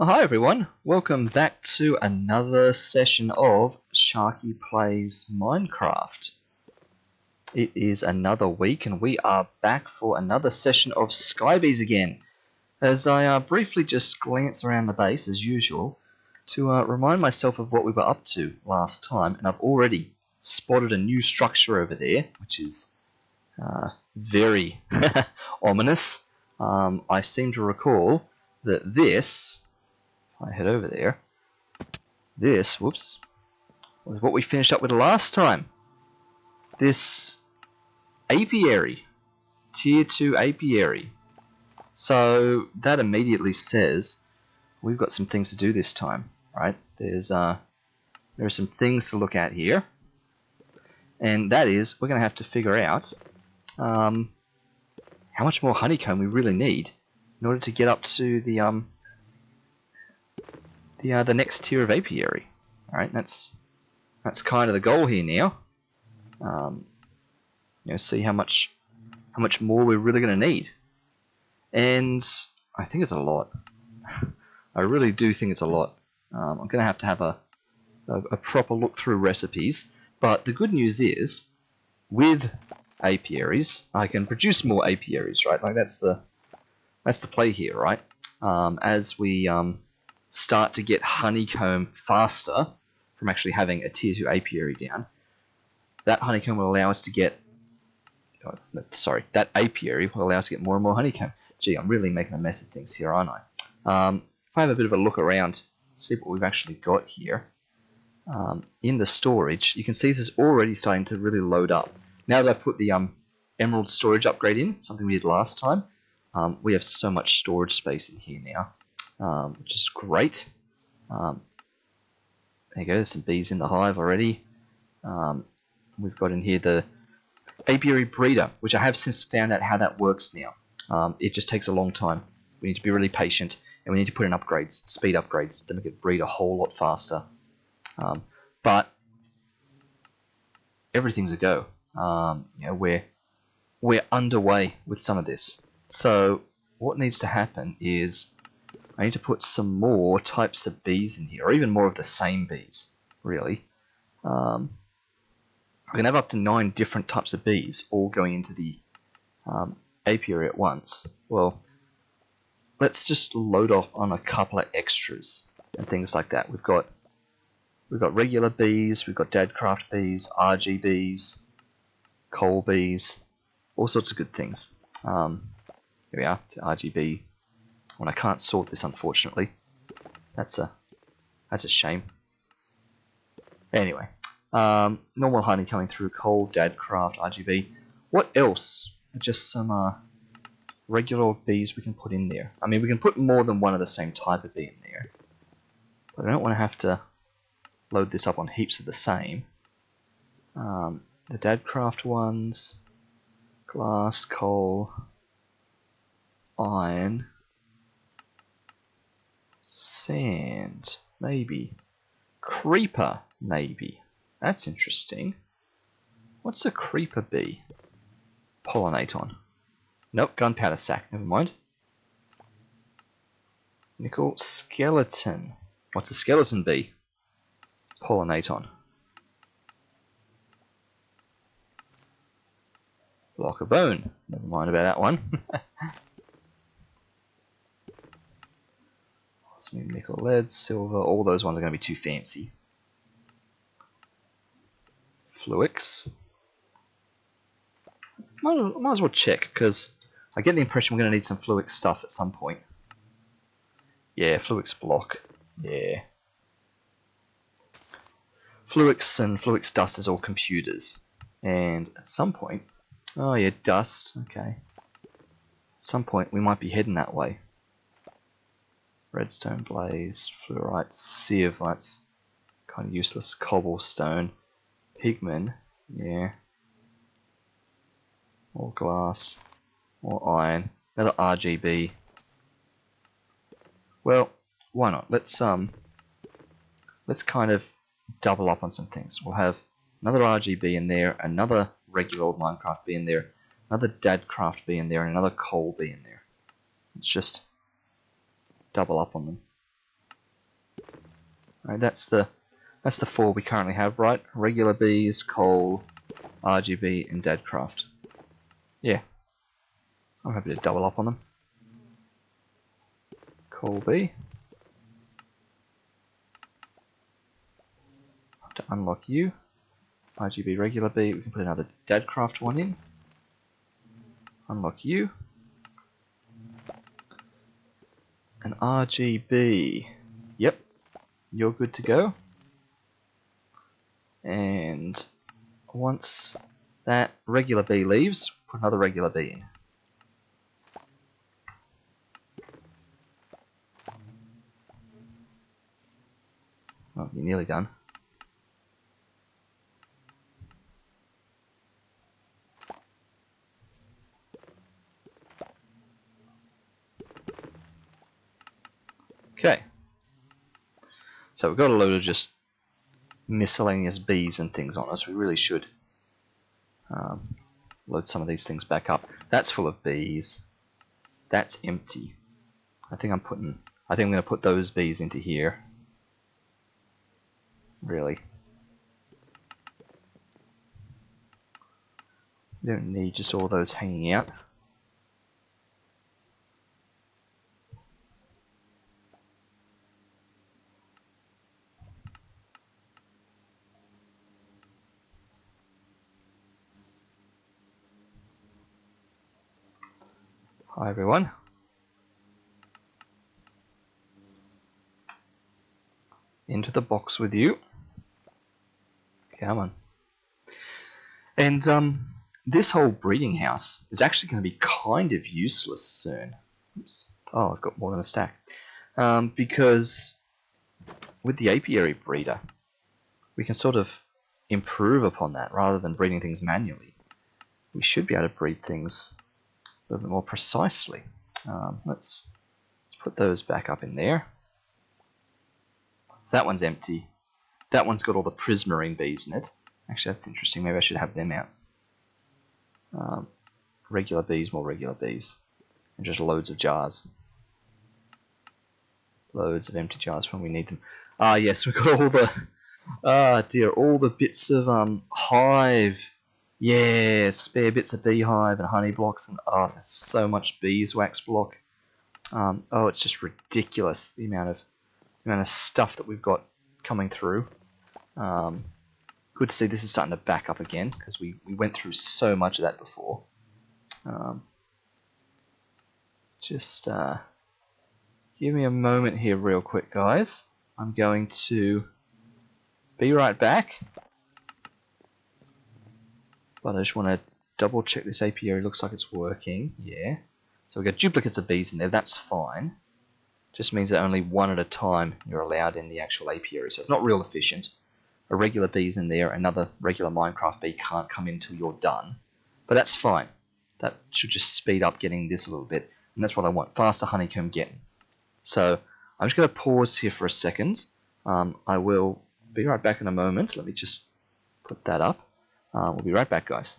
Oh, hi everyone, welcome back to another session of Sharky Plays Minecraft. It is another week and we are back for another session of Skybees again. As I briefly just glance around the base as usual to remind myself of what we were up to last time, and I've already spotted a new structure over there, which is very ominous. I seem to recall that this, if I head over there, this, whoops, was what we finished up with last time. This apiary, tier 2 apiary. So that immediately says we've got some things to do this time, right? There are some things to look at here, and that is we're going to have to figure out how much more honeycomb we really need in order to get up to the next tier of apiary. All right, that's kind of the goal here now. See how much more we're really going to need, and I think it's a lot. I really do think it's a lot. I'm going to have a proper look through recipes, but the good news is, with apiaries, I can produce more apiaries, right? Like that's the play here, right? As we start to get honeycomb faster from actually having a tier 2 apiary down, that honeycomb will allow us to get, that apiary will allow us to get more and more honeycomb. Gee, I'm really making a mess of things here, aren't I? If I have a bit of a look around, see what we've actually got here. In the storage, you can see this is already starting to really load up. Now that I've put the emerald storage upgrade in, something we did last time, we have so much storage space in here now, which is great. There you go, there's some bees in the hive already. We've got in here the apiary breeder, which I have since found out how that works now. It just takes a long time. We need to be really patient, and we need to put in upgrades, speed upgrades, to make it breed a whole lot faster. But everything's a go. We're underway with some of this. So what needs to happen is I need to put some more types of bees in here, or even more of the same bees, really. I can have up to 9 different types of bees all going into the apiary at once. Well, let's just load off on a couple of extras and things like that. We've got regular bees, we've got dadcraft bees, RG bees, coal bees, all sorts of good things. Here we are, to RGB. When I can't sort this, unfortunately, that's a shame. Anyway, normal honey coming through, coal, dadcraft, RGB. What else? Just some regular bees we can put in there. I mean, we can put more than one of the same type of bee in there, but I don't want to have to load this up on heaps of the same. The dadcraft ones, glass, coal, iron, sand, maybe, creeper, maybe. That's interesting. What's a creeper bee? Pollinaton. Nope, gunpowder sac, never mind. Nickel skeleton. What's a skeleton bee? Pollinaton. Block of bone. Never mind about that one. Osmium, nickel, lead, silver. All those ones are going to be too fancy. Fluix. Might as well check, because I get the impression we're going to need some Fluix stuff at some point. Yeah, Fluix block. Yeah. Fluix and Fluix dust is all computers. And at some point... Oh yeah, dust. Okay. At some point we might be heading that way. Redstone blaze, fluorite, sieve. That's kind of useless. Cobblestone. Pigman. Yeah. More glass. More iron. Another RGB. Well, why not? Let's kind of double up on some things. We'll have another RGB in there, another regular old Minecraft bee in there, another dadcraft bee in there, and another coal bee in there. Let's just double up on them. Right, that's the 4 we currently have, right? Regular bees, coal, RGB, and Dadcraft. Yeah, I'm happy to double up on them. Coal bee. To unlock you. RGB regular bee, we can put another Dadcraft one in. Unlock you. An RGB. Yep, you're good to go. And once that regular bee leaves, put another regular bee in. Oh, you're nearly done. Okay. So we've got a load of just miscellaneous bees and things on us. We really should load some of these things back up. That's full of bees. That's empty. I think I'm going to put those bees into here. Really. We don't need just all those hanging out. Hi everyone. Into the box with you. Come on. And this whole breeding house is actually going to be kind of useless soon. Oops. Oh, I've got more than a stack. Because with the apiary breeder, we can sort of improve upon that rather than breeding things manually. We should be able to breed things a little bit more precisely. Let's put those back up in there. So that one's empty. That one's got all the prismarine bees in it. Actually, that's interesting. Maybe I should have them out. Regular bees, more regular bees. And just loads of jars. Loads of empty jars when we need them. Ah, yes, we've got all the... Ah, dear, all the bits of hive. Yeah, spare bits of beehive and honey blocks. And oh, there's so much beeswax block. Oh, it's just ridiculous, the amount of stuff that we've got coming through. Good to see this is starting to back up again, because we went through so much of that before. Just give me a moment here real quick, guys. I'm going to be right back. But I just want to double check this apiary. Looks like it's working. Yeah. So we've got duplicates of bees in there. That's fine. Just means that only one at a time you're allowed in the actual apiary. So it's not real efficient. A regular bee's in there. Another regular Minecraft bee can't come in until you're done. But that's fine. That should just speed up getting this a little bit. And that's what I want. Faster honeycomb getting. So I'm just going to pause here for a second. I will be right back in a moment. Let me just put that up. We'll be right back, guys.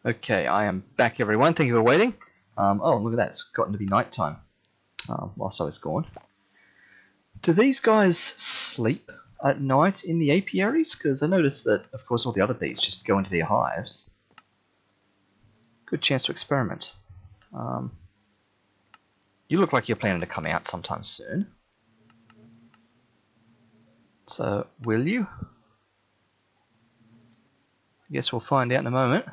Okay, I am back, everyone. Thank you for waiting. Oh, look at that. It's gotten to be night time whilst I was gone. Do these guys sleep at night in the apiaries? Because I noticed that, of course, all the other bees just go into their hives. Good chance to experiment. You look like you're planning to come out sometime soon. So, will you? I guess we'll find out in a moment.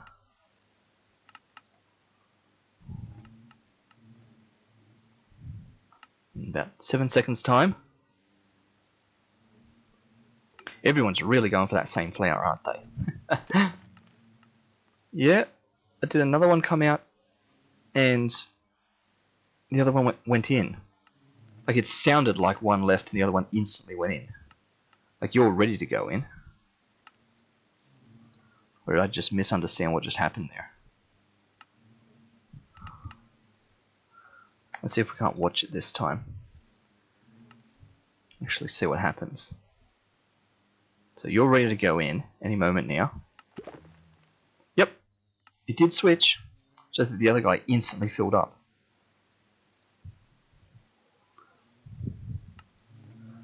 In about 7 seconds time. Everyone's really going for that same flower, aren't they? Yeah, I did another one come out, and the other one went in. Like, it sounded like one left and the other one instantly went in. Like, you're ready to go in. Or did I just misunderstand what just happened there? Let's see if we can't watch it this time. Actually see what happens. So you're ready to go in any moment now. Yep, it did switch, just that the other guy instantly filled up.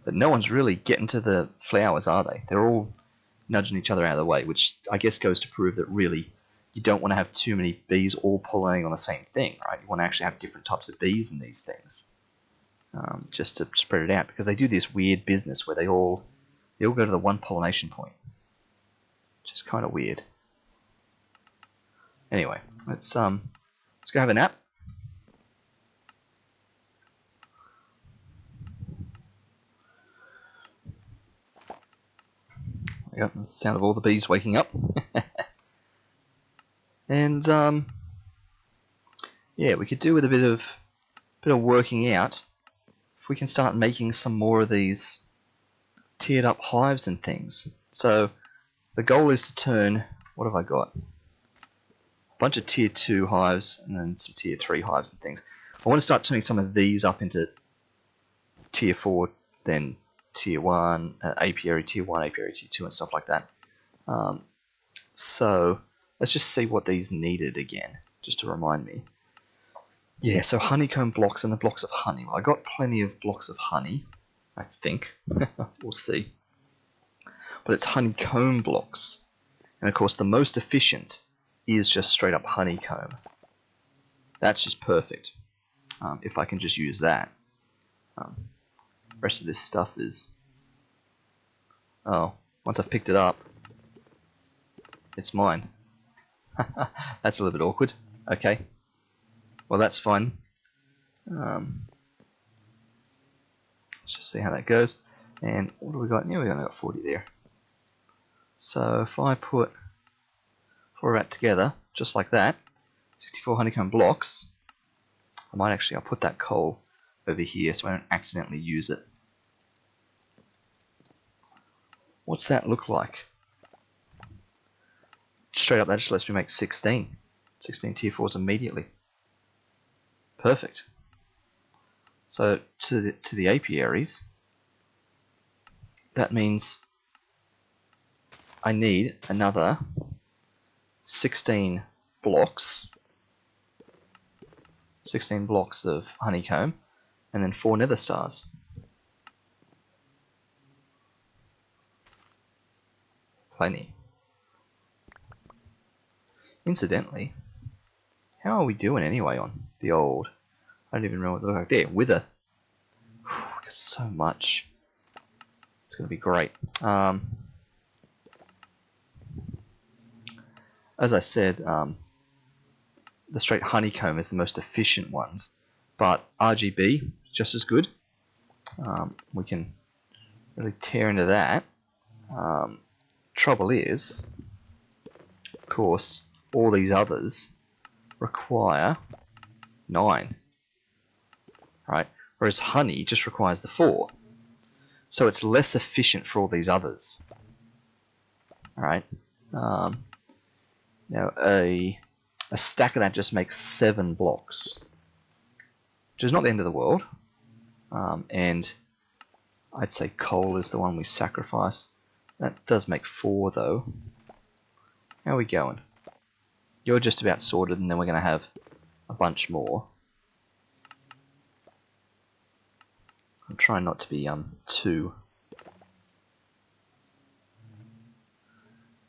But no one's really getting to the flowers, are they? They're all nudging each other out of the way, which I guess goes to prove that really you don't want to have too many bees all pollinating on the same thing, right? You want to actually have different types of bees in these things, just to spread it out, because they do this weird business where they all go to the one pollination point, which is kind of weird. Anyway, let's go have a nap. Yep, the sound of all the bees waking up. And yeah, we could do with a bit of working out if we can start making some more of these tiered up hives and things. So the goal is to turn, what have I got? A bunch of tier 2 hives and then some tier 3 hives and things. I want to start turning some of these up into tier 4, then tier 1, apiary tier 1, apiary tier 2 and stuff like that. So let's just see what these needed again, just to remind me. Yeah, so honeycomb blocks and the blocks of honey. Well, I got plenty of blocks of honey, I think. We'll see. But it's honeycomb blocks. And of course the most efficient is just straight up honeycomb. That's just perfect. If I can just use that. The rest of this stuff is... Oh, once I've picked it up, it's mine. That's a little bit awkward. Okay. Well, that's fine. Let's just see how that goes. And what do we got? Yeah, we only got 40 there. So if I put 4 of that together, just like that, 64 honeycomb blocks, I'll put that coal over here so I don't accidentally use it. What's that look like? Straight up, that just lets me make 16 tier 4s immediately. Perfect. So to the apiaries, that means I need another 16 blocks. 16 blocks of honeycomb, and then 4 nether stars. Plenty. Incidentally, how are we doing anyway on the old... I don't even know what they look like. There, wither. So much. It's going to be great. As I said, the straight honeycomb is the most efficient ones, but RGB is just as good. We can really tear into that. Trouble is, of course, all these others require 9, right? Whereas honey just requires the 4. So it's less efficient for all these others. Alright. Now a stack of that just makes 7 blocks, which is not the end of the world. And I'd say coal is the one we sacrifice. That does make 4 though. How are we going? You're just about sorted, and then we're going to have a bunch more. I'm trying not to be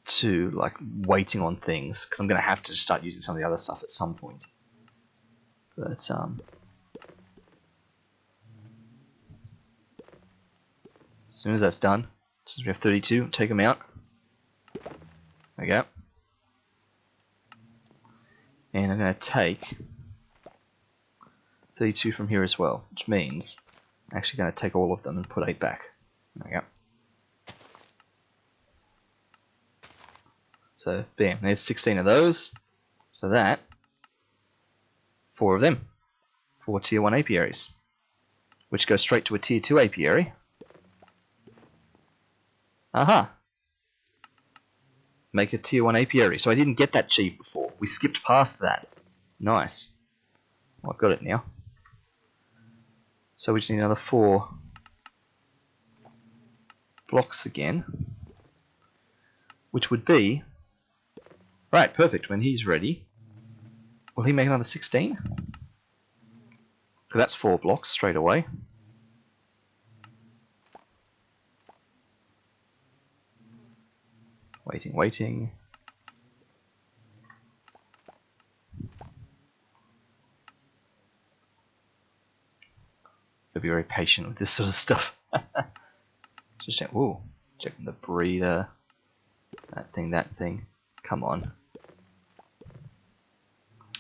too like waiting on things, because I'm going to have to start using some of the other stuff at some point. But as soon as that's done, since we have 32, take them out. There we go. And I'm going to take 32 from here as well, which means I'm actually going to take all of them and put 8 back. There we go. So, bam, there's 16 of those. So that, 4 of them. 4 tier 1 apiaries. Which go straight to a tier 2 apiary. Aha! Make a tier 1 apiary. So I didn't get that achieved before. We skipped past that. Nice. Well, I've got it now. So we just need another 4 blocks again. Which would be... Right, perfect. When he's ready, will he make another 16? Because that's 4 blocks straight away. Waiting, waiting. Be very patient with this sort of stuff. Just check. Ooh, checking the breeder. That thing. Come on.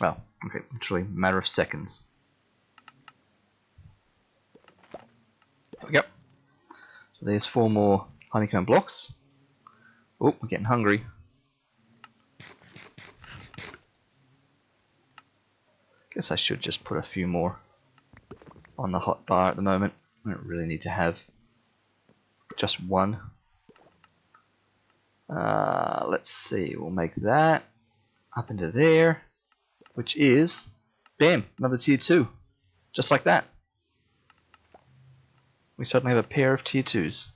Well, okay, literally a matter of seconds. There we go. So there's 4 more honeycomb blocks. Oh, we're getting hungry. Guess I should just put a few more on the hot bar at the moment. I don't really need to have just one. Let's see, we'll make that up into there, which is, bam, another tier 2. Just like that. We suddenly have a pair of tier 2s.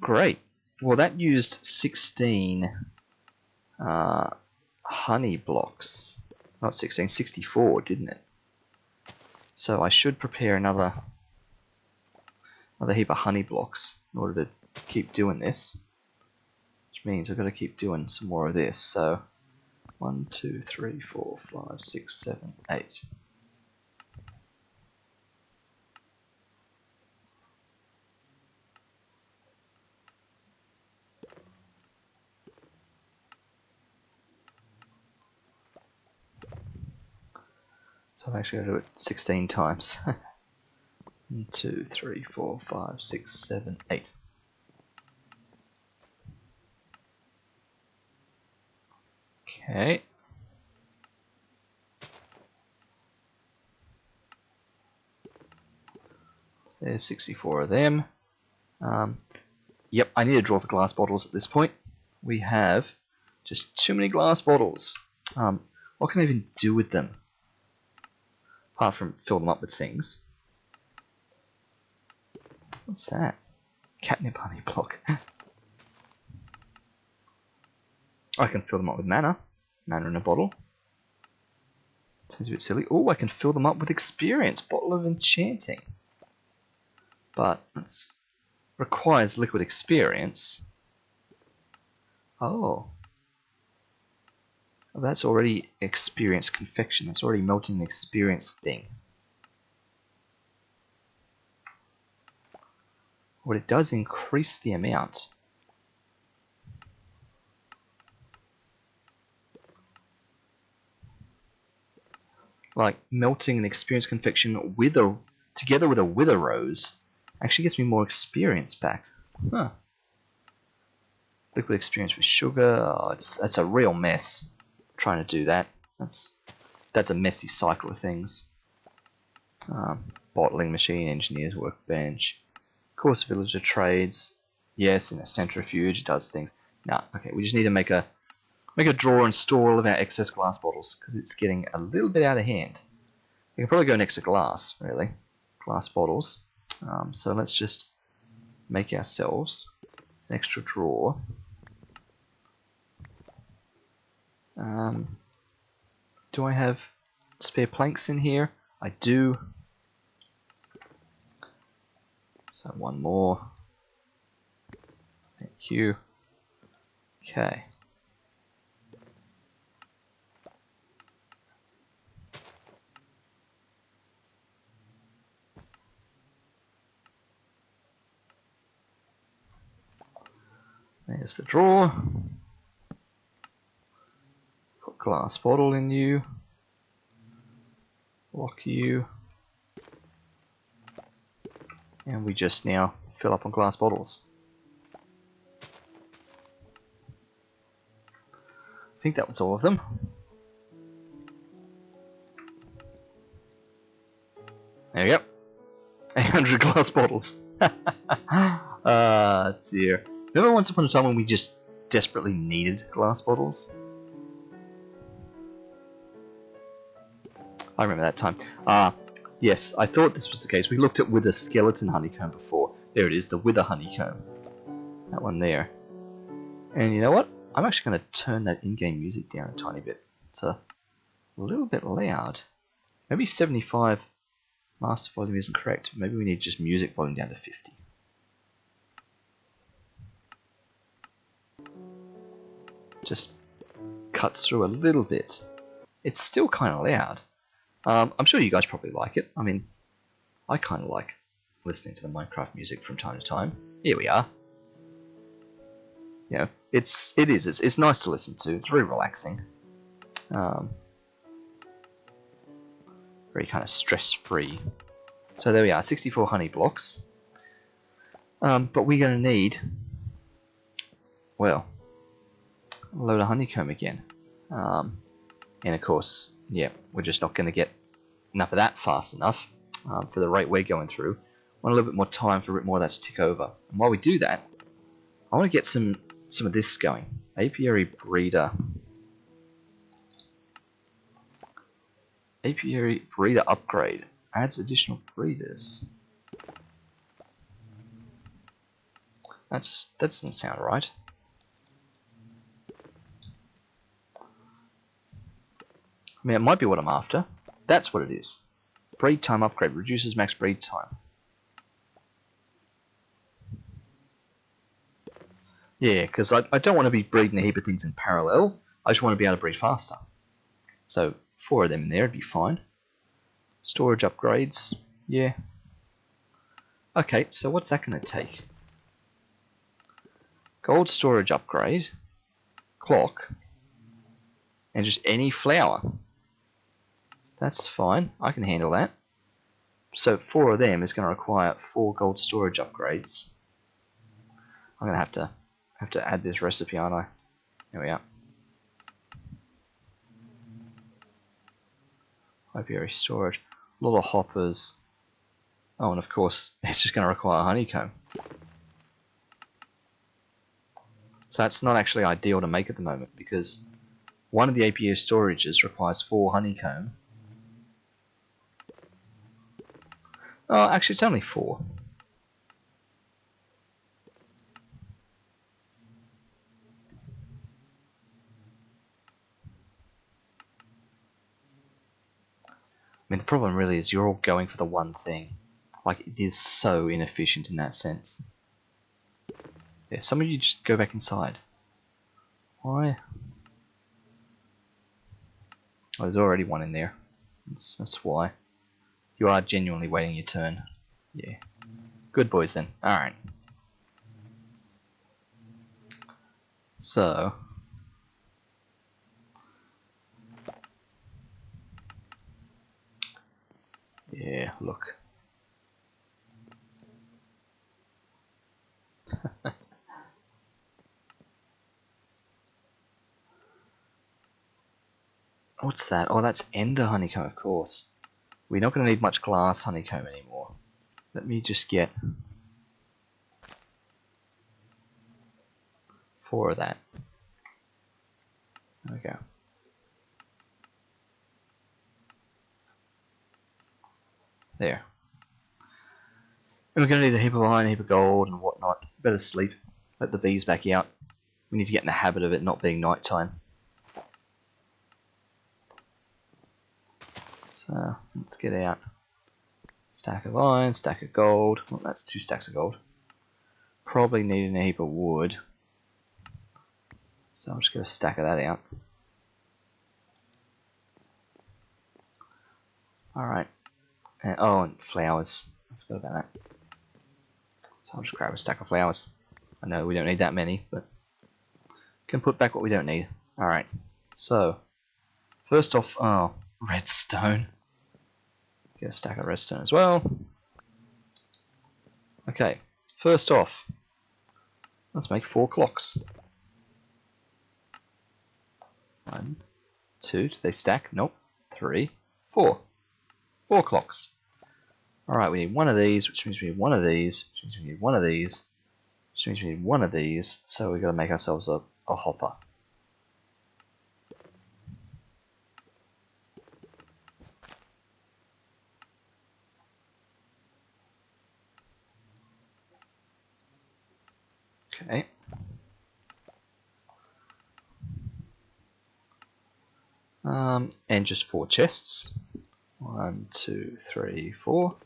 Great. Well, that used 16 honey blocks. Not 16, 64, didn't it? So I should prepare another heap of honey blocks in order to keep doing this. Which means I've got to keep doing some more of this. So 1, 2, 3, 4, 5, 6, 7, 8. So I've actually got to do it 16 times. 1, 2, 3, 4, 5, 6, 7, 8. Okay. So there's 64 of them. Yep, I need to draw for glass bottles at this point. We have just too many glass bottles. What can I even do with them? Apart from fill them up with things. What's that? Catnip honey block. I can fill them up with mana. Mana in a bottle. Seems a bit silly. Oh, I can fill them up with experience. Bottle of enchanting. But that requires liquid experience. Oh. Well, that's already experience confection. That's already melting an experience thing. But it does increase the amount. Like melting an experience confection with together with a wither rose actually gets me more experience back. Huh. Liquid experience with sugar. Oh, it's a real mess trying to do that. That's a messy cycle of things. Bottling machine, engineer's workbench, course villager trades. Yes, in a centrifuge it does things. Now, okay, we just need to make a drawer and store all of our excess glass bottles because it's getting a little bit out of hand. We can probably go next to glass, really. Glass bottles. So let's just make ourselves an extra drawer. Do I have spare planks in here? I do. So one more. Thank you. Okay. There's the drawer. Put glass bottle in you. Lock you. And we just now fill up on glass bottles. I think that was all of them. There we go. 800 glass bottles. Ah, dear. Remember once upon a time when we just desperately needed glass bottles? I remember that time. Yes, I thought this was the case. We looked at Wither Skeleton Honeycomb before. There it is, the Wither Honeycomb. That one there. And you know what? I'm actually going to turn that in-game music down a tiny bit. It's a little bit loud. Maybe 75 master volume isn't correct. Maybe we need just music volume down to 50. Just cuts through a little bit. It's still kind of loud. I'm sure you guys probably like it. I mean, I kind of like listening to the Minecraft music from time to time. Here we are. You know, it's nice to listen to. It's very relaxing. Very kind of stress-free. So there we are, 64 honey blocks. But we're going to need, well, a load of honeycomb again. And of course, yeah, we're just not going to get enough of that fast enough for the rate we're going through. I want a little bit more time for a bit more of that to tick over. And while we do that, I want to get some of this going. Apiary breeder. Apiary breeder upgrade. Adds additional breeders. That doesn't sound right. I mean, it might be what I'm after. That's what it is. Breed time upgrade. Reduces max breed time. Yeah, because I don't want to be breeding a heap of things in parallel. I just want to be able to breed faster. So 4 of them in there would be fine. Storage upgrades. Yeah. Okay, so what's that going to take? Gold storage upgrade. Clock. And just any flower. That's fine. I can handle that. So 4 of them is going to require 4 gold storage upgrades. I'm going to have to add this recipe, aren't I? There we are. Apiary storage. A lot of hoppers. Oh, and of course, it's just going to require honeycomb. So that's not actually ideal to make at the moment because one of the apiary storages requires 4 honeycomb. Oh, actually, it's only 4. I mean, the problem really is you're all going for the one thing. Like, it is so inefficient in that sense. Yeah, some of you just go back inside. Why? Oh, there's already one in there. That's why. You are genuinely waiting your turn. Yeah. Good boys then. Alright. So. Yeah, look. What's that? Oh, that's ender honeycomb, of course. We're not going to need much glass honeycomb anymore. Let me just get 4 of that. There we go. There. And we're going to need a heap of iron, a heap of gold and whatnot. Better sleep. Let the bees back out. We need to get in the habit of it not being nighttime. So let's get out. Stack of iron, stack of gold. Well, that's 2 stacks of gold. Probably needing a heap of wood. So I'll just get a stack of that out. Alright. Oh, and flowers. I forgot about that. So I'll just grab a stack of flowers. I know we don't need that many, but can put back what we don't need. Alright. So, first off, oh, redstone. Get a stack of redstone as well. Okay, first off, let's make 4 clocks. 1, 2, do they stack? Nope. 3, 4. 4 clocks. Alright, we need one of these, which means we need one of these, which means we need one of these, which means we need one of these, so we've got to make ourselves a hopper. Okay. And just 4 chests. 1, 2, 3, 4.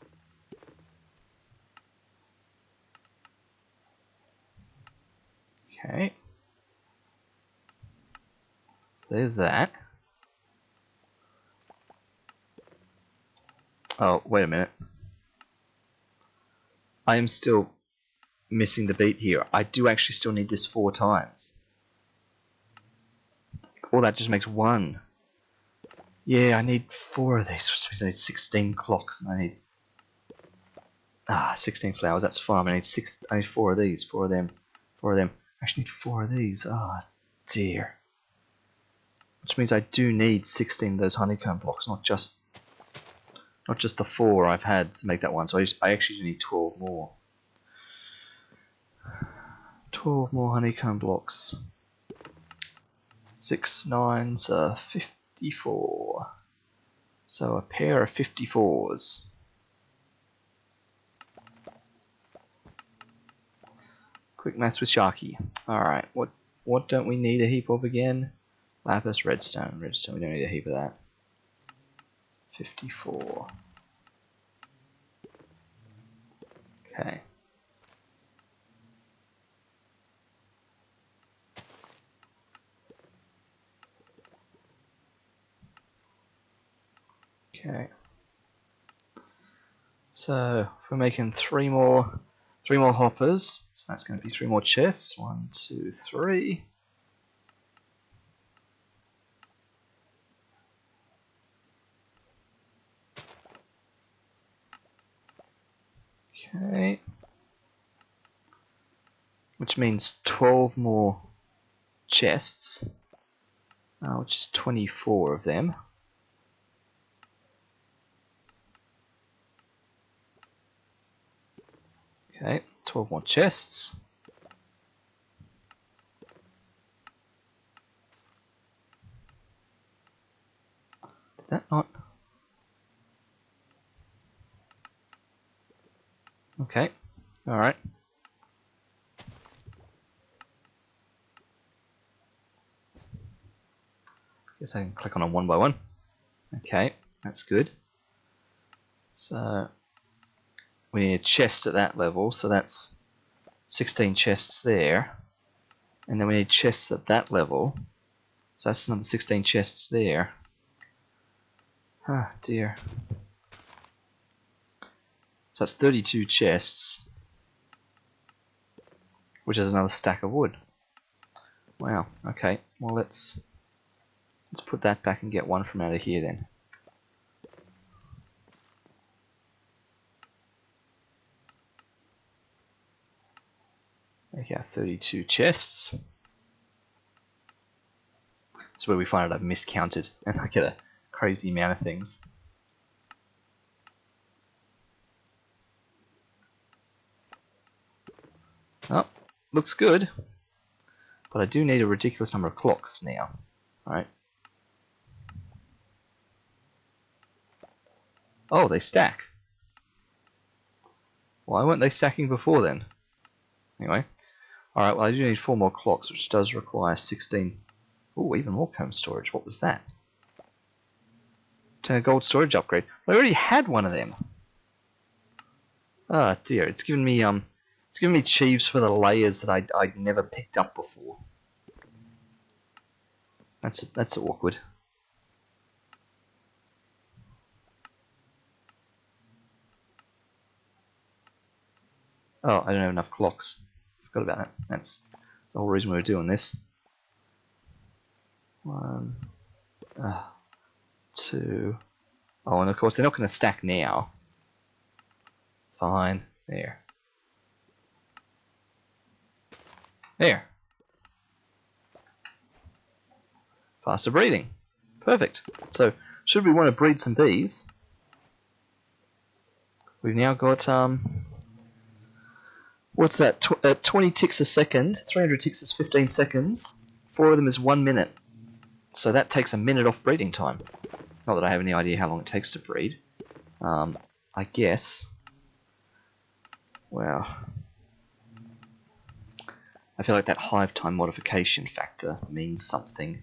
Okay. So there's that. Oh, wait a minute. I am still missing the beat here. I do actually still need this 4 times. All that just makes 1. Yeah, I need 4 of these, which means I need 16 clocks, and I need 16 flowers. That's fine. I need 4 of these, 4 of them, 4 of them. I actually need 4 of these. Oh dear. Which means I do need 16 of those honeycomb blocks, not just the 4 I've had to make that one. So I actually need 12 more. 12 more honeycomb blocks. 6 9s are 54. So a pair of 54s. Quick maths with Sharky. Alright, what don't we need a heap of again? Lapis, redstone. Redstone, we don't need a heap of that. 54. Okay. Okay. So if we're making 3 more hoppers, so that's going to be 3 more chests. 1, 2, 3. Okay. Which means 12 more chests, which is 24 of them. Okay, 12 more chests. Did that not? Okay, alright. Guess I can click on them one by one. Okay, that's good. So we need a chest at that level, so that's 16 chests there. And then we need chests at that level, so that's another 16 chests there. Ah, dear. So that's 32 chests, which is another stack of wood. Wow, okay, well let's put that back and get one from out of here then. Okay, 32 chests. That's where we find out I've miscounted and I get a crazy amount of things. Oh, looks good. But I do need a ridiculous number of clocks now. Alright. Oh, they stack. Why weren't they stacking before then? Anyway. Alright, well I do need 4 more clocks, which does require 16. Oh, even more comb storage. What was that? obtain a gold storage upgrade. I already had one of them. Oh dear, it's giving me achieves for the layers that I'd never picked up before. That's awkward. Oh, I don't have enough clocks. Forgot about that. That's the whole reason we were doing this. 1, 2. Oh, and of course they're not going to stack now. Fine. There. There. Faster breeding. Perfect. So, should we want to breed some bees, we've now got, what's that? 20 ticks a second. 300 ticks is 15 seconds. 4 of them is 1 minute. So that takes a minute off breeding time. Not that I have any idea how long it takes to breed. I guess. Wow. I feel like that hive time modification factor means something.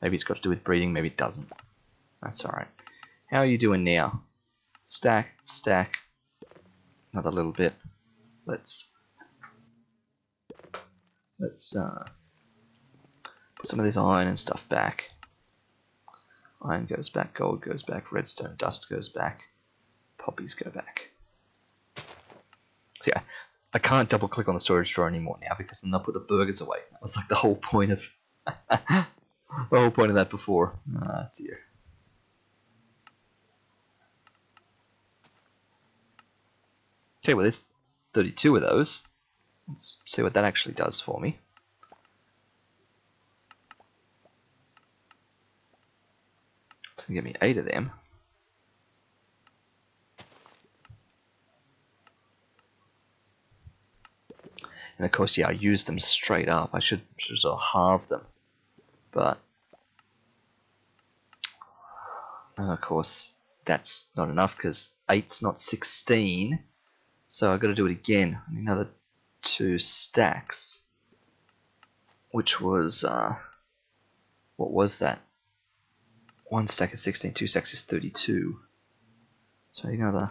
Maybe it's got to do with breeding, maybe it doesn't. That's alright. How are you doing now? Stack, stack. Another little bit. Let's put some of this iron and stuff back. Iron goes back, gold goes back, redstone dust goes back, poppies go back. So yeah, I can't double click on the storage drawer anymore now because I'm not put the burgers away. That was like the whole point of the whole point of that before. Ah dear. Okay, well there's 32 of those. Let's see what that actually does for me. It's gonna give me 8 of them. And of course, yeah, I use them straight up. I should sort of halve them. But, and of course, that's not enough because 8's not 16. So I've got to do it again. I need another 2 stacks. Which was, what was that? 1 stack is 16, 2 stacks is 32. So I need another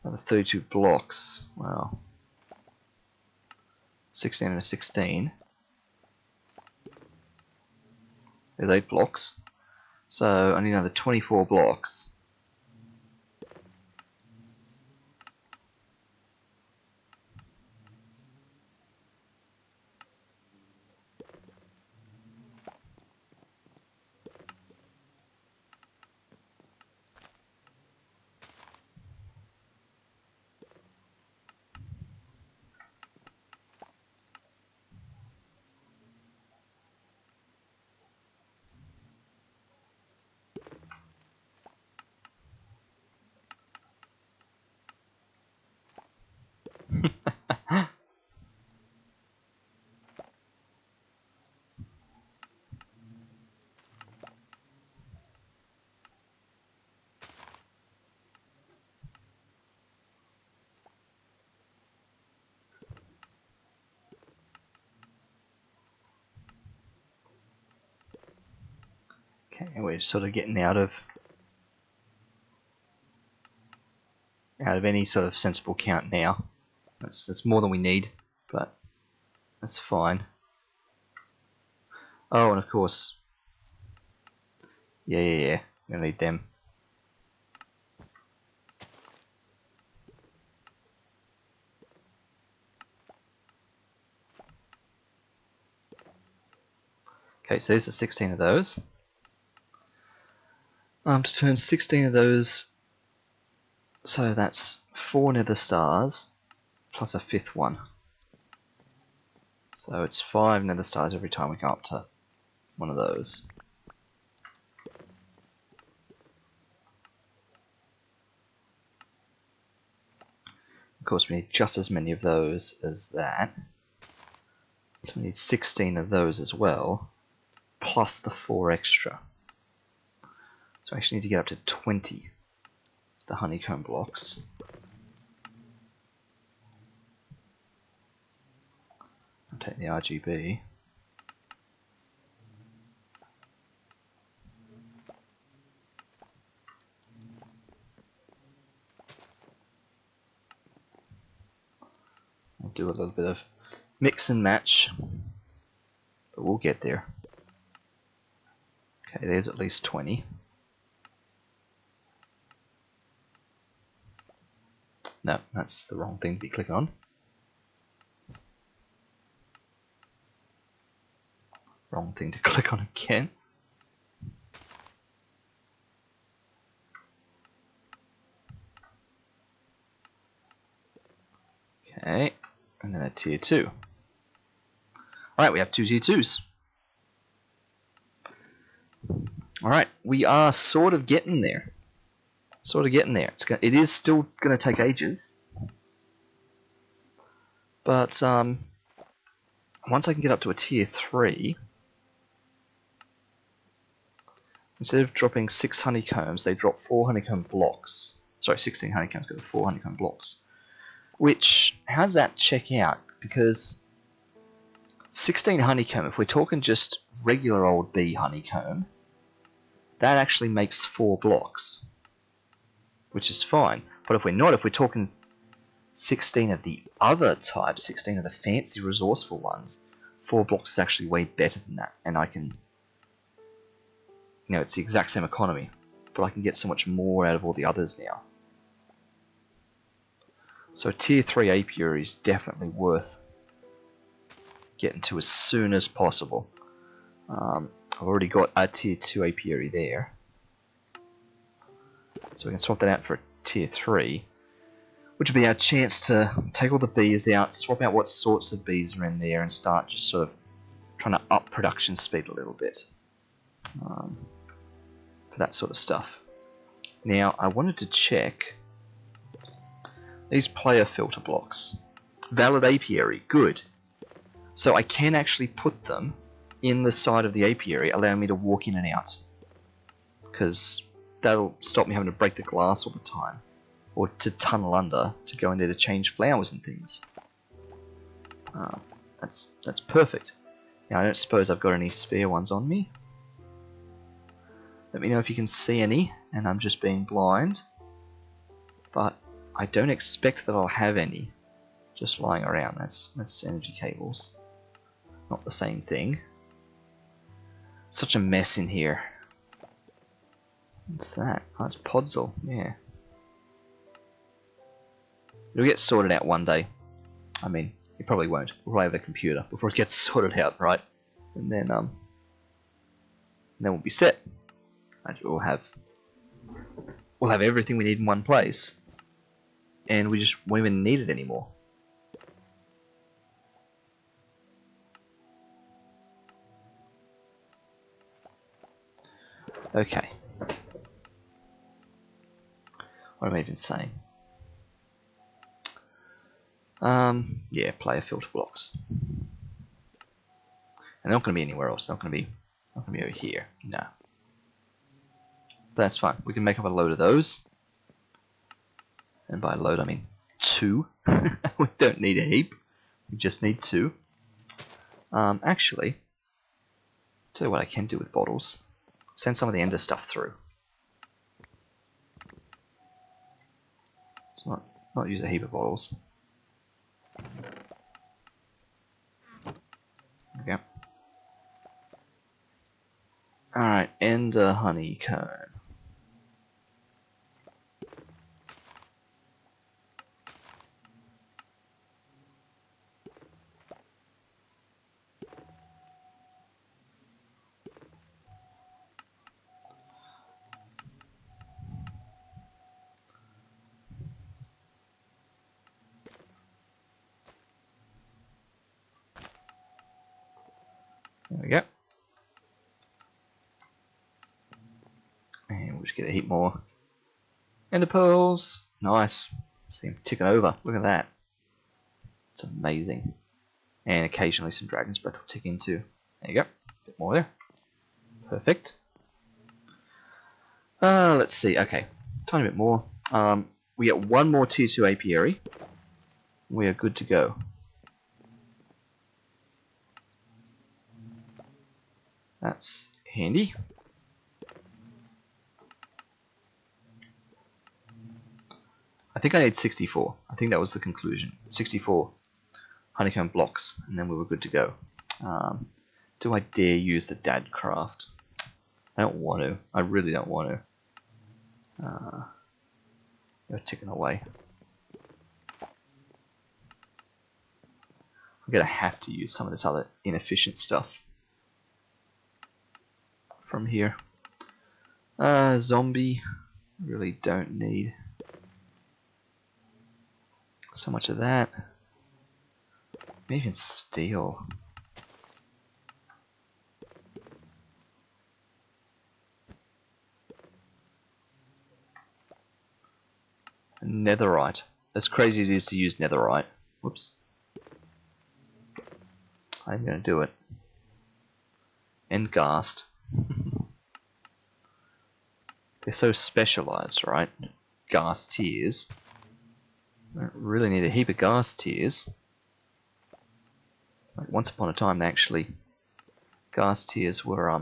32 blocks. Wow. 16 and a 16. There's 8 blocks. So I need another 24 blocks. Okay, and we're sort of getting out of any sort of sensible count now. That's more than we need, but that's fine. Oh, and of course, yeah, we're gonna need them. Okay, so there's the 16 of those. To turn 16 of those, so that's 4 nether stars plus a 5th one. So it's 5 nether stars every time we go up to one of those. Of course, we need just as many of those as that. So we need 16 of those as well, plus the 4 extra. So I actually need to get up to 20 the honeycomb blocks. I'll take the RGB. do a little bit of mix and match, but we'll get there. Okay, there's at least 20. No, that's the wrong thing to be clicking on. Wrong thing to click on again. Okay, and then a tier 2. Alright, we have 2 tier 2s. Alright, we are sort of getting there. It is still going to take ages. But once I can get up to a tier 3, instead of dropping 6 honeycombs, they drop 4 honeycomb blocks. Sorry, 16 honeycombs go to 4 honeycomb blocks. Which, how does that check out? Because 16 honeycomb, if we're talking just regular old bee honeycomb, that actually makes 4 blocks, which is fine. But if we're talking 16 of the other type, 16 of the fancy resourceful ones, 4 blocks is actually way better than that. And I can, it's the exact same economy, but I can get so much more out of all the others now. So tier 3 apiary is definitely worth getting to as soon as possible. I've already got a tier 2 apiary there, so we can swap that out for a tier 3, which will be our chance to take all the bees out, swap out what sorts of bees are in there, and start just sort of trying to up production speed a little bit for that sort of stuff. Now, I wanted to check these player filter blocks. Valid apiary, good. So I can actually put them in the side of the apiary, allowing me to walk in and out, because that'll stop me having to break the glass all the time, or to tunnel under to go in there to change flowers and things. That's perfect. Now I don't suppose I've got any spare ones on me. Let me know if you can see any, and I'm just being blind. But I don't expect that I'll have any just lying around. That's energy cables. Not the same thing. Such a mess in here. What's that? Oh, it's Podzol, yeah. It'll get sorted out one day. I mean, it probably won't. We'll probably have a computer before it gets sorted out, right? And then we'll be set. We'll have everything we need in one place, and we just won't even need it anymore. Okay. What am I even saying? Yeah, player filter blocks. And they're not going to be anywhere else. They're not going to be over here. No. But that's fine. We can make up a load of those. And by load, I mean 2. We don't need a heap. We just need 2. Actually, tell you what I can do with bottles. Send some of the ender stuff through. So not use a heap of bottles. Okay. Alright, ender honeycomb. There we go. And we'll just get a heap more ender pearls. Nice. See them ticking over. Look at that. It's amazing. And occasionally some dragon's breath will tick into. There you go. A bit more there. Perfect. Let's see. Okay. Tiny bit more. We get one more tier 2 apiary. We are good to go. That's handy. I think I need 64. I think that was the conclusion. 64 honeycomb blocks, and then we were good to go. Do I dare use the dad craft? I don't want to. I really don't want to. They're ticking away. I'm gonna have to use some of this other inefficient stuff from here. Zombie. Really don't need so much of that. Maybe even steel. Netherite. As crazy as it is to use netherite. Whoops. I'm gonna do it. And ghast. They're so specialized, right? Ghast tears. I don't really need a heap of ghast tears. Like once upon a time, actually, ghast tears were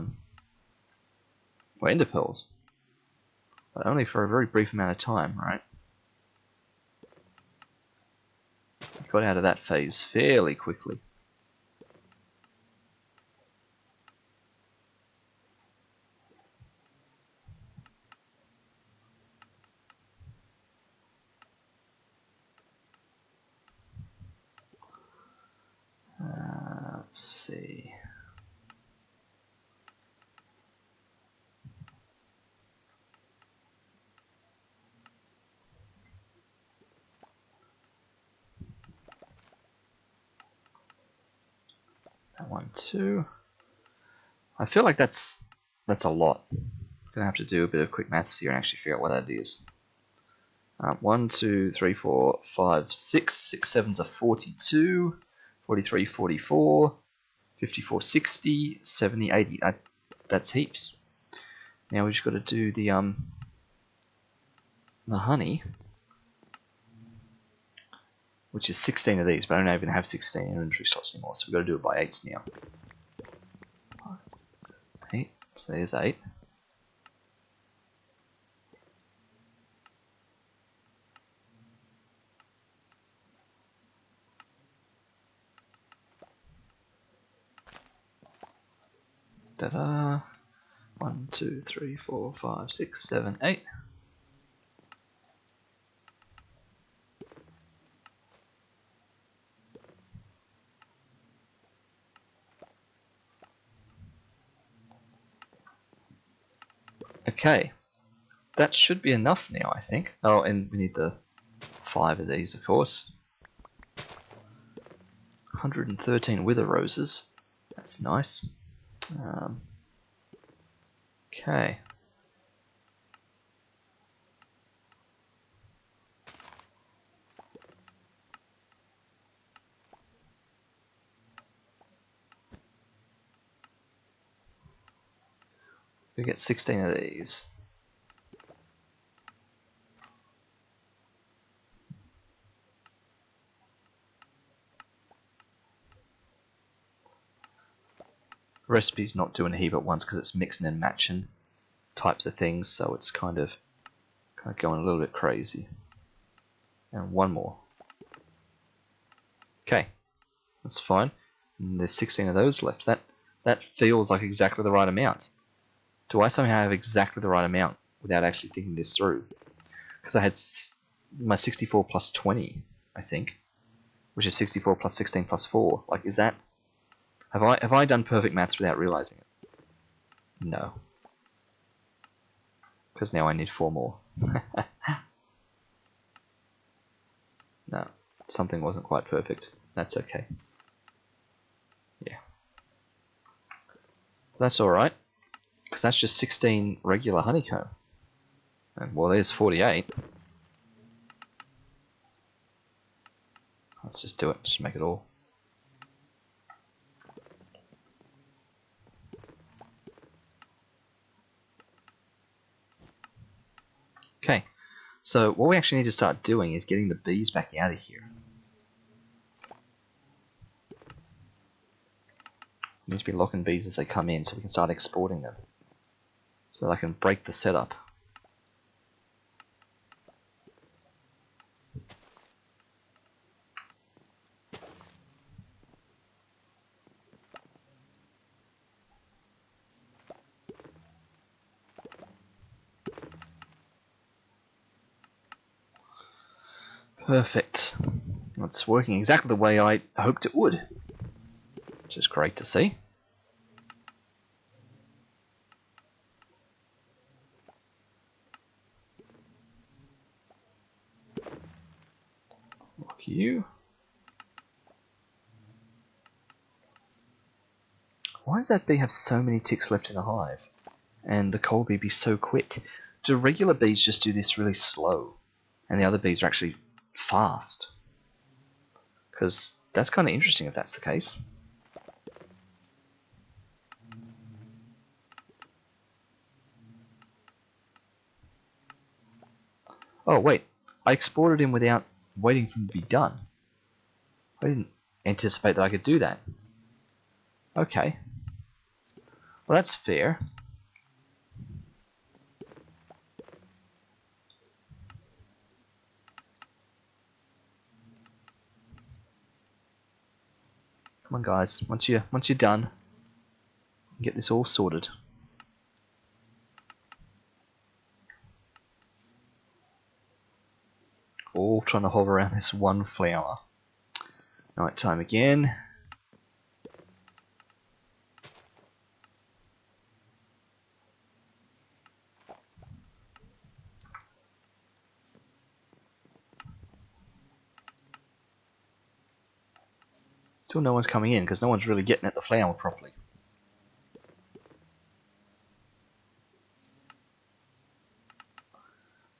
ender pearls, but only for a very brief amount of time, right? Got out of that phase fairly quickly. Let's see. That one too. I feel like that's a lot. I'm gonna have to do a bit of quick maths here and actually figure out what that is. 1, 2, 3, 4, 5, 6. 6 sevens are 42. 43, 44. 54, 60. 70, 80. That's heaps. Now we just got to do the honey, which is 16 of these, but I don't even have 16 inventory slots anymore, so we've got to do it by 8s now. 5, 6, 7, 8. So there's 8. Ta-da! 1, 2, 3, 4, 5, 6, 7, 8. Okay, that should be enough now, I think. Oh, and we need the 5 of these, of course. 113 wither roses. That's nice. Okay. We get 16 of these. Recipe's not doing a heap at once because it's mixing and matching types of things, so it's kind of going a little bit crazy. And one more. Okay, that's fine. And there's 16 of those left. That feels like exactly the right amount. Do I somehow have exactly the right amount without actually thinking this through? Because I had my 64 plus 20, I think, which is 64 plus 16 plus 4. Like, is that... Have I done perfect maths without realizing it? No. Because now I need 4 more. No, something wasn't quite perfect. That's okay. Yeah. That's alright. Because that's just 16 regular honeycomb. And well, there's 48. Let's just do it. Just make it all. Okay, so what we actually need to start doing is getting the bees back out of here. We need to be locking bees as they come in so we can start exporting them. So that I can break the setup. Perfect. It's working exactly the way I hoped it would, which is great to see. Lock you. Why does that bee have so many ticks left in the hive? And the coal bee be so quick? Do regular bees just do this really slow? And the other bees are actually fast? Because that's kind of interesting if that's the case. Oh wait, I exported him without waiting for him to be done. I didn't anticipate that I could do that. Okay. Well, that's fair. Come on, guys. Once you're done, get this all sorted. All trying to hover around this one flower. Night time again. Still no one's coming in because no one's really getting at the flower properly.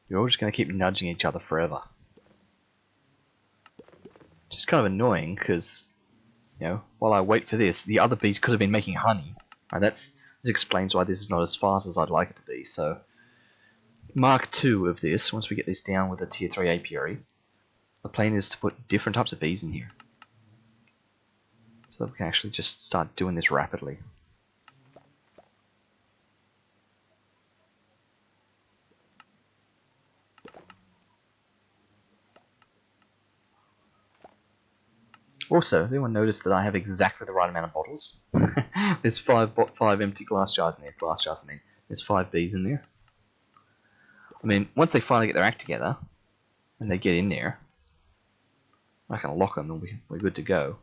You're all just going to keep nudging each other forever. Which is kind of annoying because, you know, while I wait for this, the other bees could have been making honey. And this explains why this is not as fast as I'd like it to be. So, Mark 2 of this, once we get this down with a tier 3 apiary, the plan is to put different types of bees in here. So that we can actually just start doing this rapidly. Also, has anyone noticed that I have exactly the right amount of bottles? There's five empty glass jars in there. There's 5 bees in there. I mean, once they finally get their act together, and they get in there, I can lock them and we're good to go.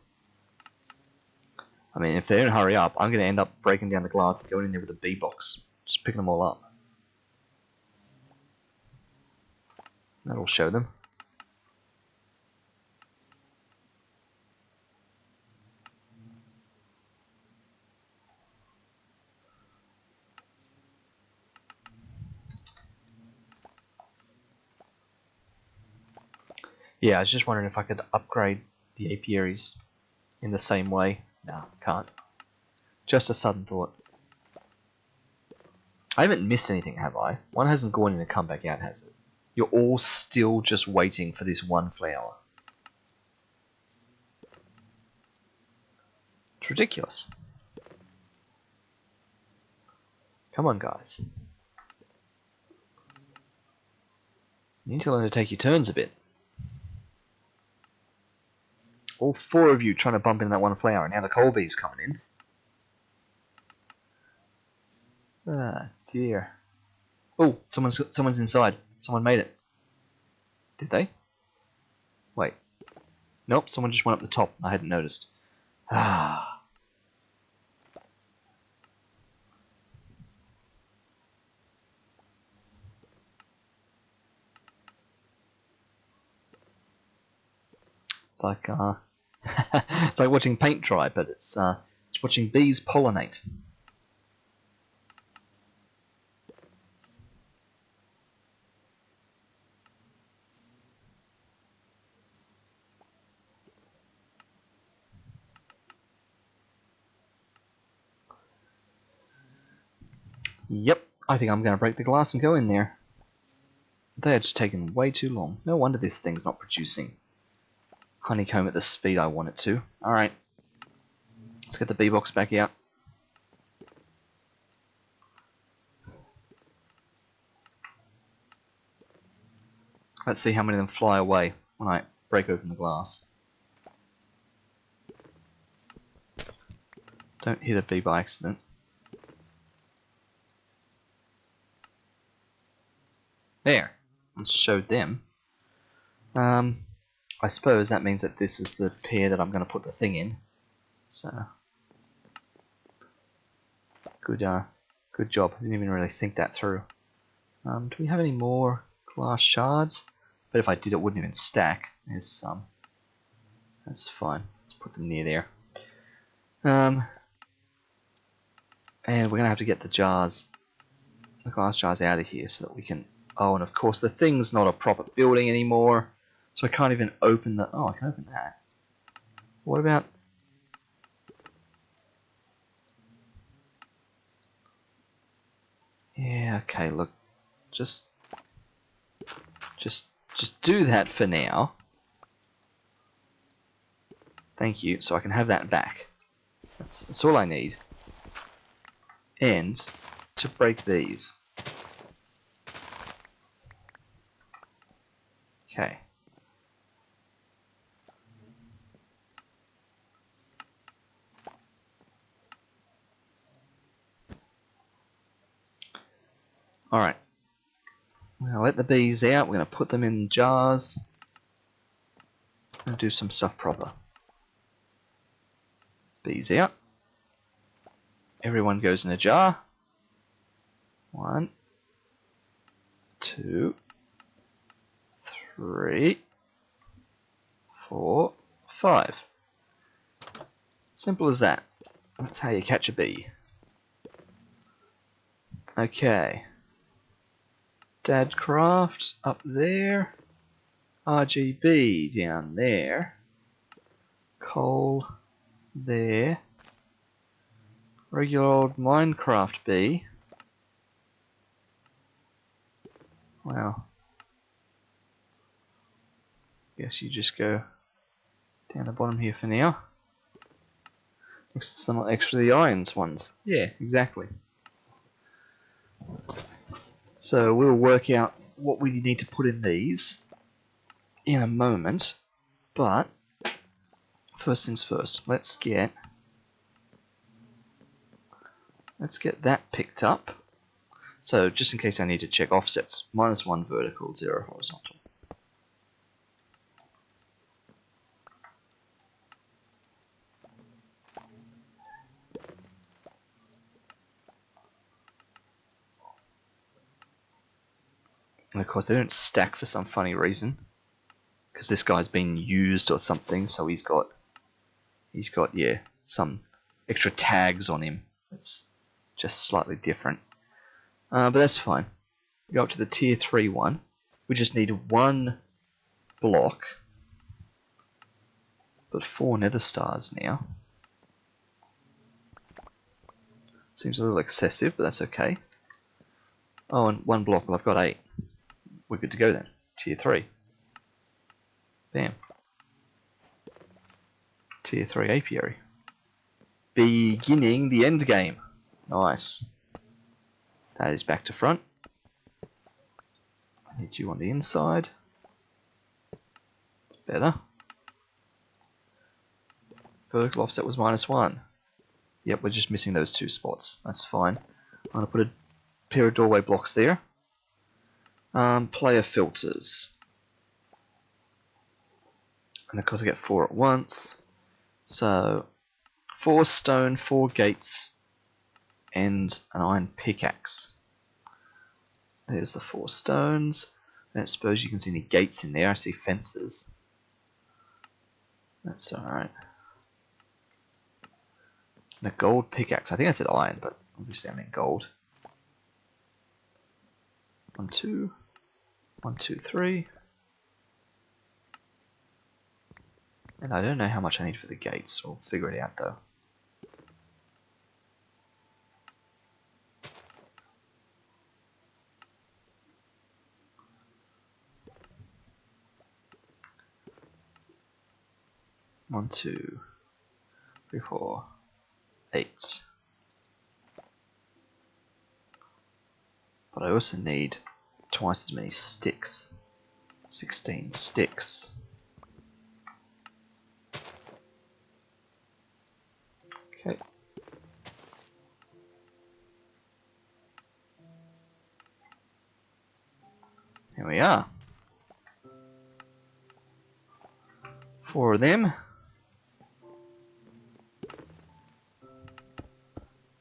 I mean, if they don't hurry up, I'm going to end up breaking down the glass and going in there with a bee box. Just picking them all up. That'll show them. Yeah, I was just wondering if I could upgrade the apiaries in the same way. No, can't. Just a sudden thought. I haven't missed anything, have I? One hasn't gone in and come back out, has it? You're all still just waiting for this one flower. It's ridiculous. Come on, guys. You need to learn to take your turns a bit. All 4 of you trying to bump in that one flower, and now the coal bee's coming in. Ah, dear. Oh, someone's inside. Someone made it. Did they? Wait. Nope, someone just went up the top. I hadn't noticed. Ah. It's like it's like watching paint dry, but it's watching bees pollinate. Yep, I think I'm going to break the glass and go in there. They are just taking way too long. No wonder this thing's not producing honeycomb at the speed I want it to. Alright, let's get the bee box back out. Let's see how many of them fly away when I break open the glass. Don't hit a bee by accident. There, let's show them. I suppose that means that this is the pair that I'm going to put the thing in. So, good job. I didn't even really think that through. Do we have any more glass shards? But if I did, it wouldn't even stack. There's some. That's fine. Let's put them near there. And we're going to have to get the glass jars out of here so that we can... Oh, and of course the thing's not a proper building anymore. So I can't even open the... Oh, I can open that. What about... Yeah, okay, look. Just do that for now. Thank you, so I can have that back. That's all I need. And to break these. Okay. Alright. We're going to let the bees out. We're going to put them in jars. And do some stuff proper. Bees out. Everyone goes in a jar. 1, 2, 3, 4, 5. Simple as that. That's how you catch a bee. Okay. Dadcraft up there. RGB down there. Coal there. Regular old Minecraft bee. Wow. Guess you just go down the bottom here for now. Looks somewhat extra the irons ones. Yeah, exactly. So we'll work out what we need to put in these in a moment. But first things first, let's get that picked up. So just in case I need to check offsets, -1 vertical, 0 horizontal. And of course they don't stack for some funny reason, because this guy's been used or something, so he's got yeah, some extra tags on him. It's just slightly different. But that's fine. Go up to the tier 3 one. We just need 1 block, but 4 nether stars now. Seems a little excessive, but that's okay. Oh, and 1 block, well I've got 8. We're good to go then. Tier 3. Bam. Tier 3 apiary. Beginning the end game. Nice. That is back to front. I need you on the inside. It's better. Vertical offset was -1. Yep, we're just missing those 2 spots. That's fine. I'm going to put a pair of doorway blocks there. Player filters. And of course I get 4 at once. So 4 stone, 4 gates, and an iron pickaxe. There's the 4 stones. I don't suppose you can see any gates in there. I see fences. That's alright. And a gold pickaxe. I think I said iron, but obviously I meant gold. 1, 2. 1, 2, 3. And I don't know how much I need for the gates. We'll figure it out though. One, 2, 3, 4, 8. But I also need twice as many sticks. 16 sticks. Okay. Here we are. 4 of them.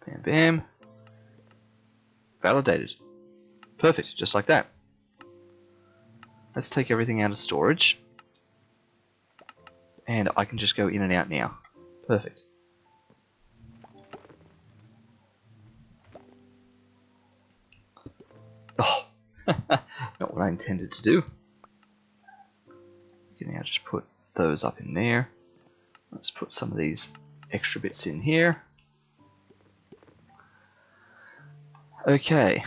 Bam, bam. Validated. Perfect, just like that. Let's take everything out of storage. And I can just go in and out now. Perfect. Oh, not what I intended to do. You can now just put those up in there. Let's put some of these extra bits in here. Okay.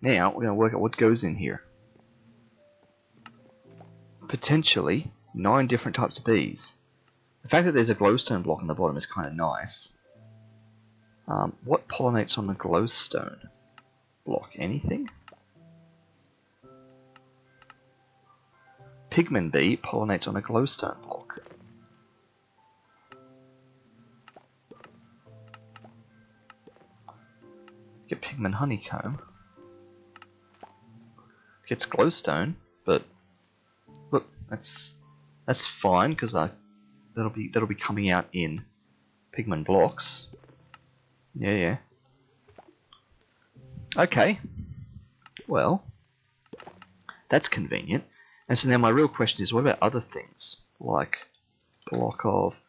Now we're going to work out what goes in here. Potentially 9 different types of bees. The fact that there's a glowstone block on the bottom is kind of nice. What pollinates on the glowstone block? Anything? Pigman bee pollinates on a glowstone block. Get pigman honeycomb. Gets glowstone, but look, that's fine because that'll be coming out in pigman blocks. Yeah. Okay. Well, that's convenient. And so now my real question is, what about other things like block of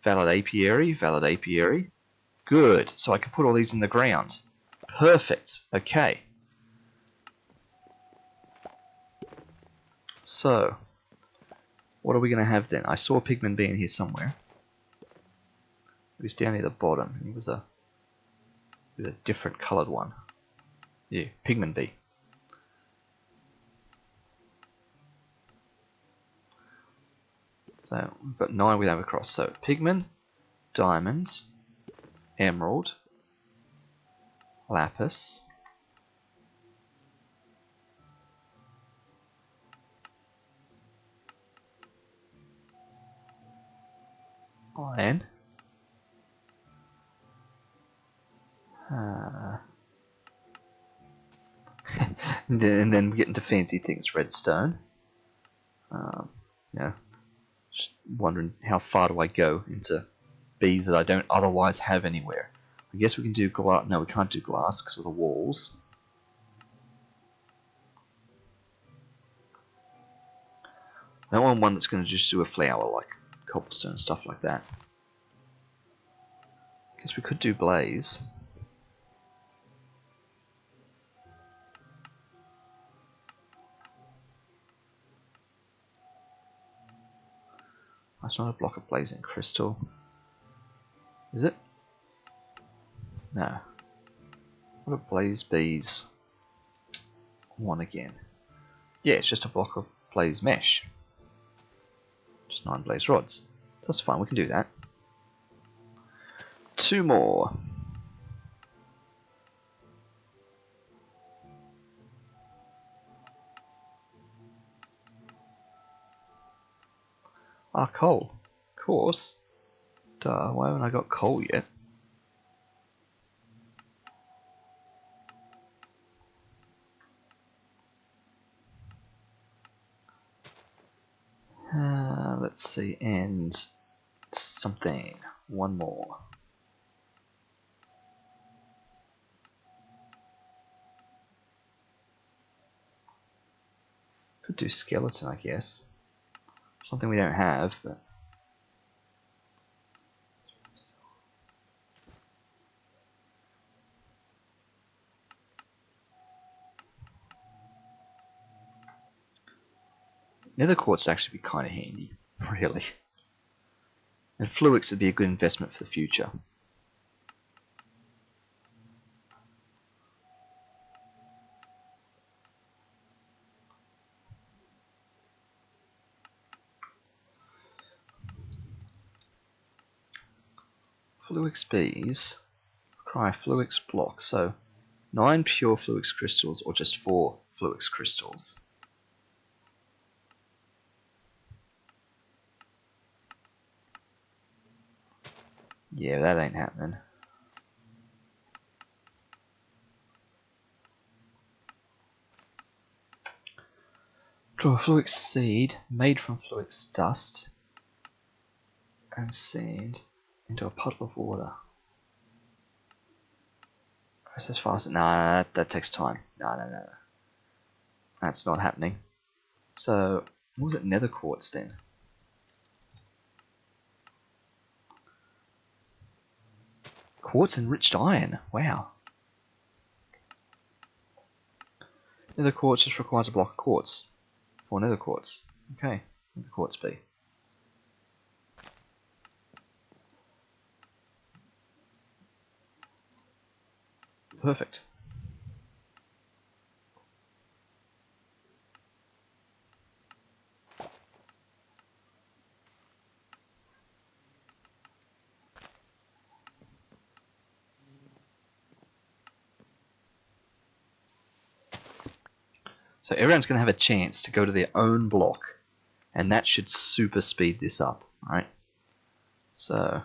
valid apiary. Good. So I can put all these in the ground. Perfect. Okay. So, what are we going to have then? I saw a pigman bee in here somewhere. He was down near the bottom. He was a different coloured one. Yeah, pigman bee. So we've got 9 we have across. So pigman, diamond, emerald, lapis, iron, and then we get into fancy things, redstone. Yeah, just wondering how far do I go into bees that I don't otherwise have anywhere. I guess we can do glass. No, we can't do glass because of the walls. I want one that's going to just do a flower like cobblestone and stuff like that. Guess we could do blaze. That's not a block of blazing crystal. Is it? No. What a blaze bees want again? Yeah, it's just a block of blaze mesh. Just 9 blaze rods. So that's fine, we can do that. 2 more. Ah, coal. Of course. Duh, why haven't I got coal yet? Let's see, and something. 1 more. Could do skeleton, I guess. Something we don't have, but... Nether quartz would actually be kind of handy, really. And fluix would be a good investment for the future. Fluix bees require fluix blocks, so 9 pure fluix crystals or just 4 fluix crystals. Yeah, that ain't happening. Draw a fluix seed made from fluix dust and sand into a puddle of water. Process fast. Nah, that takes time. No. That's not happening. So, what was it? Nether quartz then? Quartz enriched iron. Wow. Nether quartz just requires a block of quartz. For nether quartz. Okay. Nether quartz B. Perfect. So everyone's going to have a chance to go to their own block, and that should super speed this up, right? So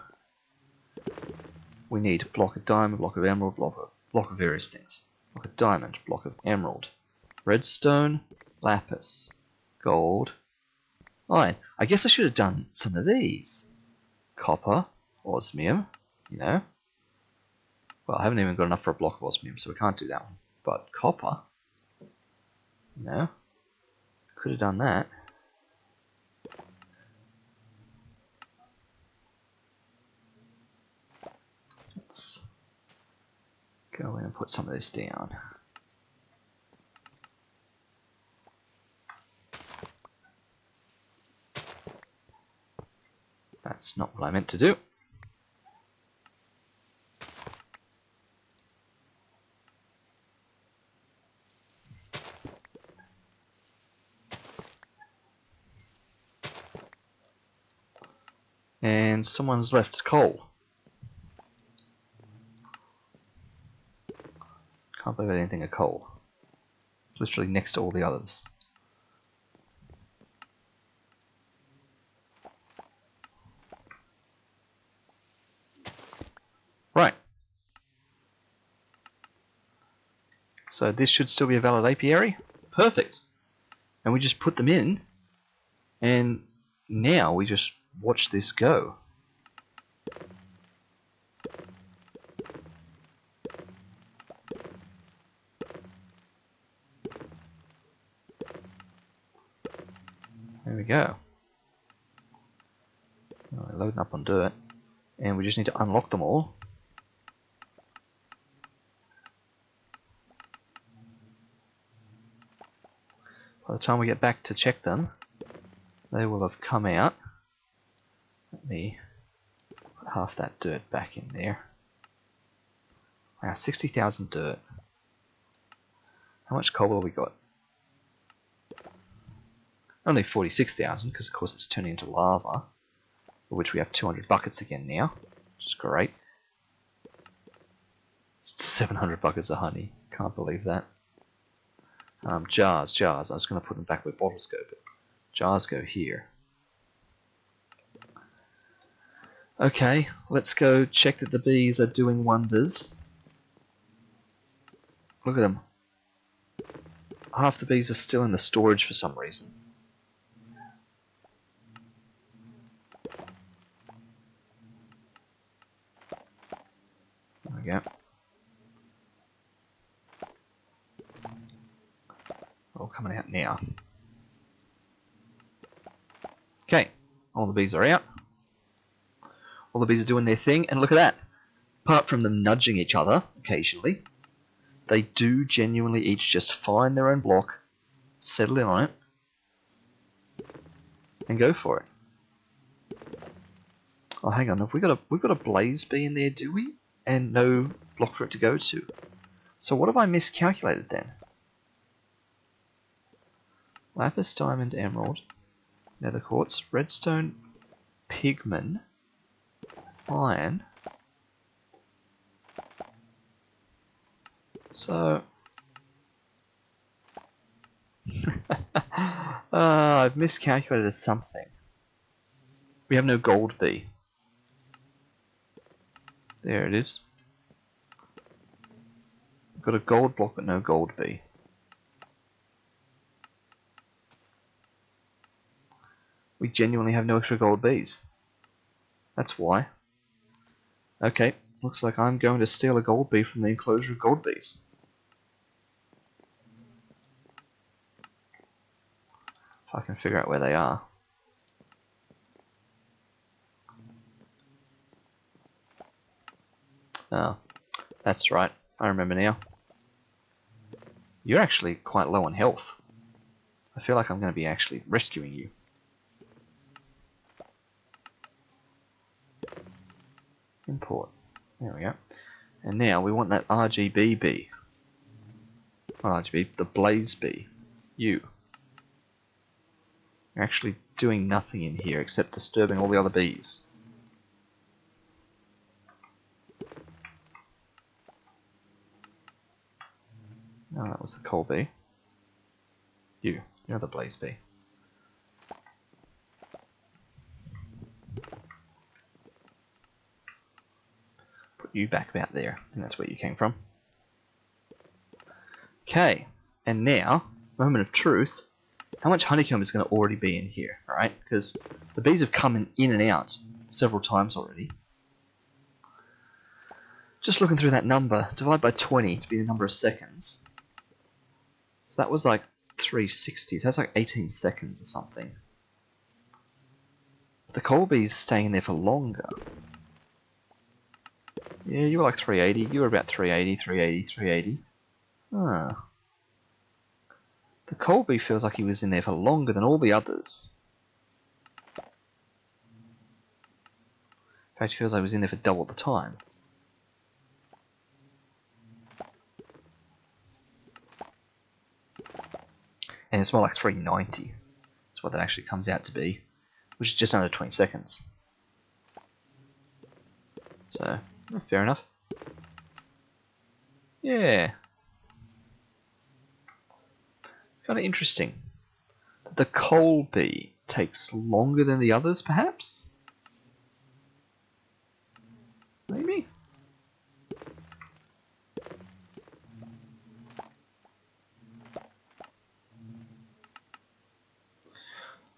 we need a block of diamond, block of emerald, block of various things. Block of diamond, block of emerald, redstone, lapis, gold, iron. I guess I should have done some of these. Copper, osmium, you know. Well, I haven't even got enough for a block of osmium, so we can't do that one. But copper, you know, could have done that. Let's go in and put some of this down. That's not what I meant to do. And someone's left coal. Can't believe anything of coal. It's literally next to all the others. Right. So this should still be a valid apiary. Perfect. And we just put them in, and now we just watch this go. There we go. Right, loading up on dirt, and we just need to unlock them all. By the time we get back to check them, they will have come out. Let me put half that dirt back in there. Wow, 60,000 dirt. How much coal have we got? Only 46,000, because of course it's turning into lava, for which we have 200 buckets again now, which is great. It's 700 buckets of honey. Can't believe that. Jars. I was going to put them back where bottles go, but jars go here. Okay, let's go check that the bees are doing wonders. Look at them. Half the bees are still in the storage for some reason. There we go. All coming out now. Okay, all the bees are out. All the bees are doing their thing, and look at that. Apart from them nudging each other occasionally, they do genuinely each just find their own block, settle in on it, and go for it. Oh, hang on, we've got a blaze bee in there, do we? And no block for it to go to. So what have I miscalculated then? Lapis, diamond, emerald, nether quartz, redstone, pigment, iron. So I've miscalculated something. We have no gold bee. There it is. We've got a gold block but no gold bee. We genuinely have no extra gold bees. That's why. Okay, looks like I'm going to steal a gold bee from the enclosure of gold bees. If I can figure out where they are. Oh, that's right. I remember now. You're actually quite low on health. I feel like I'm going to be actually rescuing you. Import. There we go. And now we want that RGB bee. Not RGB, the blaze bee. You. You're actually doing nothing in here except disturbing all the other bees. No, that was the coal bee. You're the blaze bee. Put you back about there. I think that's where you came from. Okay, and now, moment of truth. How much honeycomb is going to already be in here, alright? Because the bees have come in and out several times already. Just looking through that number, divide by 20 to be the number of seconds. So that was like 360, so that's like 18 seconds or something. But the coal bee's staying in there for longer. Yeah, you were like 380, you were about 380, 380, 380. Ah. The coal bee feels like he was in there for longer than all the others. In fact, it feels like he was in there for double the time. And it's more like 390. That's what that actually comes out to be. Which is just under 20 seconds. So, fair enough. Yeah. Kind of interesting. The coal bee takes longer than the others, perhaps? Maybe?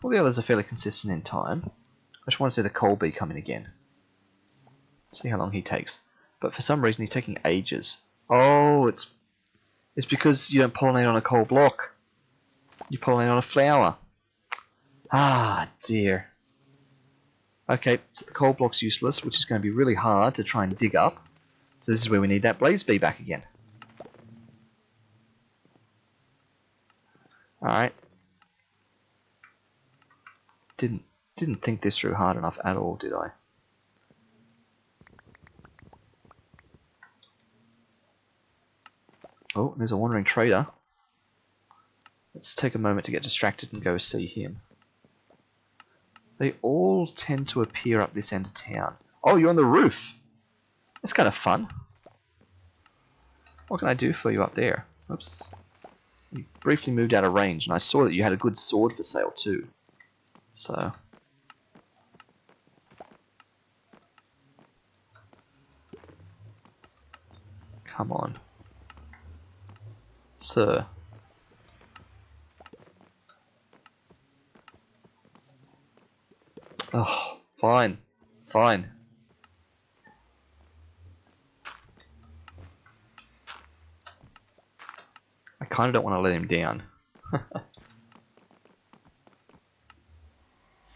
All the others are fairly consistent in time. I just want to see the coal bee come in again. See how long he takes. But for some reason he's taking ages. Oh, it's because you don't pollinate on a coal block. You pollinate on a flower. Ah, dear. Okay, so the coal block's useless, which is going to be really hard to try and dig up. So this is where we need that blaze bee back again. Alright. Didn't think this through hard enough at all, did I? Oh, there's a wandering trader. Let's take a moment to get distracted and go see him. They all tend to appear up this end of town. Oh, you're on the roof! That's kind of fun. What can I do for you up there? Oops. You briefly moved out of range, and I saw that you had a good sword for sale too. So... come on. Sir. Oh, fine. Fine. I kind of don't want to let him down.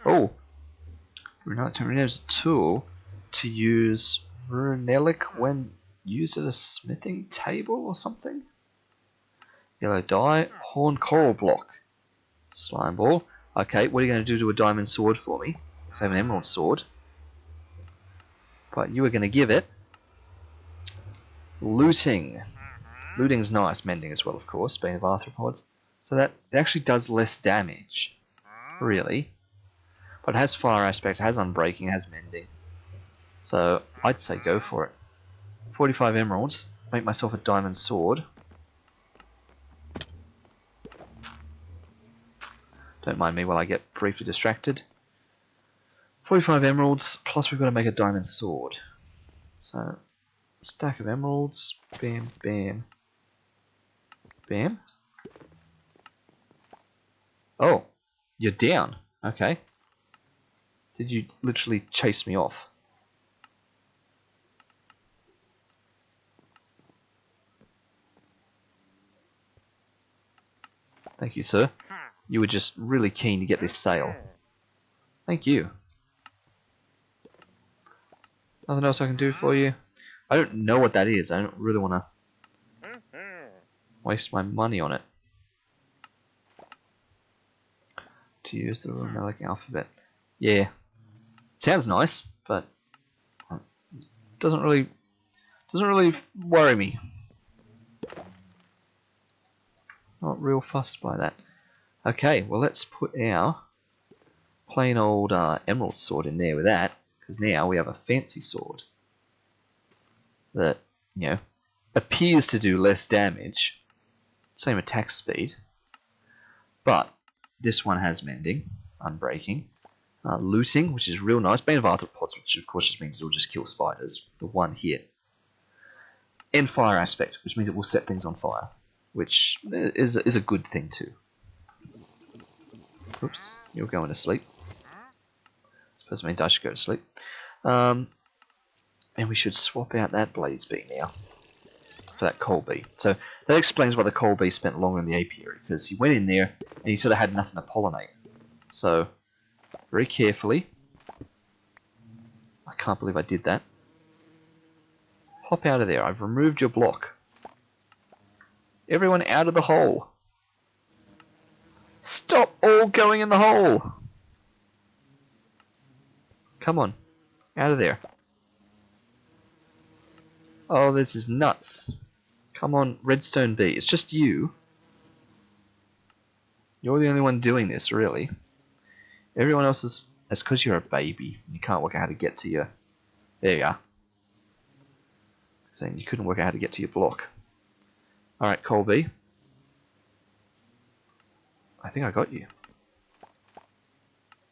Oh! Runelic is a tool to use Runelic when used at a smithing table or something? Yellow dye, horn coral block. Slime ball. Okay, what are you going to do to a diamond sword for me? Because I have an emerald sword. But you were going to give it looting. Looting's nice, mending as well, of course, being of arthropods. So that it actually does less damage, really. But it has fire aspect, it has unbreaking, it has mending. So I'd say go for it. 45 emeralds, make myself a diamond sword. Don't mind me while I get briefly distracted. 45 emeralds, plus we've got to make a diamond sword. So, stack of emeralds, bam, bam, bam. Oh, you're down. Okay. Did you literally chase me off? Thank you, sir. You were just really keen to get this sale. Thank you. Nothing else I can do for you? I don't know what that is. I don't really want to waste my money on it. To use the Romalic alphabet. Yeah. Sounds nice, but doesn't really worry me. Not real fussed by that. Okay, well let's put our plain old emerald sword in there with that, because now we have a fancy sword that, you know, appears to do less damage, same attack speed, but this one has mending, unbreaking, looting, which is real nice, bane of arthropods, which of course just means it'll just kill spiders with one hit, and fire aspect, which means it will set things on fire, which is a good thing too. Oops, you're going to sleep. Suppose it means I should go to sleep. And we should swap out that blaze bee now for that coal bee. So that explains why the coal bee spent longer in the apiary, because he went in there and he sort of had nothing to pollinate. So very carefully. I can't believe I did that. Hop out of there. I've removed your block. Everyone out of the hole. Stop all going in the hole. Come on. Out of there. Oh, this is nuts. Come on, redstone bee. It's just you. You're the only one doing this, really. Everyone else is... It's because you're a baby. You can't work out how to get to your... There you are. Saying you couldn't work out how to get to your block. Alright, Colby. I think I got you.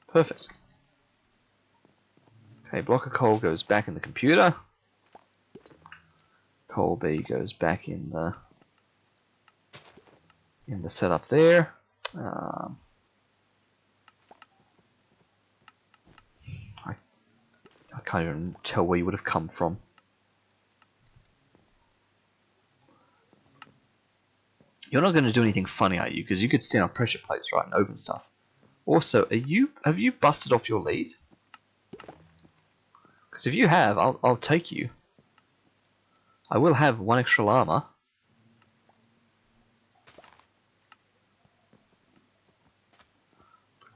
Perfect. Okay, block of coal goes back in the computer. Coal B goes back in the setup there. I can't even tell where you would have come from. You're not going to do anything funny, are you? Because you could stand on pressure plates, right, and open stuff. Also, have you busted off your lead? Because if you have, I'll take you. I will have one extra llama.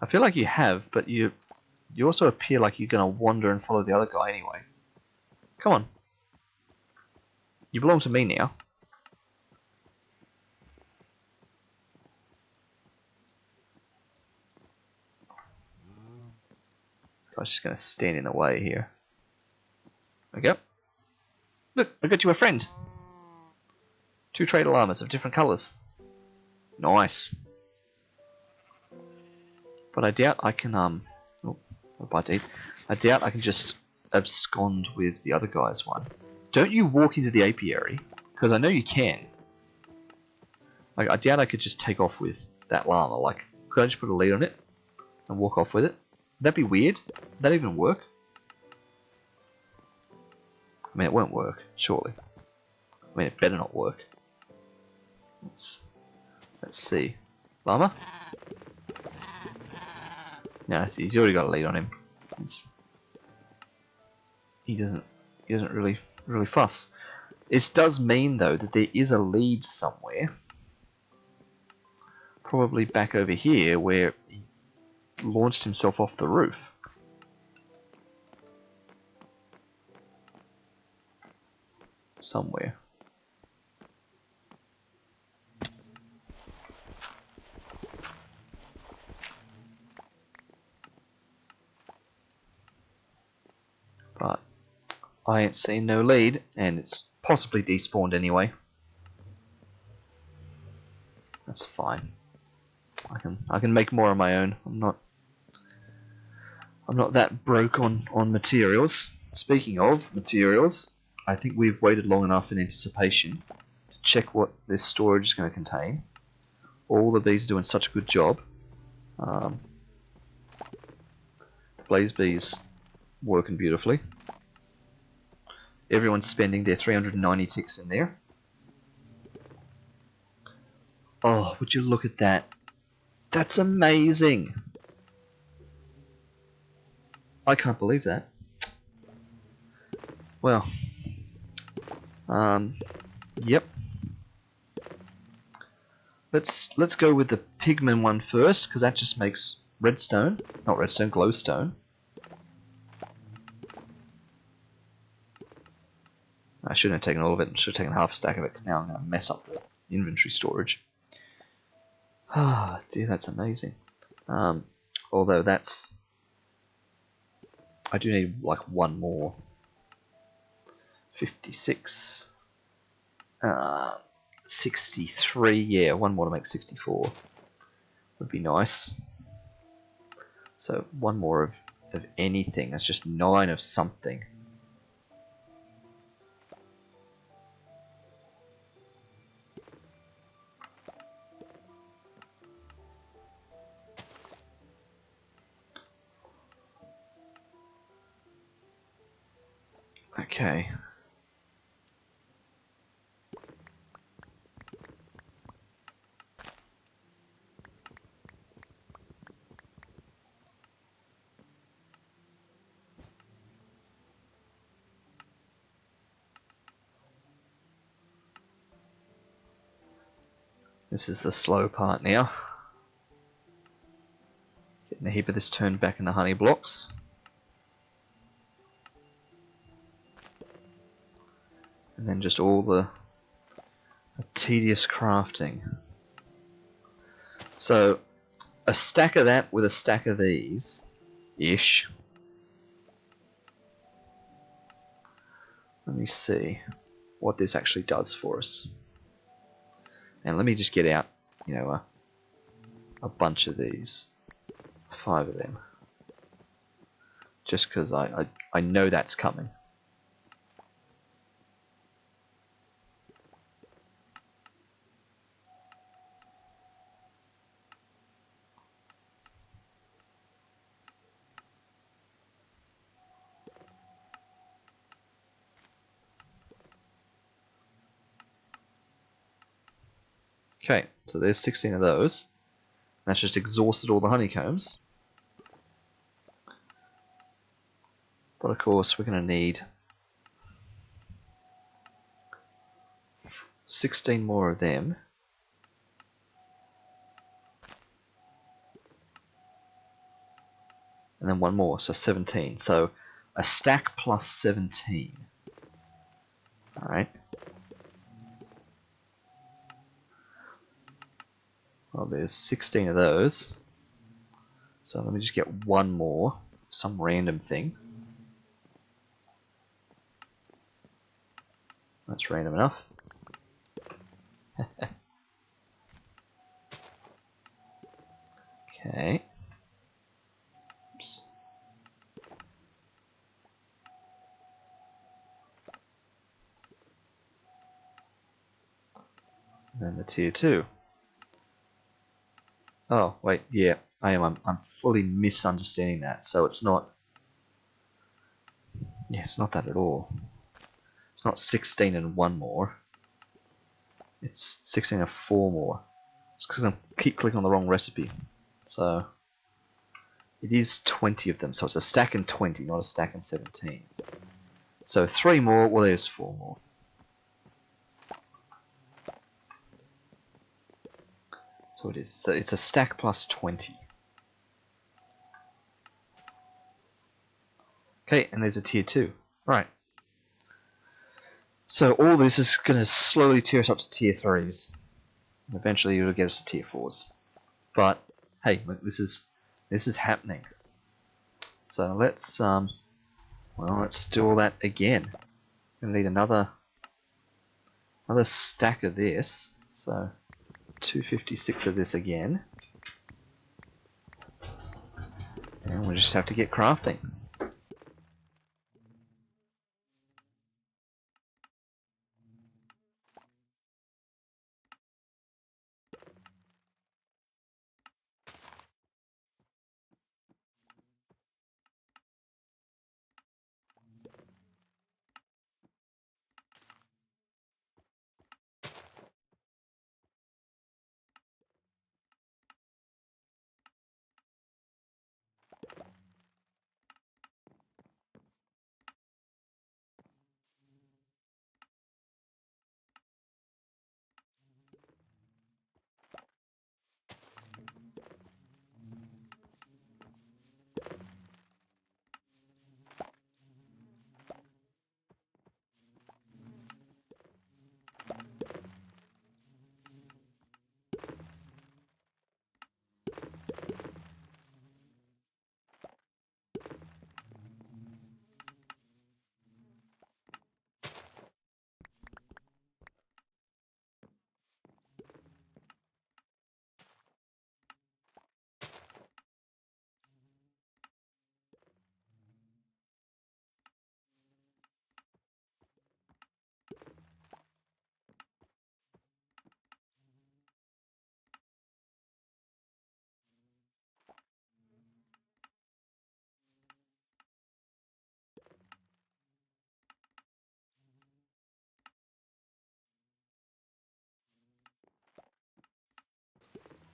I feel like you have, but you also appear like you're going to wander and follow the other guy anyway. Come on. You belong to me now. I was just going to stand in the way here. There we go. Look, I got you a friend. 2 trader llamas of different colours. Nice. But I doubt I can, oh, a bite to eat. I doubt I can just abscond with the other guy's one. Don't you walk into the apiary? Because I know you can. Like, I doubt I could just take off with that llama. Like, could I just put a lead on it and walk off with it? Would that be weird? Would that even work? I mean, it won't work, surely. I mean, it better not work. Let's see. Llama? No, see, he's already got a lead on him. He doesn't really fuss. This does mean, though, that there is a lead somewhere. Probably back over here, where he launched himself off the roof. Somewhere. But I ain't seen no lead, and it's possibly despawned anyway. That's fine. I can make more on my own. I'm not that broke on materials. Speaking of materials, I think we've waited long enough in anticipation to check what this storage is going to contain. All the bees are doing such a good job. The Blaze bees working beautifully. Everyone's spending their 390 ticks in there. Oh, would you look at that? That's amazing. I can't believe that. Well, yep. Let's go with the pigment one first, because that just makes redstone, not redstone, glowstone. I shouldn't have taken all of it. I should have taken half a stack of it, because now I'm going to mess up the inventory storage. Ah, dear, that's amazing. Although that's... I do need like one more. 56. 63, yeah, one more to make 64. Would be nice. So one more of anything. That's just 9 of something. Okay. This is the slow part now. Getting a heap of this turned back into honey blocks. And then just all the tedious crafting. So, a stack of that with a stack of these-ish. Let me see what this actually does for us. And let me just get out, you know, a bunch of these. 5 of them. Just because I know that's coming. Okay, so there's 16 of those. That's just exhausted all the honeycombs. But of course, we're going to need 16 more of them. And then one more, so 17. So a stack plus 17. Alright. Well, there's 16 of those. So let me just get one more. Some random thing. That's random enough. Okay. Oops. And then the tier 2. Oh, wait, yeah, I'm fully misunderstanding that. So it's not... Yeah, it's not that at all. It's not 16 and 1 more. It's 16 and 4 more. It's because I keep clicking on the wrong recipe. So it is 20 of them. So it's a stack and 20, not a stack and 17. So 3 more. Well, there's 4 more. So it is. So it's a stack plus 20. Okay, and there's a tier 2. Right. So all this is going to slowly tier us up to tier 3s. Eventually it'll get us to tier 4s. But hey, look, this is happening. So let's let's do all that again. We're gonna need another stack of this. So 256 of this again. And we just have to get crafting.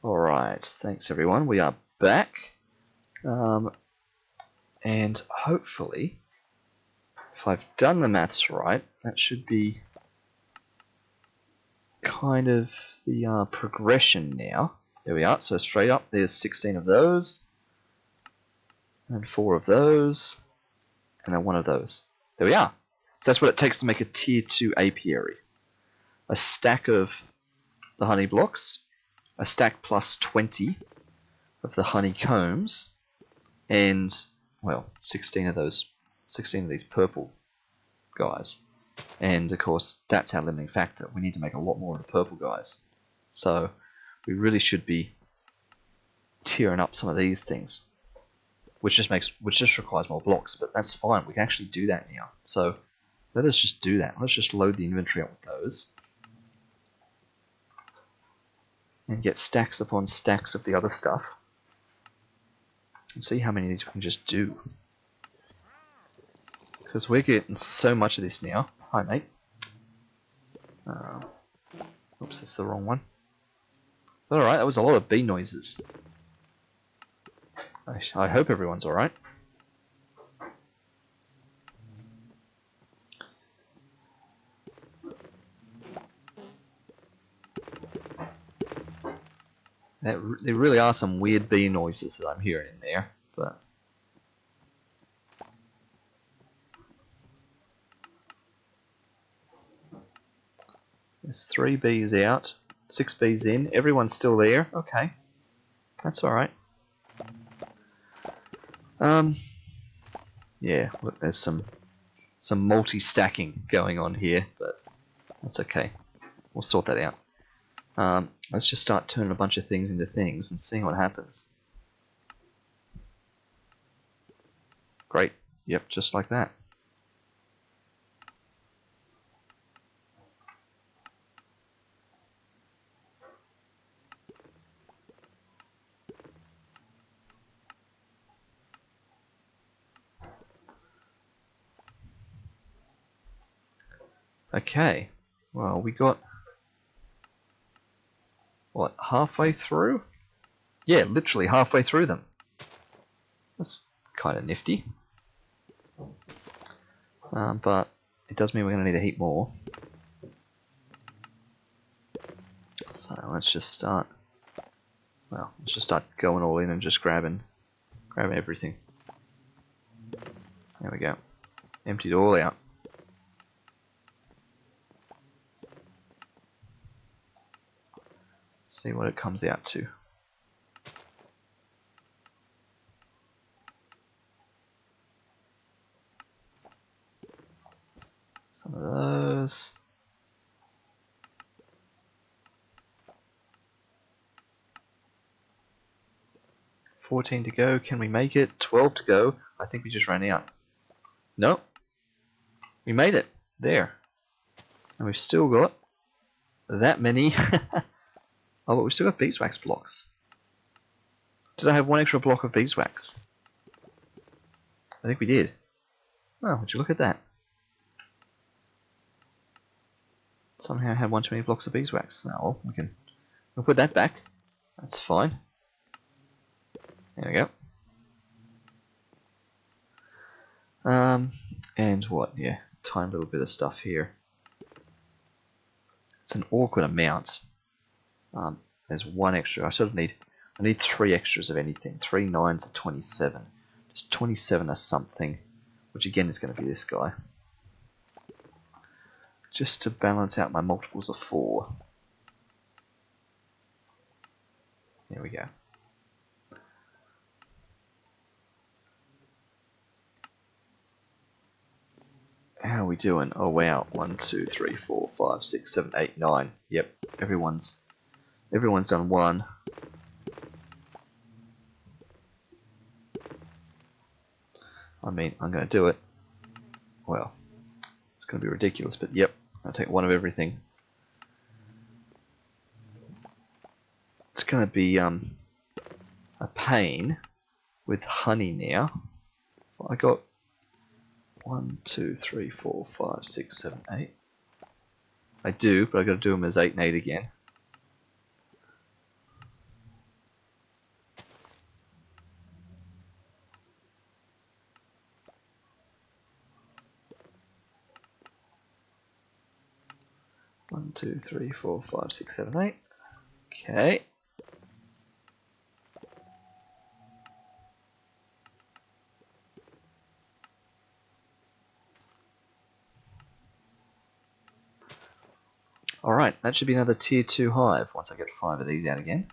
Alright, thanks everyone. We are back. And hopefully, if I've done the maths right, that should be kind of the progression now. There we are. So straight up, there's 16 of those, and 4 of those, and then 1 of those. There we are. So that's what it takes to make a tier 2 apiary. A stack of the honey blocks, a stack plus 20 of the honeycombs, and, well, 16 of these purple guys. And of course, that's our limiting factor. We need to make a lot more of the purple guys. So we really should be tearing up some of these things, which just requires more blocks. But that's fine. We can actually do that now. So let us just do that. Let's just load the inventory up with those, and get stacks upon stacks of the other stuff, and see how many of these we can just do. Because we're getting so much of this now. Hi, mate. Oops, that's the wrong one. Alright, that was a lot of bee noises. I hope everyone's alright. There really are some weird bee noises that I'm hearing in there, but there's 3 bees out, 6 bees in, everyone's still there. Okay, that's alright. Yeah, look, there's some multi-stacking going on here, but that's okay. We'll sort that out. Let's just start turning a bunch of things into things and seeing what happens. Great. Yep, just like that. Okay. Well, we got... what, halfway through? Yeah, literally halfway through them. That's kind of nifty. But it does mean we're going to need a heap more. So let's just start. Well, let's just start going all in and just grabbing everything. There we go. Emptied it all out. See what it comes out to. Some of those. $14 to go. Can we make it? 12 to go. I think we just ran out. Nope. We made it. There. And we've still got that many. Oh, but we've still got beeswax blocks. Did I have 1 extra block of beeswax? I think we did. Oh, would you look at that? Somehow I had 1 too many blocks of beeswax. Now we'll put that back. That's fine. There we go. And what? Yeah, tiny little bit of stuff here. It's an awkward amount. There's 1 extra. I need 3 extras of anything. 3 9s are 27. Just 27 of something, which again is going to be this guy. Just to balance out my multiples of 4. There we go. How are we doing? Oh wow, 1, 2, 3, 4, 5, 6, 7, 8, 9. Yep, everyone's done 1. I mean, I'm going to do it. Well, it's going to be ridiculous, but yep, I'll take 1 of everything. It's going to be a pain with honey now. I got 1, 2, 3, 4, 5, 6, 7, 8. I do, but I've got to do them as 8 and 8 again. 1, 2, 3, 4, 5, 6, 7, 8. Okay. Alright, that should be another tier 2 hive once I get 5 of these out again.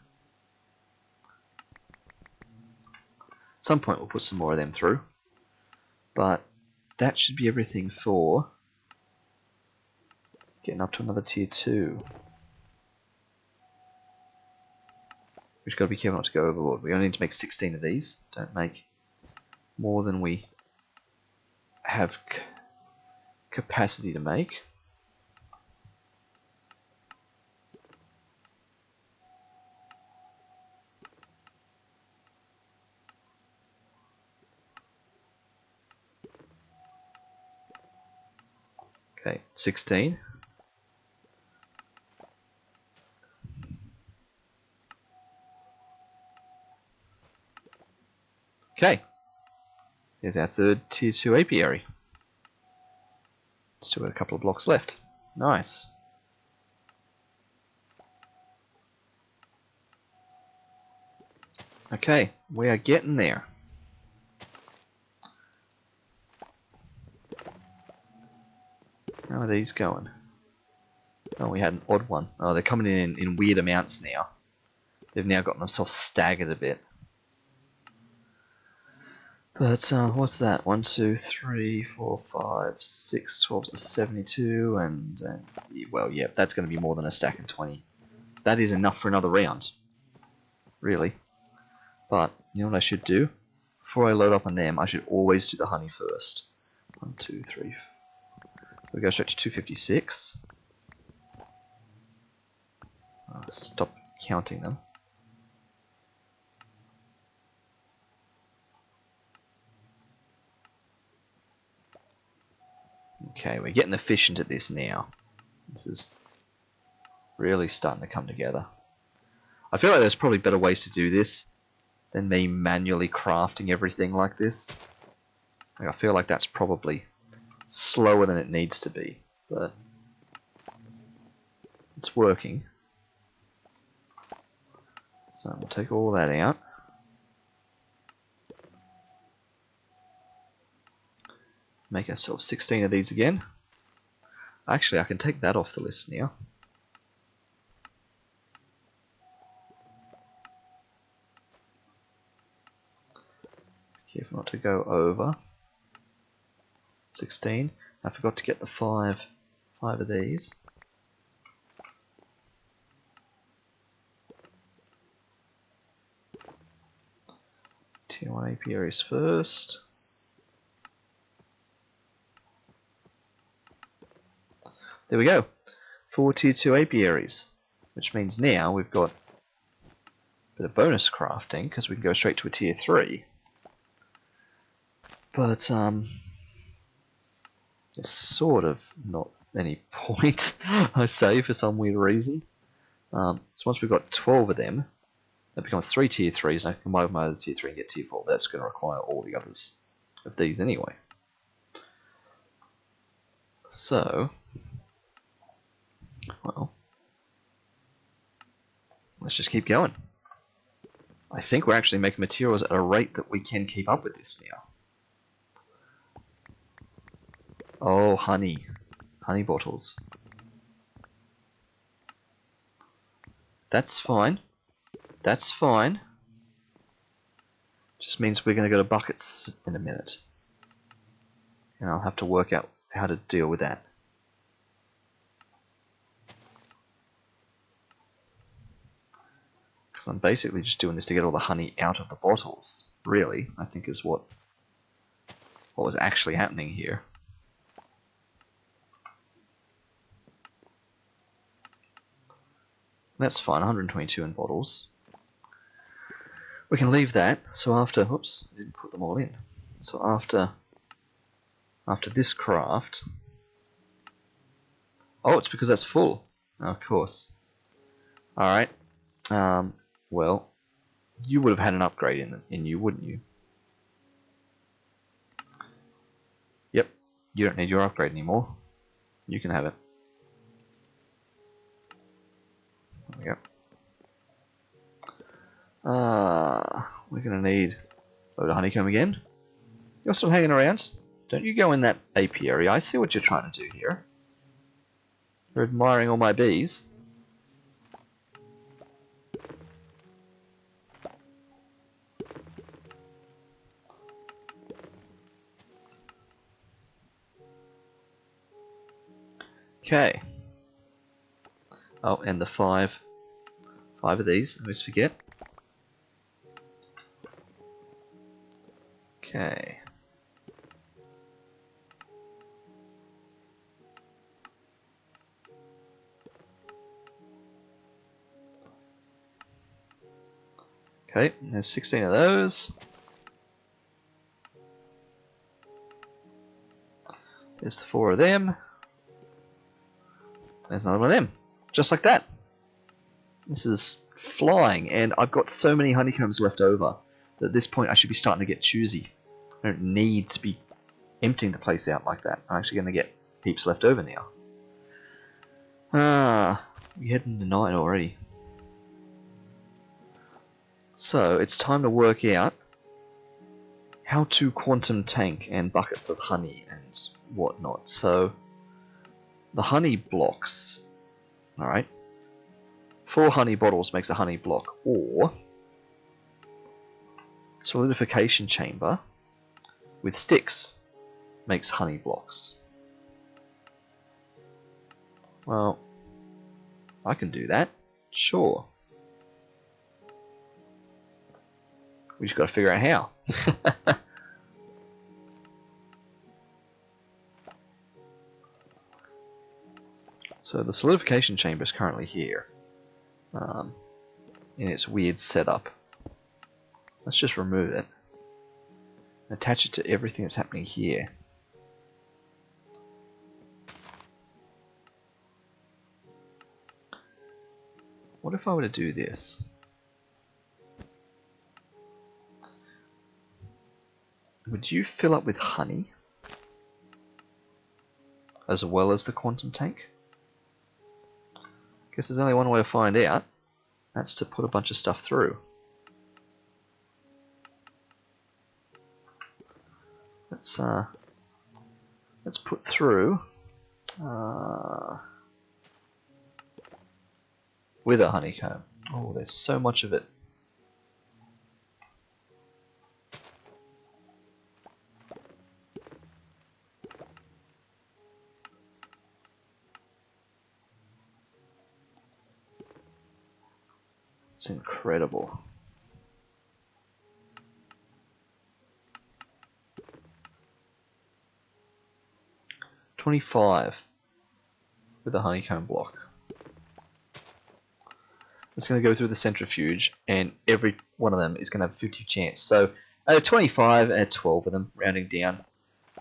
At some point we'll put some more of them through. But that should be everything for getting up to another tier 2. We've got to be careful not to go overboard. We only need to make 16 of these. Don't make more than we have capacity to make. Okay, 16. Okay, here's our third tier 2 apiary. Still got a couple of blocks left. Nice. Okay, we are getting there. How are these going? Oh, we had an odd one. Oh, they're coming in weird amounts now. They've now gotten themselves staggered a bit. But what's that? 1, 2, 3, 4, 5, 6, 12 to 72, and well, yeah, that's going to be more than a stack of 20. So that is enough for another round, really. But you know what I should do? Before I load up on them, I should always do the honey first. 1, 2, 3. We go straight to 256. I'll stop counting them. Okay, we're getting efficient at this now. This is really starting to come together. I feel like there's probably better ways to do this than me manually crafting everything like this. Like, I feel like that's probably slower than it needs to be, but it's working. So we'll take all that out. Make ourselves 16 of these again. Actually, I can take that off the list now. Careful not to go over 16. I forgot to get the 5 of these. Tier 1 apiaries first. There we go. 4 tier 2 apiaries, which means now we've got a bit of bonus crafting because we can go straight to a tier 3. But there's sort of not any point, I say, for some weird reason. So once we've got 12 of them, that becomes 3 tier 3s, and I can combine my other tier 3 and get tier 4. That's going to require all the others of these anyway. So, well, let's just keep going. I think we're actually making materials at a rate that we can keep up with this now. Oh, honey. Honey bottles. That's fine. That's fine. Just means we're going to go to buckets in a minute. And I'll have to work out how to deal with that. Because I'm basically just doing this to get all the honey out of the bottles, really, I think is what was actually happening here. That's fine, 122 in bottles. We can leave that, so after, oops, I didn't put them all in. So after this craft, oh, it's because that's full. Oh, of course. Alright, well, you would have had an upgrade in you, wouldn't you? Yep, you don't need your upgrade anymore. You can have it. We're going to need a load of honeycomb again. You're still hanging around? Don't you go in that apiary. I see what you're trying to do here. You're admiring all my bees. Okay. Oh, and the five of these. I always forget. Okay. Okay, there's 16 of those. There's the 4 of them. There's another one of them. Just like that. This is flying, and I've got so many honeycombs left over that at this point I should be starting to get choosy. I don't need to be emptying the place out like that. I'm actually going to get heaps left over now. We're heading to night already. So it's time to work out how to quantum tank and buckets of honey and whatnot. So the honey blocks, alright, 4 honey bottles makes a honey block, or solidification chamber with sticks makes honey blocks. Well, I can do that, sure. We just got to figure out how. So the solidification chamber is currently here, in its weird setup. Let's just remove it. Attach it to everything that's happening here. What if I were to do this? Would you fill up with honey as well as the quantum tank? Guess there's only one way to find out. That's to put a bunch of stuff through. Let's put through with a honeycomb. Oh, there's so much of it. It's incredible. $25 with a honeycomb block. It's going to go through the centrifuge, and every one of them is going to have a 50 chance. So 25 and 12 of them, rounding down,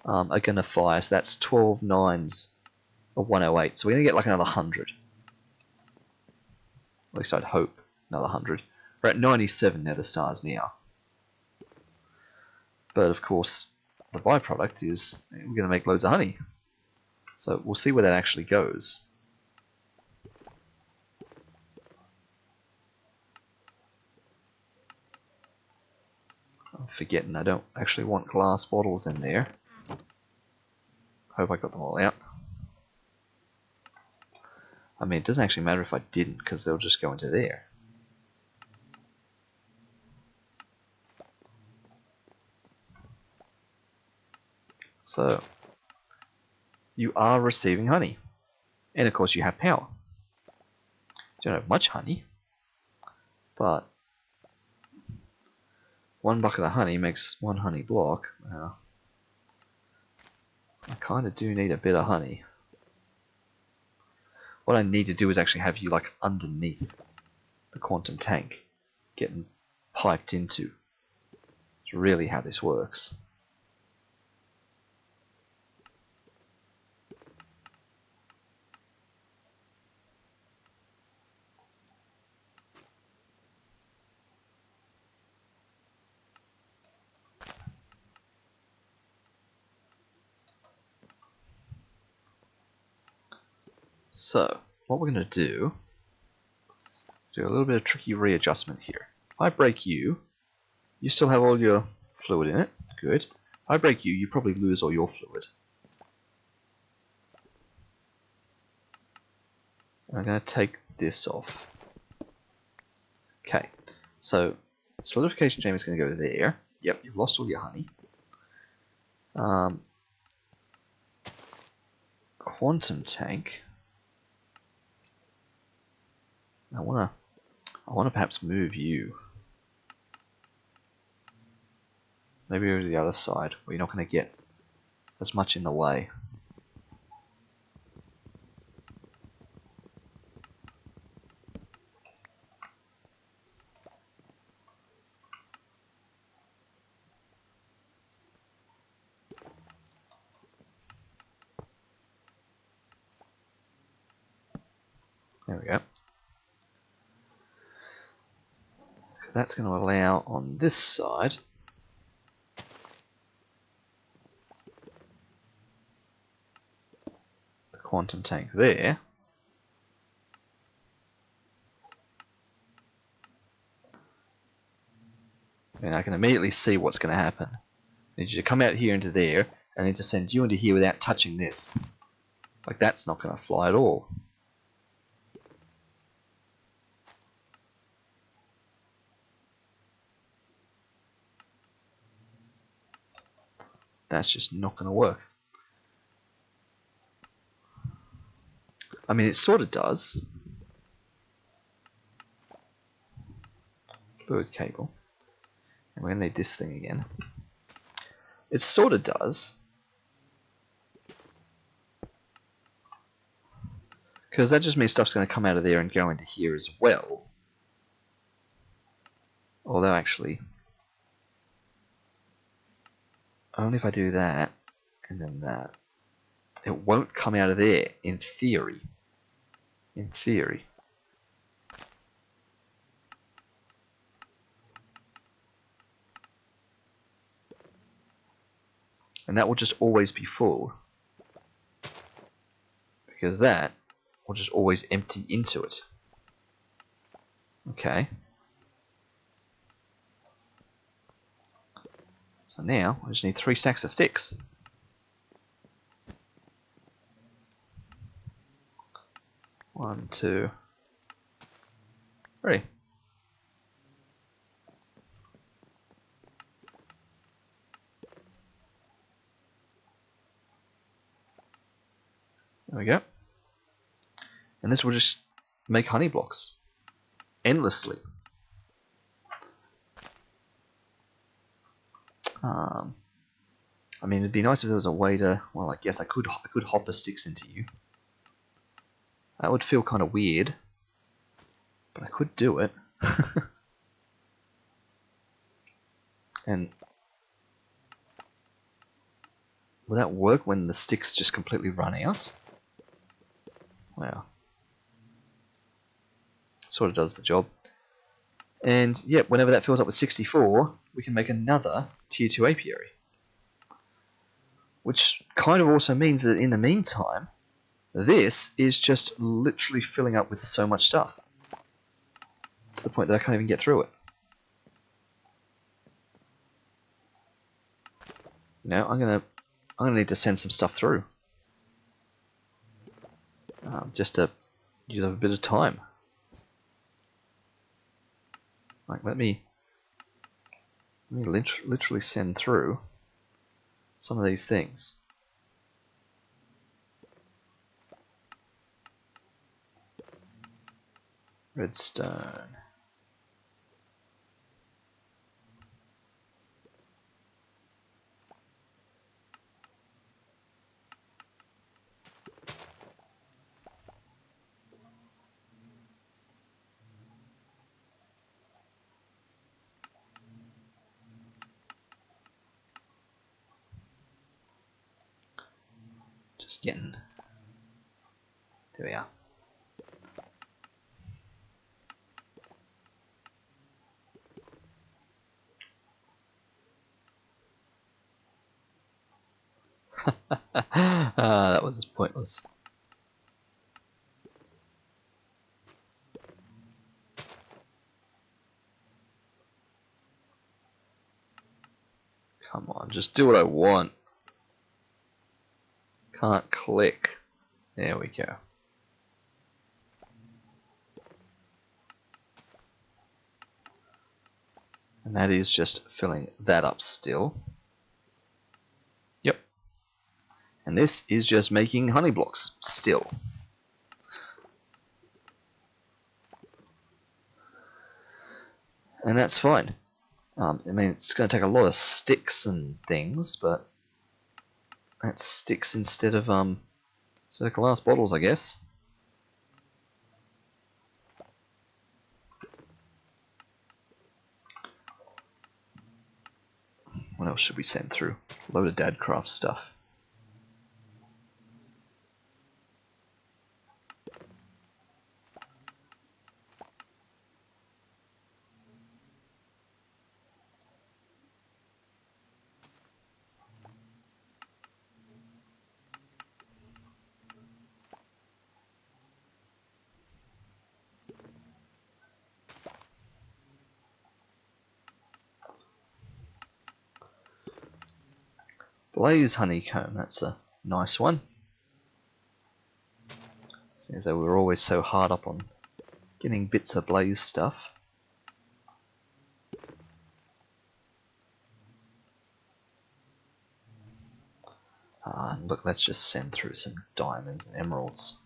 are going to fire. So that's 12 nines of 108. So we're going to get like another 100. At least I'd hope another 100. We're at 97 now, the stars now. But of course, the byproduct is we're going to make loads of honey. So we'll see where that actually goes. I'm forgetting I don't actually want glass bottles in there. Hope I got them all out. I mean, it doesn't actually matter if I didn't, because they'll just go into there. So, you are receiving honey. And of course you have power. You don't have much honey, but 1 bucket of honey makes 1 honey block. I kind of do need a bit of honey. What I need to do is actually have you like underneath the quantum tank, getting piped into. It's really how this works. So, what we're going to do a little bit of tricky readjustment here. If I break you, you still have all your fluid in it. Good. If I break you, you probably lose all your fluid. I'm going to take this off. Okay, so solidification chamber is going to go there. Yep, you've lost all your honey. Quantum tank. I wanna perhaps move you. Maybe over to the other side, where you're not going to get as much in the way. There we go. Because that's going to allow on this side the quantum tank there. And I can immediately see what's going to happen. I need you to come out here into there, and I need to send you into here without touching this. Like, that's not going to fly at all. That's just not going to work. I mean, it sort of does. Fluid cable. And we're going to need this thing again. It sort of does. Because that just means stuff's going to come out of there and go into here as well. Although, actually, only if I do that, and then that. It won't come out of there, in theory. In theory. And that will just always be full. Because that will just always empty into it. Okay. So now, I just need 3 stacks of sticks. One, two, three. There we go. And this will just make honey blocks. Endlessly. I mean, it'd be nice if there was a way to... Well, I guess I could hopper sticks into you. That would feel kind of weird. But I could do it. And... will that work when the sticks just completely run out? Wow. Sort of does the job. And, yep, whenever that fills up with 64, we can make another Tier 2 apiary. Which kind of also means that in the meantime, this is just literally filling up with so much stuff. To the point that I can't even get through it. Now, I'm gonna need to send some stuff through. Just to use up a bit of time. Like, let me literally send through some of these things. Redstone. Just getting... There we are. That was pointless. Come on, just do what I want. Can't click. There we go. And that is just filling that up still. Yep. And this is just making honey blocks still. And that's fine. I mean, it's going to take a lot of sticks and things, but that's sticks instead of glass bottles, I guess. What else should we send through? A load of Dadcraft stuff. Blaze honeycomb, that's a nice one. Seems though we're always so hard up on getting bits of blaze stuff. And look, let's just send through some diamonds and emeralds.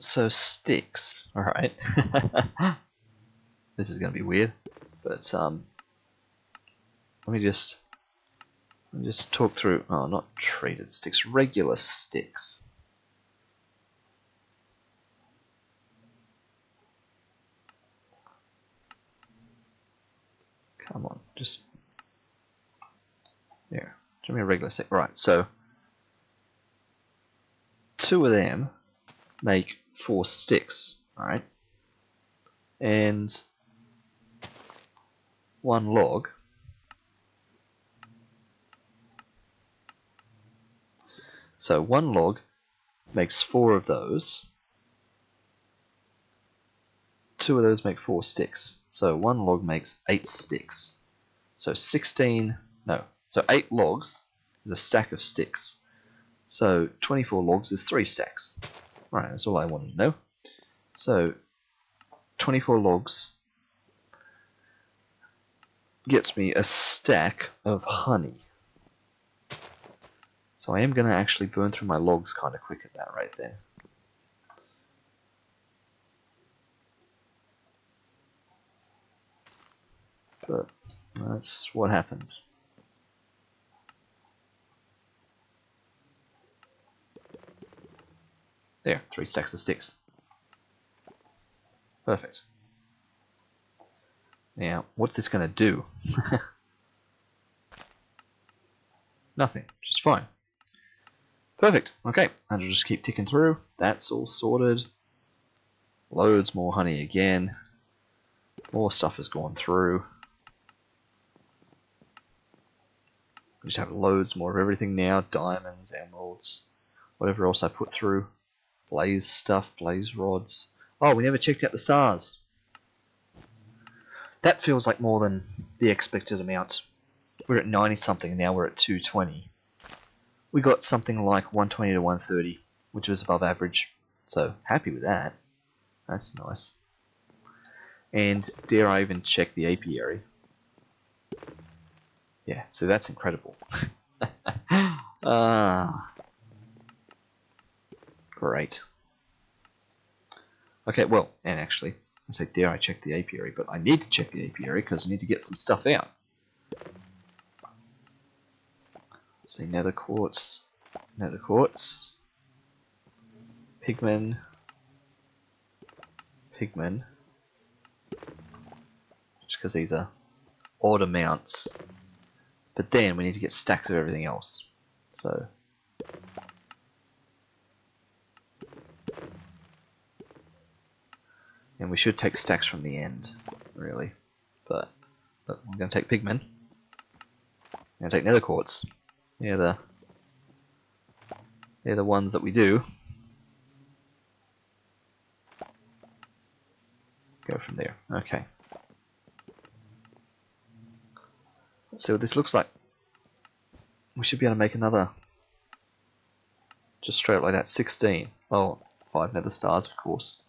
So sticks, alright. This is going to be weird, but let me just talk through, oh, not treated sticks, regular sticks. Come on, just, there, give me a regular stick. Right, so 2 of them make 4 sticks, alright? And 1 log so 1 log makes 4 of those. 2 of those make 4 sticks. So 1 log makes 8 sticks. So 8 logs is a stack of sticks. So 24 logs is 3 stacks. Right, that's all I wanted to know. So 24 logs gets me a stack of honey. So I am going to actually burn through my logs kind of quick at that rate there. But that's what happens. There, 3 stacks of sticks. Perfect. Now, what's this going to do? Nothing, which is fine. Perfect, okay, and I'll just keep ticking through. That's all sorted. Loads more honey again. More stuff has gone through. We just have loads more of everything now. Diamonds, emeralds, whatever else I put through. Blaze stuff, blaze rods. Oh, we never checked out the stars. That feels like more than the expected amount. We're at 90 something and now we're at 220. We got something like 120 to 130, which was above average. So happy with that. That's nice. And dare I even check the apiary? Yeah, so that's incredible. Great. Okay, well, and actually, I say dare I check the apiary, but I need to check the apiary because I need to get some stuff out. See, nether quartz, pigmen, because these are odd amounts. But then we need to get stacks of everything else. So and we should take stacks from the end, really. But we're going to take pigmen. We're going to take nether quartz. They're the ones that we do. Go from there. Okay. Let's see what this looks like. We should be able to make another. Just straight up like that. 16. Oh, 5 nether stars, of course.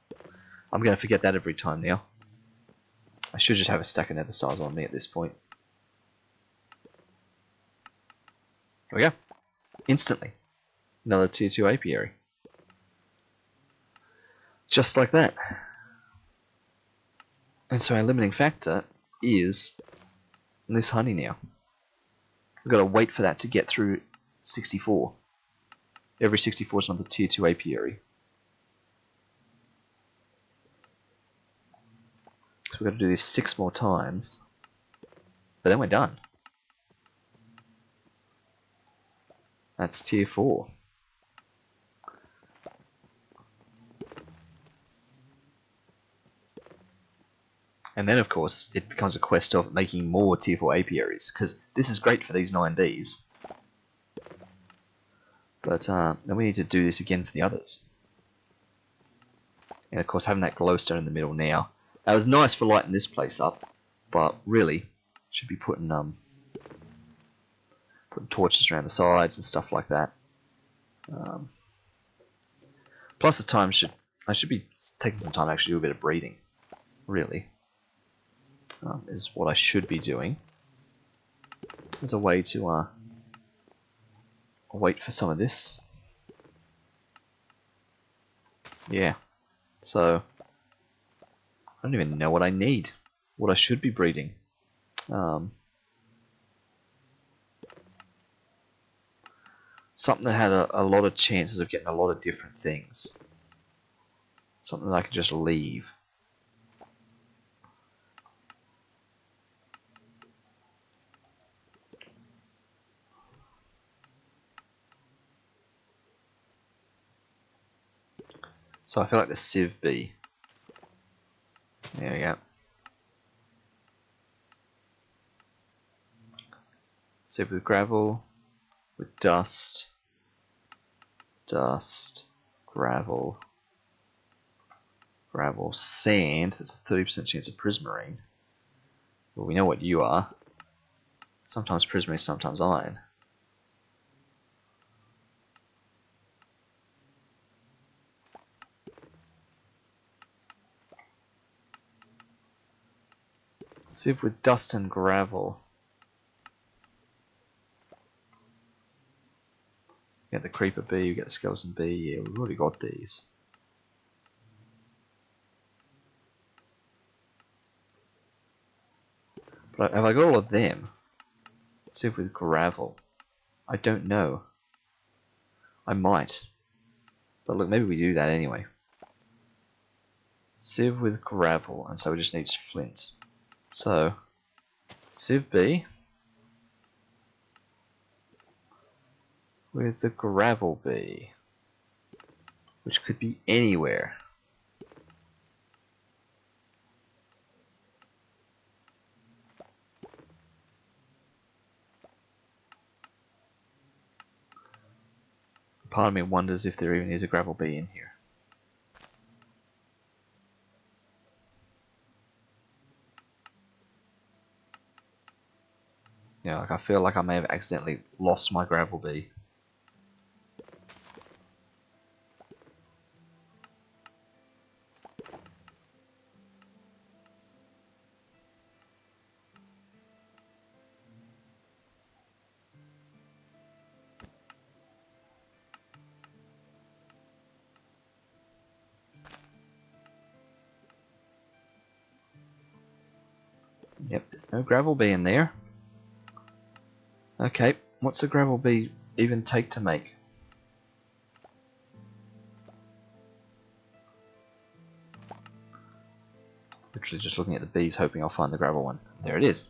I'm going to forget that every time now. I should just have a stack of nether stars on me at this point. There we go. Instantly. Another tier 2 apiary. Just like that. And so our limiting factor is this honey now. We've got to wait for that to get through 64. Every 64 is another tier 2 apiary. So we've got to do this 6 more times. But then we're done. That's tier 4. And then, of course, it becomes a quest of making more tier 4 apiaries, because this is great for these 9 bees. But then we need to do this again for the others. And of course, having that glowstone in the middle now. That was nice for lighting this place up, but really, should be putting torches around the sides and stuff like that. Plus, the time I should be taking some time to actually do a bit of breeding. Really. Is what I should be doing as a way to wait for some of this. Yeah, so I don't even know what I need, what I should be breeding. Something that had a lot of chances of getting a lot of different things. Something that I could just leave. So I feel like the sieve bee. There we go. Sieve with gravel, with dust, gravel, sand. That's a 30% chance of prismarine. Well, we know what you are. Sometimes prismarine, sometimes iron. Sieve with dust and gravel. You get the creeper bee, you get the skeleton bee. Yeah, we've already got these. But have I got all of them? Sieve with gravel. I don't know. I might. But look, maybe we do that anyway. Sieve with gravel, and so it just needs flint. So, sieve bee with the gravel bee, which could be anywhere. Part of me wonders if there even is a gravel bee in here. Yeah, like I feel like I may have accidentally lost my gravel bee. Yep, there's no gravel bee in there. Okay, what's a gravel bee even take to make? The Literally just looking at the bees, hoping I'll find the gravel one. There it is.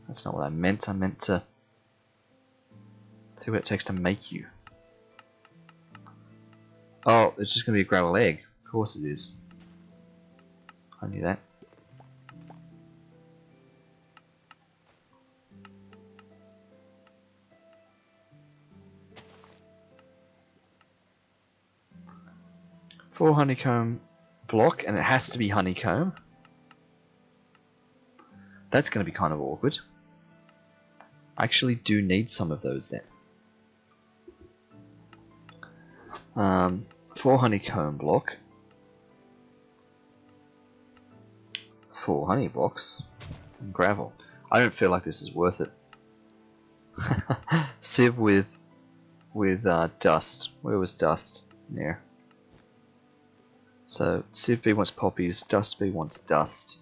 That's not what I meant. I meant to see what it takes to make you. Oh, it's just going to be a gravel egg. Of course it is. I knew that. Four honeycomb block, and it has to be honeycomb. That's going to be kind of awkward. I actually do need some of those then. 4 honeycomb block. 4 honey blocks. And gravel. I don't feel like this is worth it. Sieve with dust. Where was dust? There. So Sieve B wants poppies, Dust B wants dust.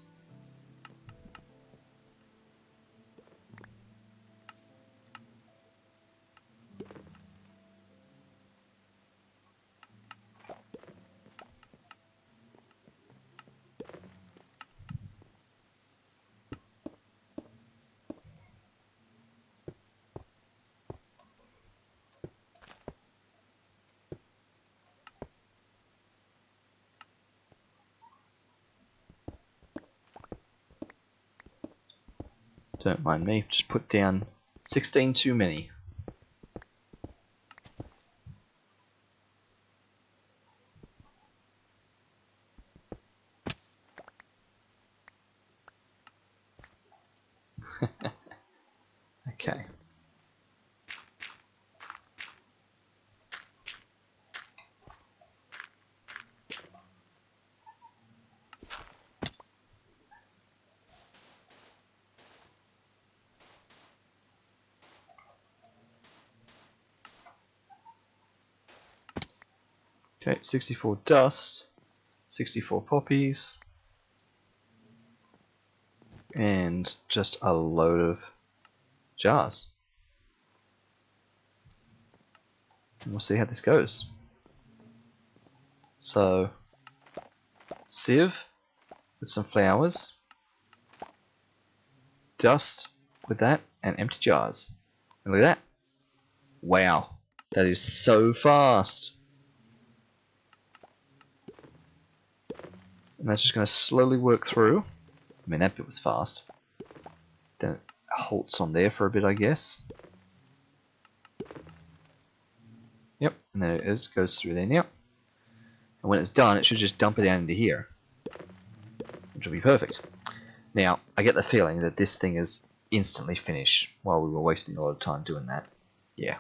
Don't mind me, just put down 16 too many. Okay. Okay, 64 dust, 64 poppies, and just a load of jars. And we'll see how this goes. So, sieve with some flowers, dust with that, and empty jars. And look at that. Wow, that is so fast. And that's just going to slowly work through. I mean, that bit was fast. Then it halts on there for a bit, I guess. Yep, and then it is, goes through there now. And when it's done, it should just dump it down into here, which will be perfect. Now, I get the feeling that this thing is instantly finished while we were wasting a lot of time doing that. Yeah.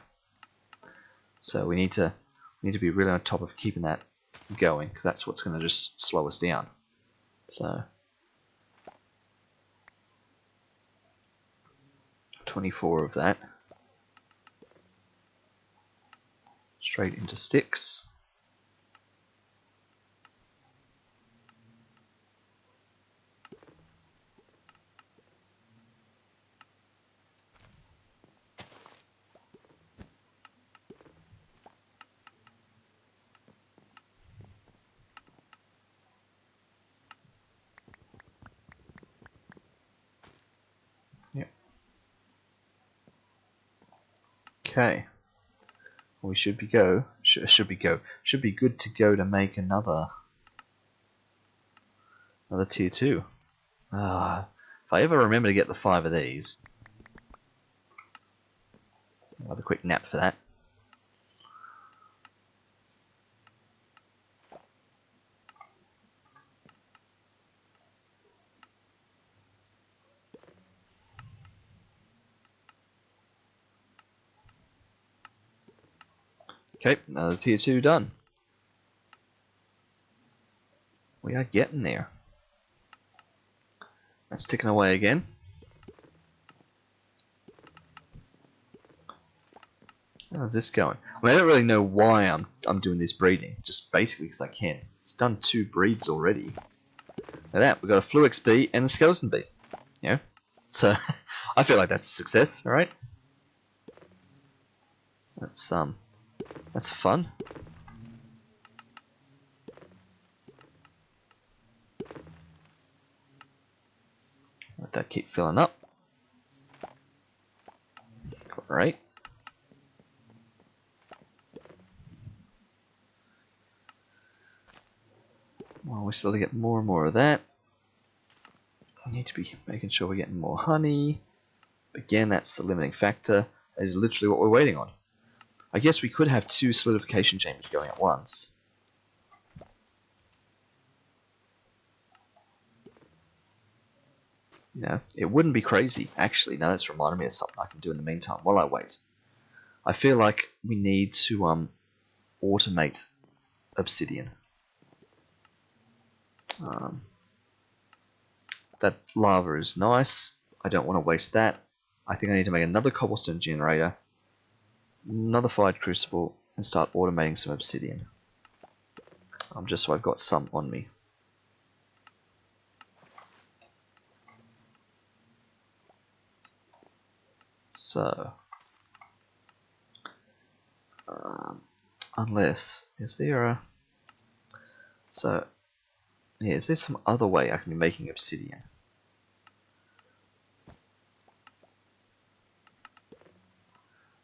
So we need to be really on top of keeping that going, because that's what's going to just slow us down. So 24 of that straight into sticks. Okay, we should be good to go to make another tier 2. If I ever remember to get the 5 of these, I'll have a quick nap for that. Okay, another tier 2 done. We are getting there. That's ticking away again. How's this going? I mean, I don't really know why I'm doing this breeding, just basically because I can. It's done 2 breeds already. Look at that, we've got a Fluix bee and a skeleton bee. You know? So I feel like that's a success, alright? That's fun. that keep filling up. Great. Well, we still get more and more of that. We need to be making sure we're getting more honey. Again, that's the limiting factor. That is literally what we're waiting on. I guess we could have 2 solidification chambers going at once. You know, it wouldn't be crazy. Actually, now that's reminded me of something I can do in the meantime while I wait. I feel like we need to automate obsidian. That lava is nice. I don't want to waste that. I think I need to make another cobblestone generator, another fired crucible, and start automating some obsidian. Just so I've got some on me. So, unless, is there a... So, yeah, is there some other way I can be making obsidian?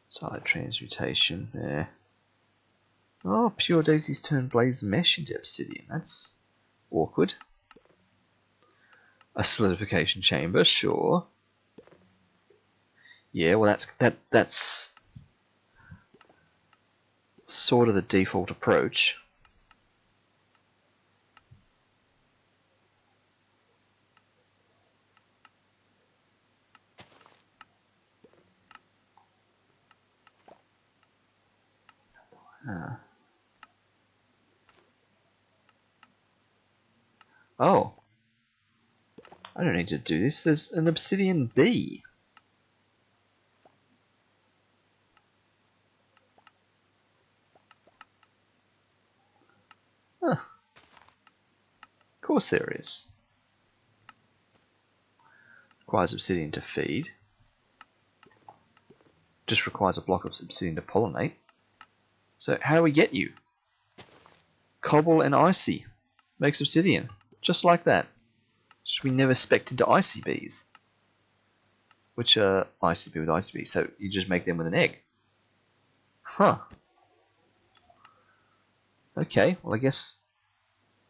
Side transmutation there. Oh, pure daisies turn blaze mesh into obsidian. That's awkward. A solidification chamber, sure. Yeah, well that's sort of the default approach. Oh, I don't need to do this. There's an obsidian bee. Huh. Of course there is. Requires obsidian to feed. Just requires a block of obsidian to pollinate. So how do we get you? Cobble and icy makes obsidian. Just like that. Just we never spec'd into icy bees. Which are icy bee with icy bee. So you just make them with an egg. Huh. Okay, well I guess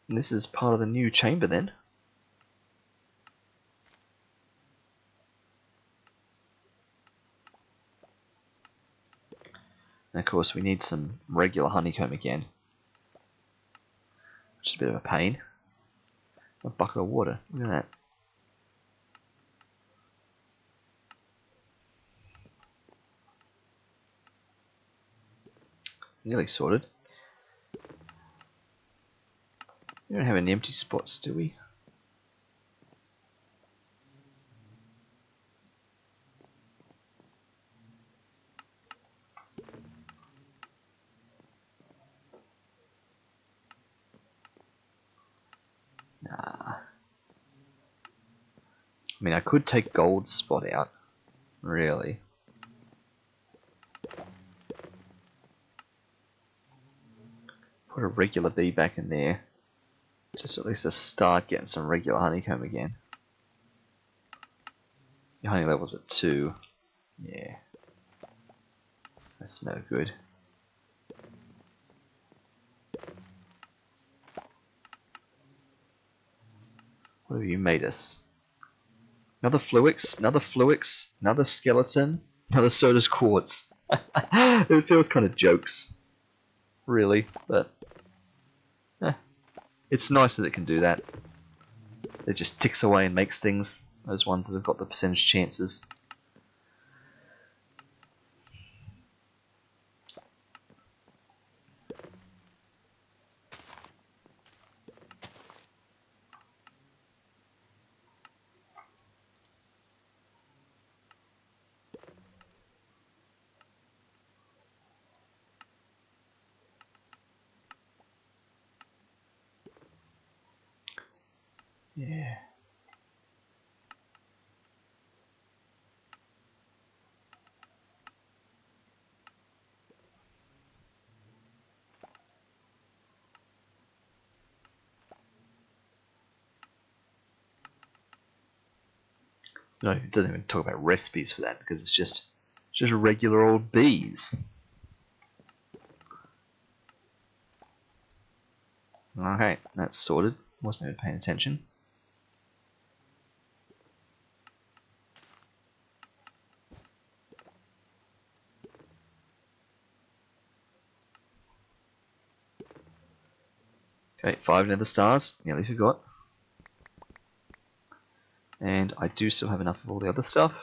this is part of the new chamber then. And of course we need some regular honeycomb again. Which is a bit of a pain. A bucket of water, look at that. It's nearly sorted. We don't have any empty spots, do we? Nah. I mean, I could take gold spot out, really. Put a regular bee back in there. Just at least to start getting some regular honeycomb again. Your honey level's at 2. Yeah. That's no good. What have you made us? Another Fluix, another skeleton, another Soda's quartz. It feels kind of jokes. Really, but... It's nice that it can do that. It just ticks away and makes things. Those ones that have got the percentage chances. Yeah. No, it doesn't even talk about recipes for that because it's just regular old bees. Okay, that's sorted. Wasn't even paying attention. Okay, 5 nether stars. Nearly forgot. And I do still have enough of all the other stuff.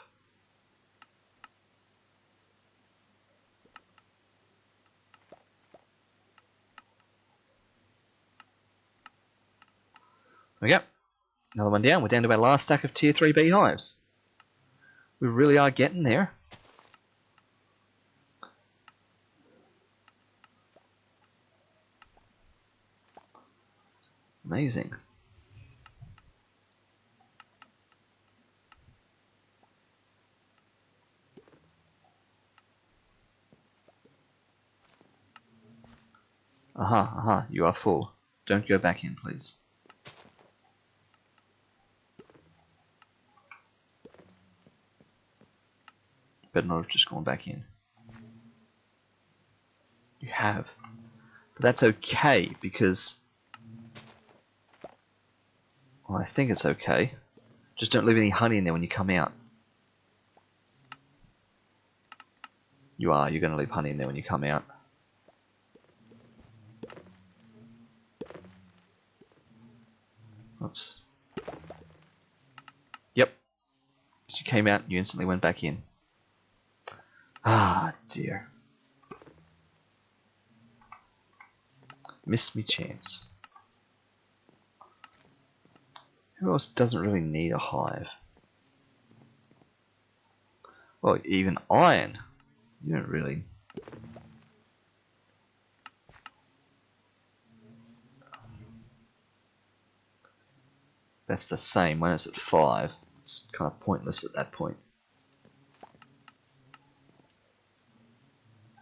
There we go. Another one down. We're down to our last stack of tier 3 beehives. We really are getting there. Amazing. Aha, you are full. Don't go back in, please. Better not have just gone back in. You have. But that's okay, because... Well, I think it's okay. Just don't leave any honey in there when you come out. You're going to leave honey in there when you come out. Oops. Yep. As you came out, you instantly went back in. Ah, dear. Missed me chance. Who else doesn't really need a hive? Well, even iron. You don't really... That's the same. When it's at 5, it's kind of pointless at that point.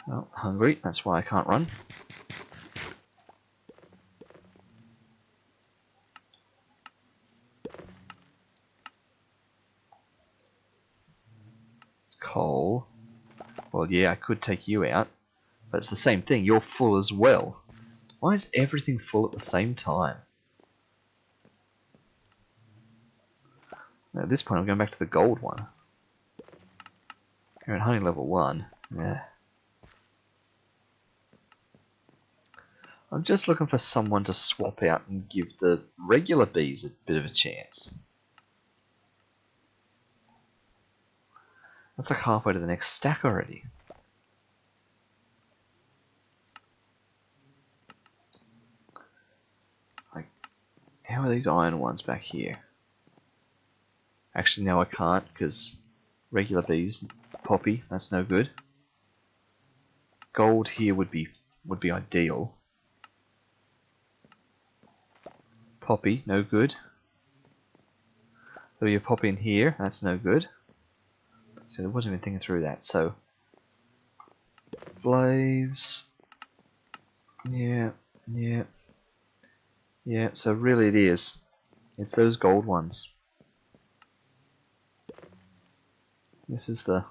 Well, hungry. That's why I can't run. It's coal. Well, yeah, I could take you out, but it's the same thing. You're full as well. Why is everything full at the same time? At this point, I'm going back to the gold one. You're at honey level 1. Yeah. I'm just looking for someone to swap out and give the regular bees a bit of a chance. That's like halfway to the next stack already. Like, how are these iron ones back here? Actually, no, I can't because regular bees, poppy, that's no good. Gold here would be ideal. Poppy, no good. There'll be a poppy in here, that's no good. So I wasn't even thinking through that. So blaze, yeah. So really, it is. It's those gold ones. This is the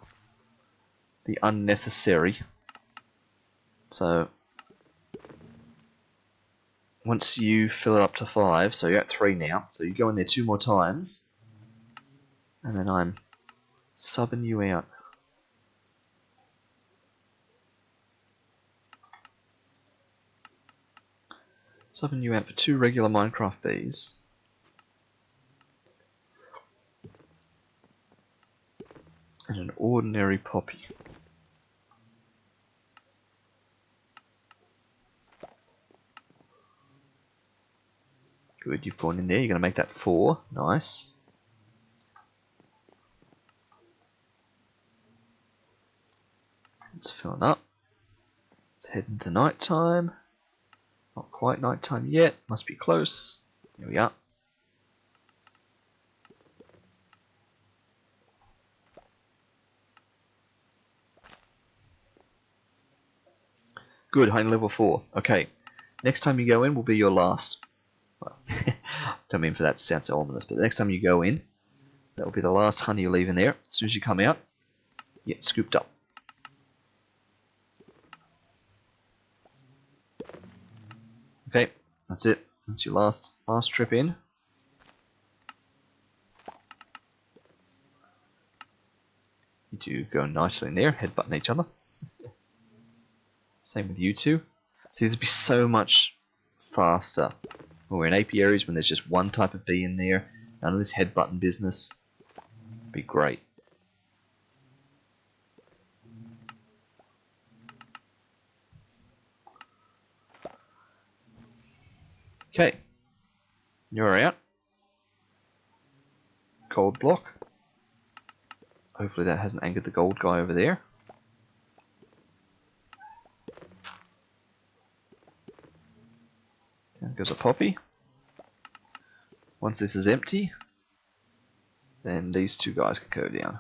unnecessary. So once you fill it up to 5, so you're at 3 now. So you go in there 2 more times, and then I'm subbing you out. Subbing you out for 2 regular Minecraft bees. And an ordinary poppy. Good, you've gone in there. You're going to make that 4. Nice. It's filling up. It's heading to night time. Not quite night time yet. Must be close. Here we are. Good, honey level 4. Okay. Next time you go in will be your last. Well, don't mean for that to sound so ominous, but the next time you go in, That will be the last honey you leave in there. As soon as you come out, get scooped up. Okay, that's it. That's your last trip in. You two go nicely in there, headbutting each other. Same with you two. See, this would be so much faster when we're in apiaries, when there's just one type of bee in there. None of this headbutting business. It'd be great. Okay, you're out. Gold block. Hopefully that hasn't angered the gold guy over there. Down goes a poppy. Once this is empty, then these two guys can go down.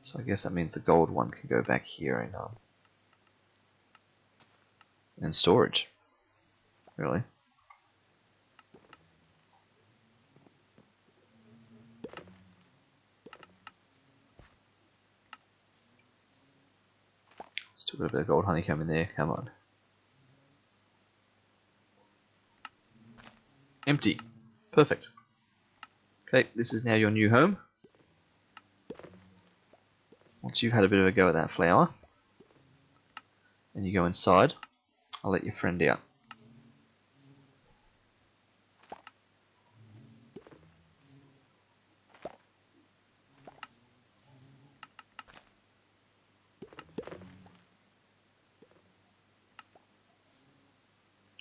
So I guess that means the gold one can go back here in storage. Really. Still got a bit of gold honeycomb in there, come on. Empty. Perfect. Okay, this is now your new home. Once you've had a bit of a go at that flower, and you go inside, I'll let your friend out.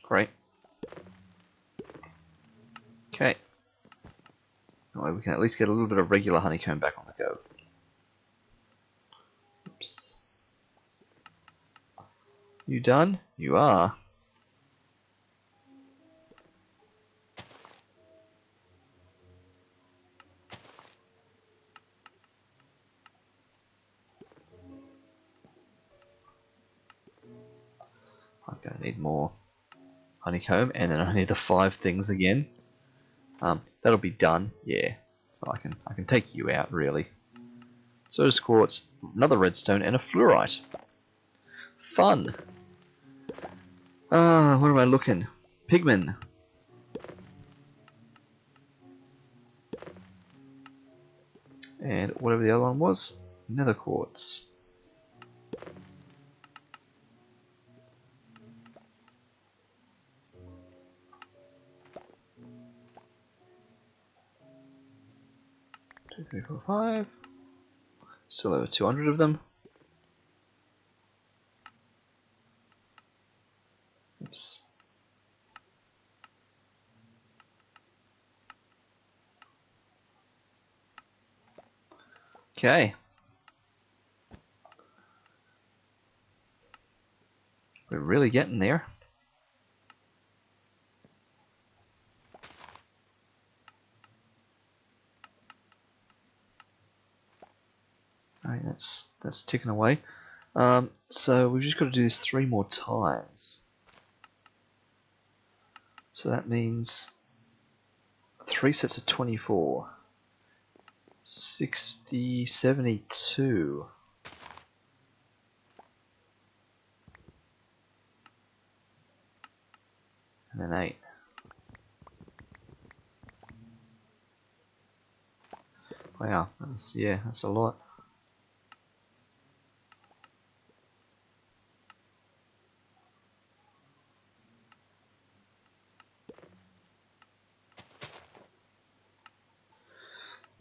Great. Okay. That way we can at least get a little bit of regular honeycomb back on the go. Oops. You done? You are. I'm going to need more honeycomb, and then I need the 5 things again. That'll be done, yeah. So I can take you out, really. So does quartz, another redstone, and a fluorite. Fun! What am I looking? Pigman. And whatever the other one was, nether quartz. Two, 3, 4, 5. Still over 200 of them. Oops. Okay. We're really getting there. Alright, that's ticking away. So we've just got to do this 3 more times. So that means 3 sets of 24. 60, 72. And then 8. Wow, that's a lot.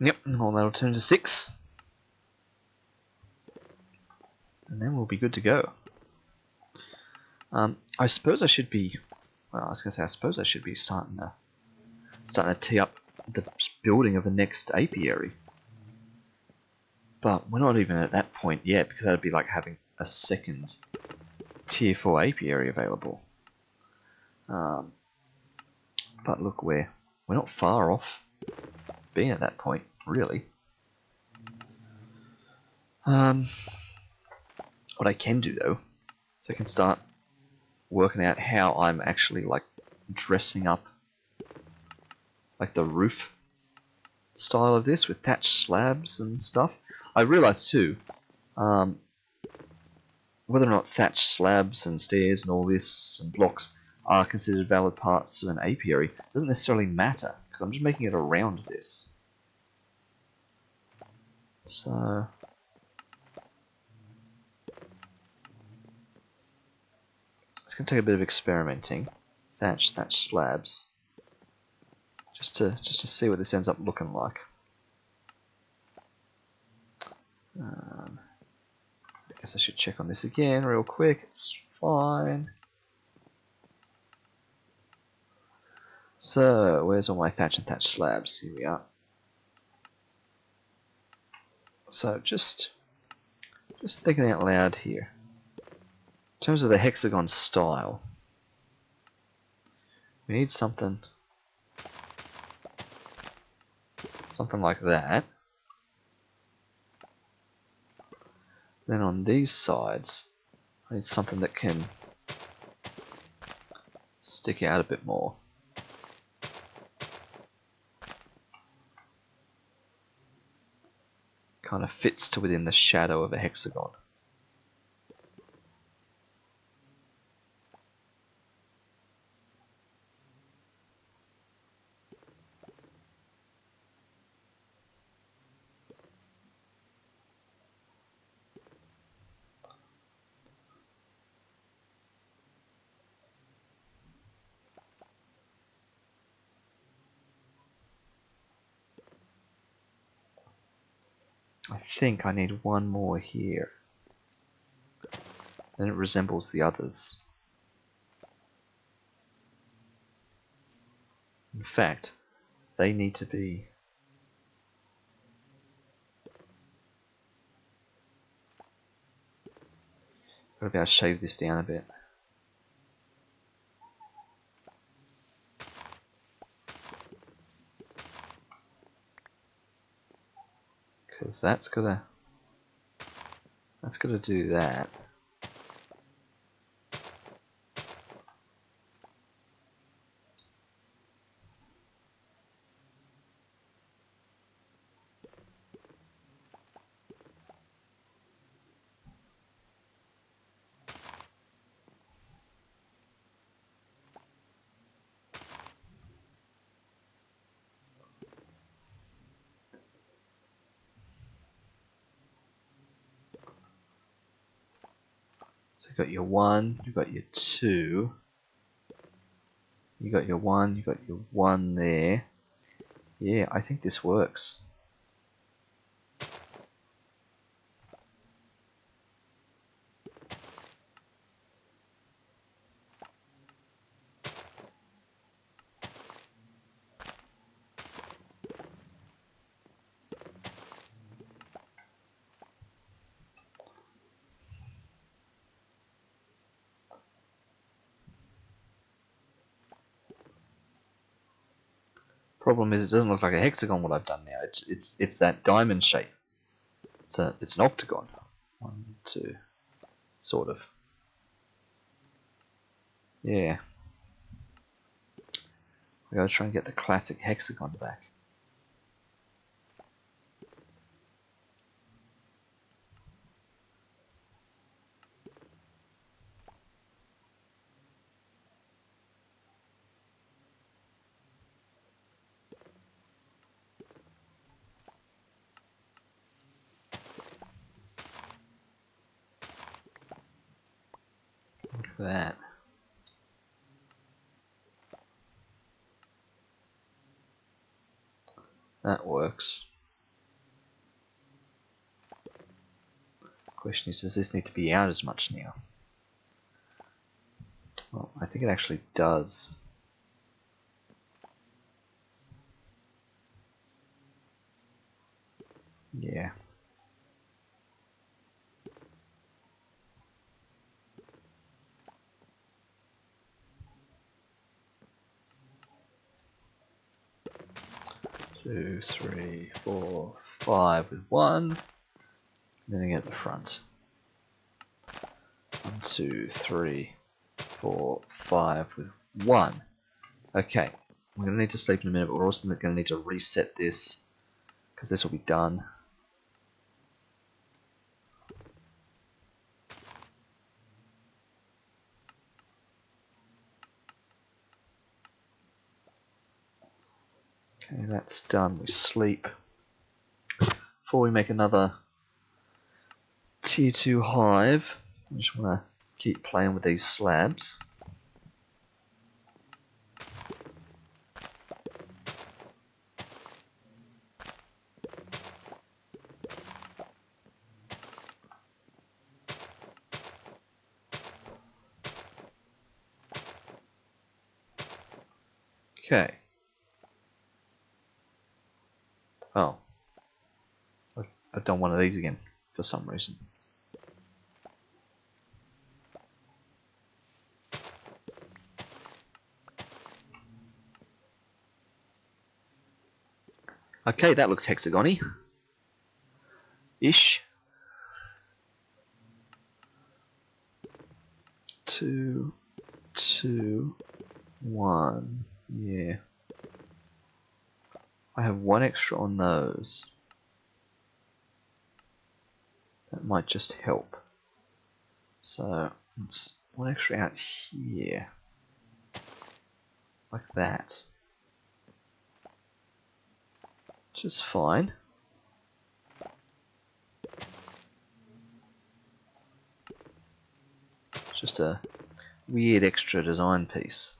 Yep, well, that'll turn to 6. And then we'll be good to go. I suppose I should be, well, I was going to say, I suppose I should be starting to tee up the building of the next apiary. But we're not even at that point yet, because that'd be like having a second tier 4 apiary available. But look, we're not far off being at that point, really. What I can do though, is I can start working out how I'm actually like dressing up like the roof style of this with thatched slabs and stuff. I realised too, whether or not thatched slabs and stairs and all this and blocks are considered valid parts of an apiary doesn't necessarily matter, because I'm just making it around this. So it's going to take a bit of experimenting. Thatched slabs, just to see what this ends up looking like. I guess I should check on this again real quick. It's fine. So where's all my thatched slabs? Here we are. So just thinking out loud here. In terms of the hexagon style, we need something like that. Then on these sides, I need something that can stick out a bit more. Kind of fits to within the shadow of a hexagon. I think I need one more here. Then it resembles the others. In fact, they need to be... Gotta be able to shave this down a bit. Because that's gonna do that. So you've got your 1, you've got your 2, you got your 1, you got your 1 there. Yeah, I think this works. Problem is, it doesn't look like a hexagon what I've done now. It's that diamond shape. It's an octagon. 1, 2, sort of. Yeah. We gotta try and get the classic hexagon back. Look at that. That works. Question is, does this need to be out as much now? Well, I think it actually does. Yeah. Two, three, four, 5 with 1. Then again at the front. 1, 2, 3, 4, 5 with 1. Okay, we're going to need to sleep in a minute, but we're also going to need to reset this because this will be done. Okay, that's done. We sleep. Before we make another tier 2 hive, I just want to keep playing with these slabs. Okay. Oh. I've done one of these again for some reason. Okay, that looks hexagony. Ish. 2, 2, 1. Yeah. I have one extra on those. That might just help. So, it's one extra out here. Like that. Which is fine. It's just a weird extra design piece.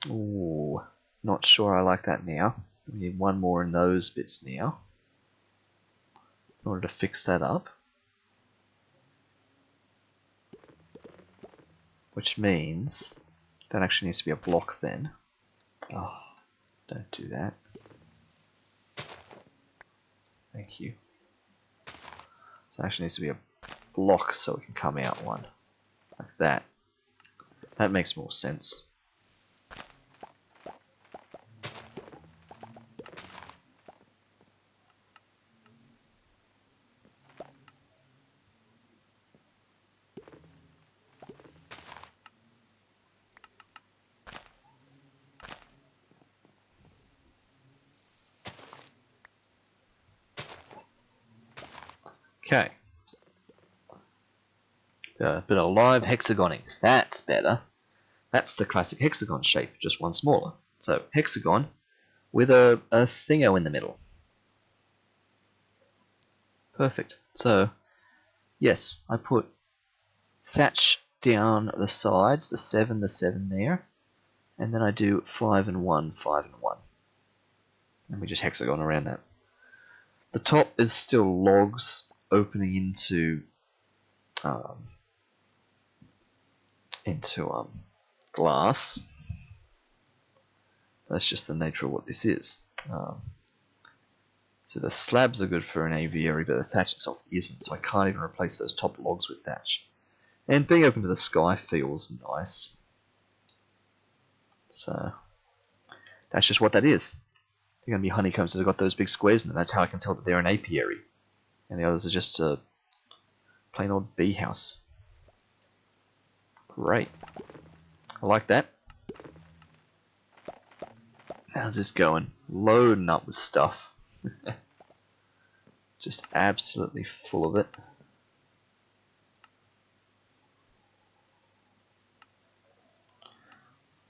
Ooh, not sure I like that now. We need one more in those bits now in order to fix that up. Which means that actually needs to be a block then. Oh, don't do that. Thank you. So it actually needs to be a block so it can come out one. Like that. That makes more sense. Okay. A bit of live hexagoning. That's better. That's the classic hexagon shape, just one smaller. So hexagon with a thingo in the middle. Perfect. So yes, I put thatch down the sides, the 7 there, and then I do 5 and 1, 5 and 1. And we just hexagon around that. The top is still logs opening into glass. That's just the nature of what this is. So the slabs are good for an aviary, but the thatch itself isn't, so I can't even replace those top logs with thatch. And being open to the sky feels nice. So that's just what that is. They're going to be honeycombs, so they've got those big squares in them. That's how I can tell that they're an apiary. And the others are just a plain old bee house. Great. I like that. How's this going? Loading up with stuff. Just absolutely full of it.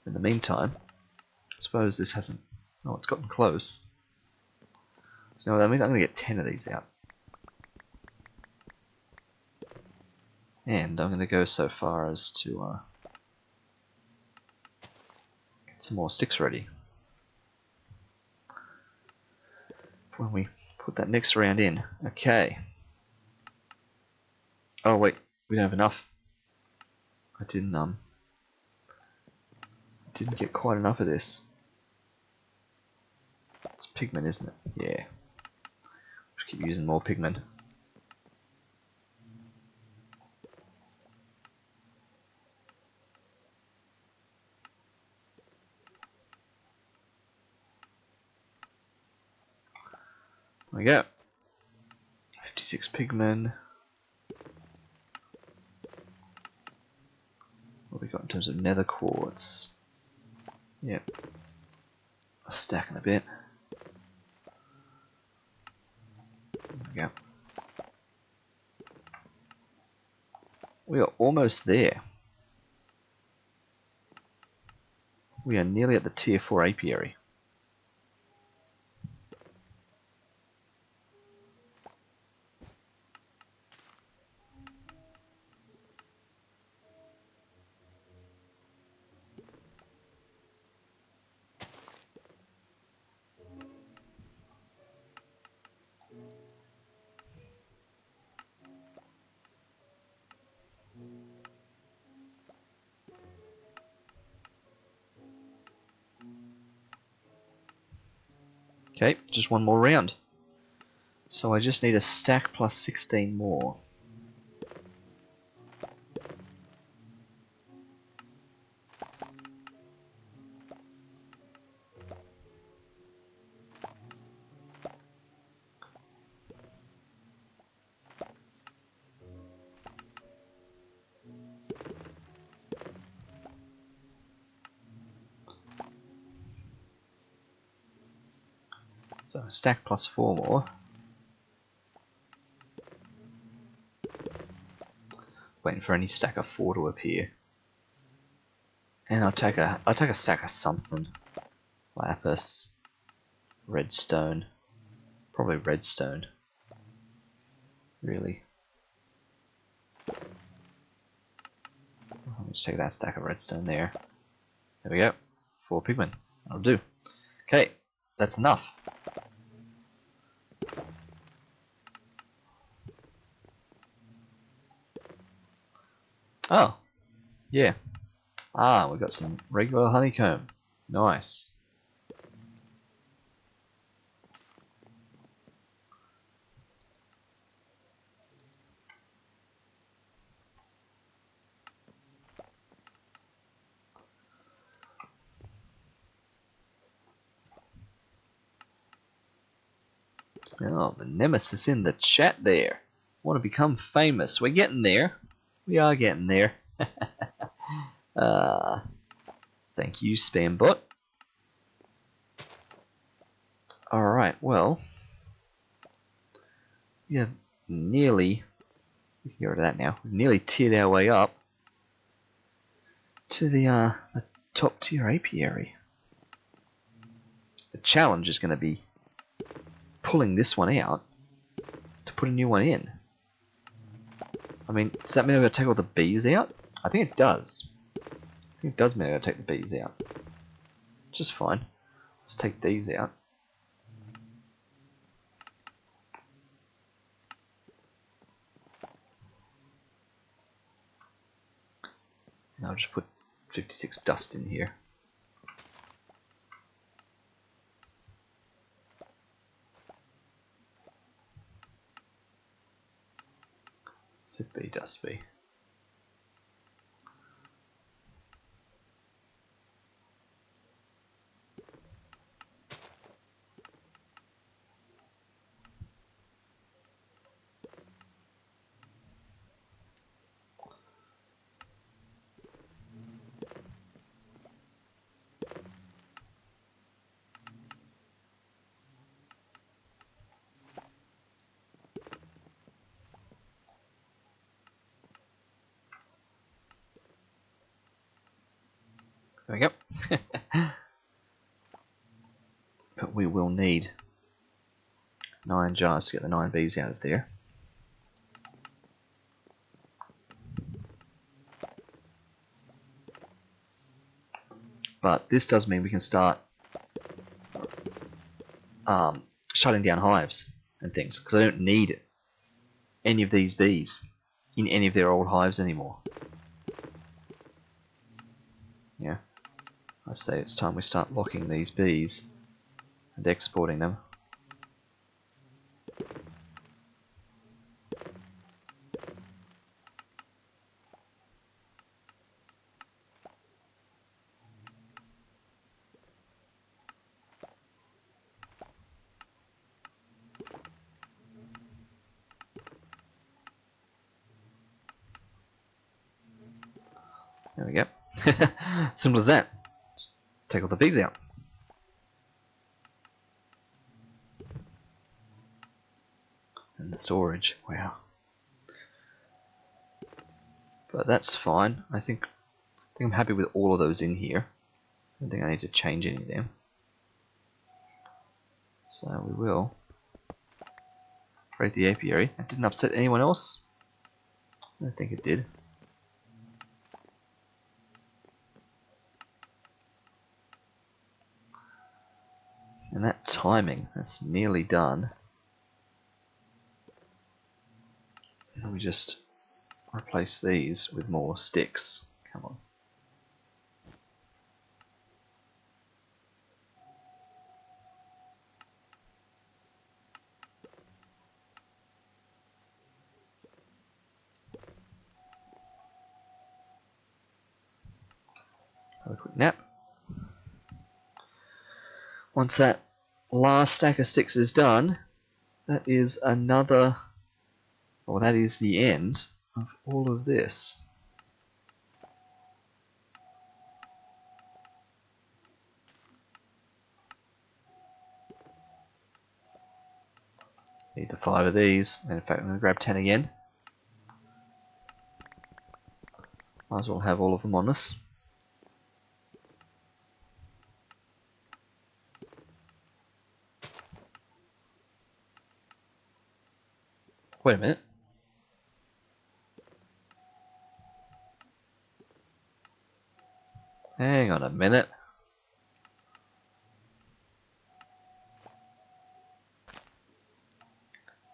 In the meantime, I suppose this hasn't... Oh, it's gotten close. So that means I'm going to get 10 of these out. And I'm going to go so far as to get some more sticks ready. When we put that next round in. Okay. Oh wait, we don't have enough. I didn't get quite enough of this. It's pigment, isn't it? Yeah. Just keep using more pigment. There we go. 56 pigment. What have we got in terms of nether quartz? Yep. Stacking a bit. There we go. We are almost there. We are nearly at the tier 4 apiary. Okay, just one more round. So I just need a stack plus 16 more. So stack plus 4 more. Waiting for any stack of 4 to appear. And I'll take a stack of something. Lapis. Redstone. Probably redstone. Really. Let me just take that stack of redstone there. There we go. 4 pigmen. That'll do. Okay, that's enough. Oh, yeah. Ah, we got some regular honeycomb. Nice. Oh, the nemesis in the chat there. Want to become famous. We're getting there. We are getting there. Thank you, Spambot. Alright, well. We have nearly... We can get rid of that now. We've nearly tiered our way up to the top tier apiary. The challenge is going to be pulling this one out to put a new one in. I mean, does that mean I'm going to take all the bees out? I think it does. I think it does mean I'm going to take the bees out. Just fine. Let's take these out. And I'll just put 56 dust in here. So B dust B. There we go. But we will need 9 jars to get the 9 bees out of there. But this does mean we can start shutting down hives and things, because I don't need any of these bees in any of their old hives anymore. Yeah, I say it's time we start locking these bees and exporting them. There we go. Simple as that. take all the bees out. And the storage, wow. But that's fine. I think I'm happy with all of those in here. I don't think I need to change any of them. So we will create the apiary. That didn't upset anyone else? I don't think it did. And that timing, that's nearly done. And we just replace these with more sticks. Come on. Have a quick nap. Once that last stack of sticks is done, that is another, well, that is the end of all of this. Need the 5 of these, and in fact I'm going to grab 10 again. Might as well have all of them on us. Wait a minute. Hang on a minute.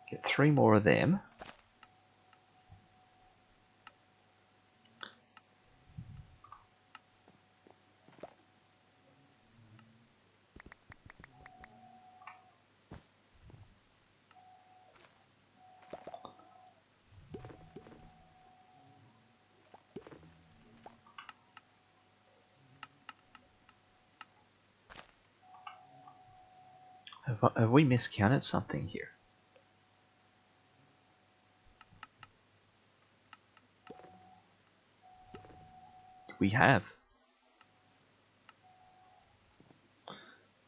Get 3 more of them. Have we miscounted something here? We have.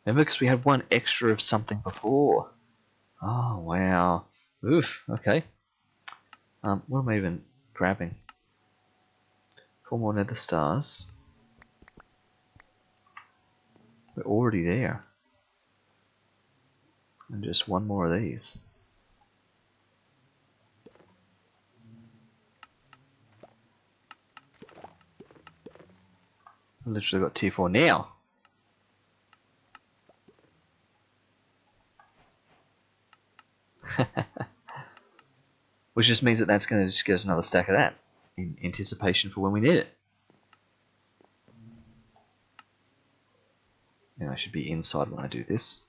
Remember, because we had 1 extra of something before. Oh, wow. Oof, okay. What am I even grabbing? 4 more nether stars. We're already there. And just 1 more of these. I literally got tier 4 now. Which just means that that's going to just get us another stack of that in anticipation for when we need it. And I should be inside when I do this.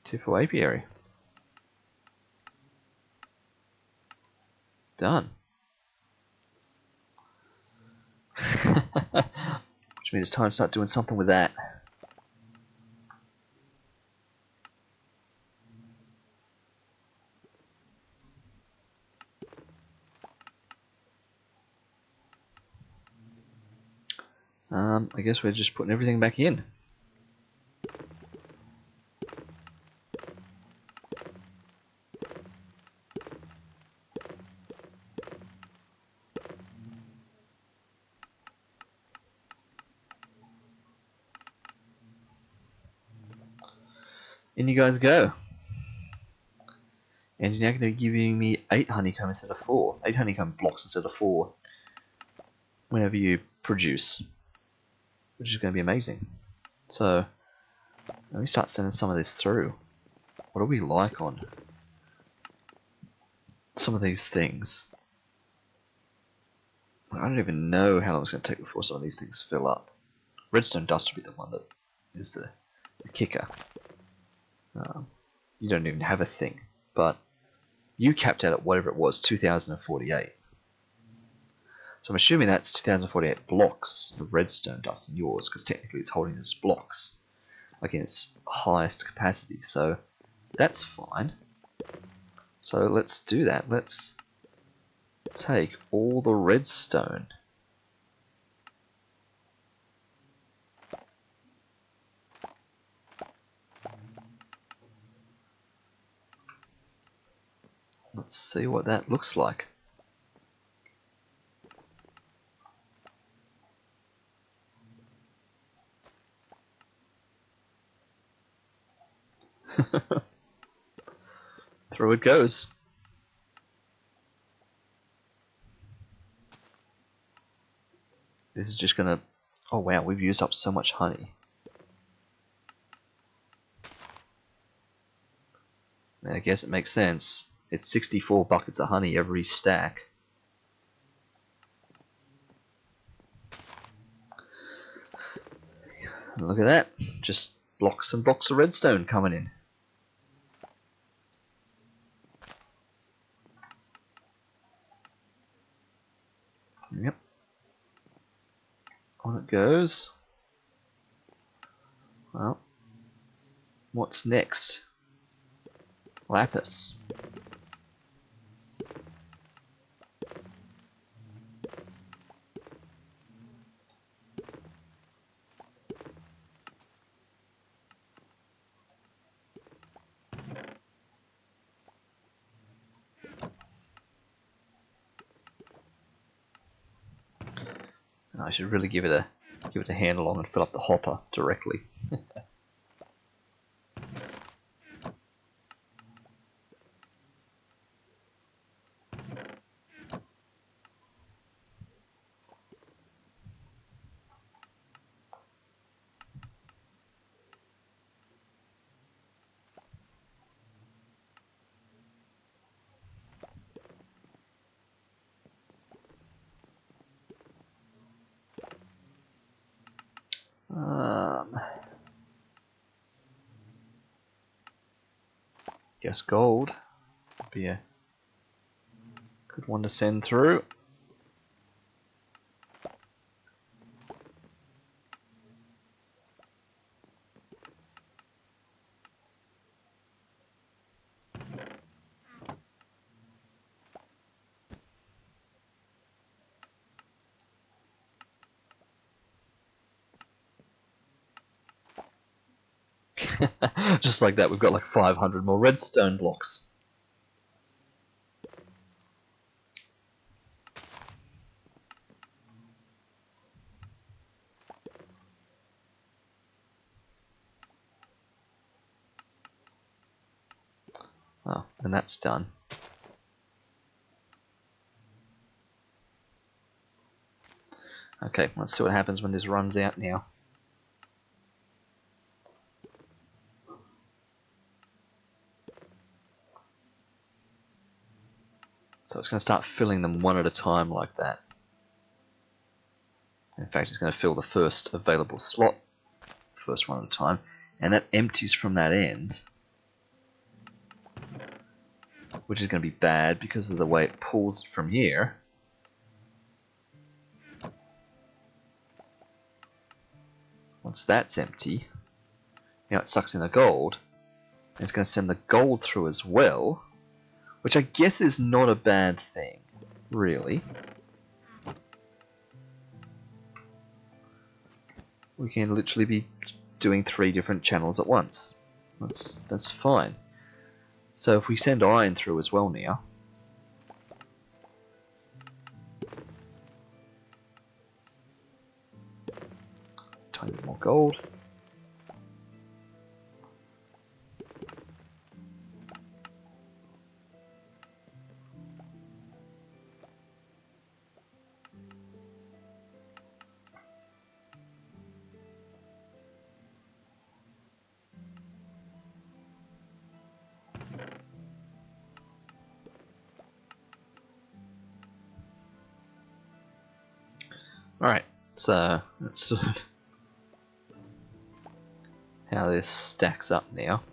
Tier 4 apiary. Done. Which means it's time to start doing something with that. I guess we're just putting everything back in. In you guys go. And you're now going to be giving me 8 honeycomb instead of 4. 8 honeycomb blocks instead of 4. Whenever you produce. Which is going to be amazing. So, let me start sending some of this through. What are we like on some of these things? I don't even know how long it's going to take before some of these things fill up. Redstone dust will be the one that is the kicker. You don't even have a thing, but you capped out at whatever it was, 2048. So I'm assuming that's 2048 blocks of redstone dust in yours, because technically it's holding as blocks, like in its highest capacity. So that's fine. So let's do that. Let's take all the redstone. Let's see what that looks like. Through it goes. This is just gonna... Oh wow, we've used up so much honey. And I guess it makes sense. It's 64 buckets of honey every stack. And look at that. Just blocks and blocks of redstone coming in. Yep. On it goes. Well, what's next? Lapis. I should really give it a handle on and fill up the hopper directly. Guess gold would be a good one to send through. Just like that, we've got like 500 more redstone blocks. Oh, and that's done. Okay, let's see what happens when this runs out now. So it's going to start filling them one at a time like that. In fact, it's going to fill the first available slot, first one at a time, and that empties from that end, which is going to be bad because of the way it pulls it from here. Once that's empty, now it sucks in the gold, and it's going to send the gold through as well, which I guess is not a bad thing, really. We can literally be doing 3 different channels at once. That's fine. So if we send iron through as well now, tiny bit more gold. Alright, so that's sort of how this stacks up now.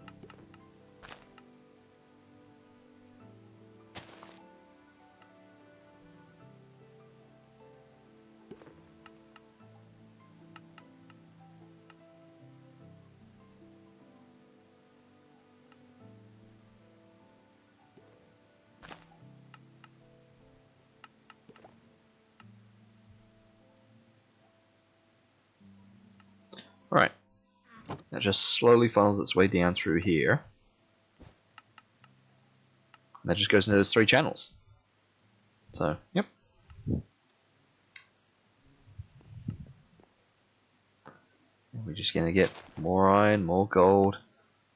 Alright, that just slowly funnels its way down through here. And that just goes into those 3 channels. So, yep. And we're just going to get more iron, more gold,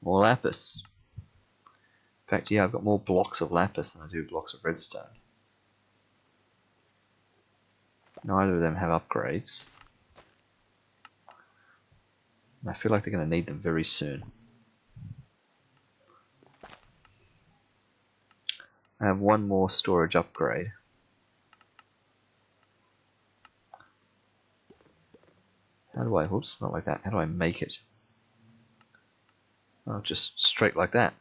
more lapis. In fact, yeah, I've got more blocks of lapis than I do blocks of redstone. Neither of them have upgrades. And I feel like they're going to need them very soon. I have one more storage upgrade. How do I, whoops, not like that. How do I make it? Oh, just straight like that.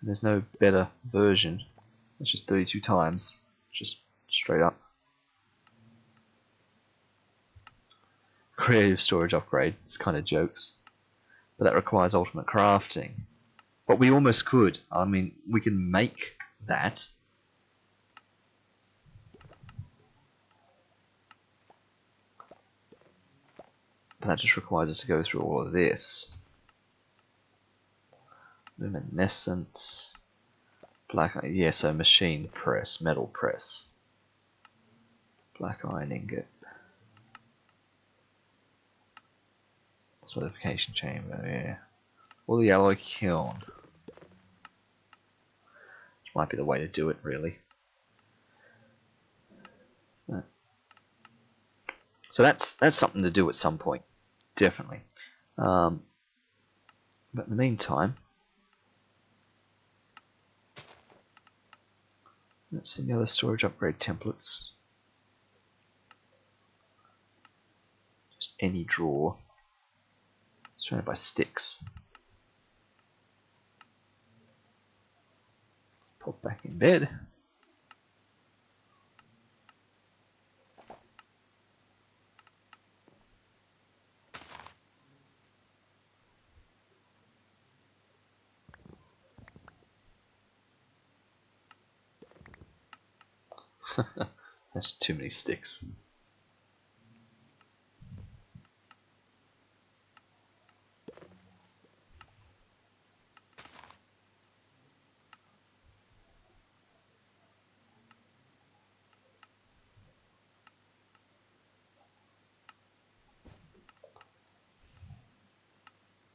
There's no better version. It's just 32 times. Just straight up. Creative storage upgrade. It's kind of jokes. But that requires ultimate crafting. But we almost could. I mean, we can make that. But that just requires us to go through all of this. Luminescence. Black, yeah, so machine press, metal press. Black iron ingot. Solidification chamber, yeah. Or the alloy kiln. Which might be the way to do it, really. So that's something to do at some point. Definitely. But in the meantime, let's see the other storage upgrade templates. Just any drawer. Surrounded by sticks. Pop back in bed. That's too many sticks.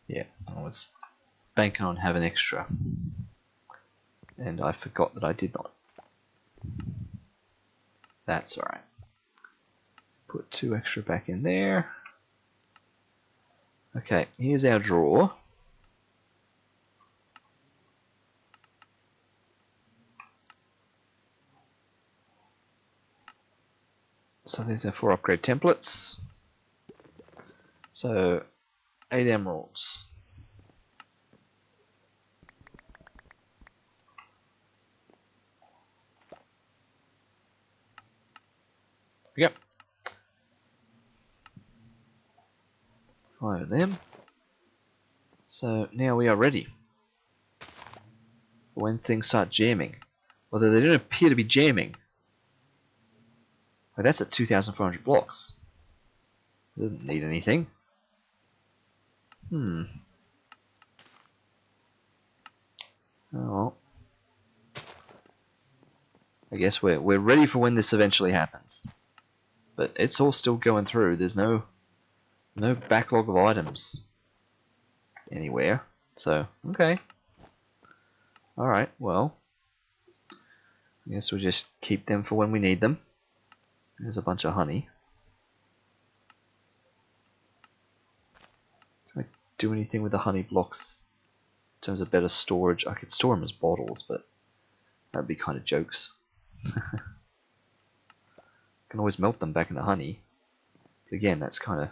Yeah, I was banking on having extra. And I forgot that I did not. That's alright. Put 2 extra back in there. Okay, here's our drawer. So there's our 4 upgrade templates. So 8 emeralds. Yep. 5 of them. So now we are ready for when things start jamming. Although they don't appear to be jamming. Like that's at 2,400 blocks. It doesn't need anything. Oh well. I guess we're ready for when this eventually happens. But it's all still going through. There's no backlog of items anywhere. So, okay. Alright, well. I guess we'll just keep them for when we need them. There's a bunch of honey. Can I do anything with the honey blocks in terms of better storage? I could store them as bottles, but that'd be kind of jokes. Can always melt them back into honey. But again, that's kind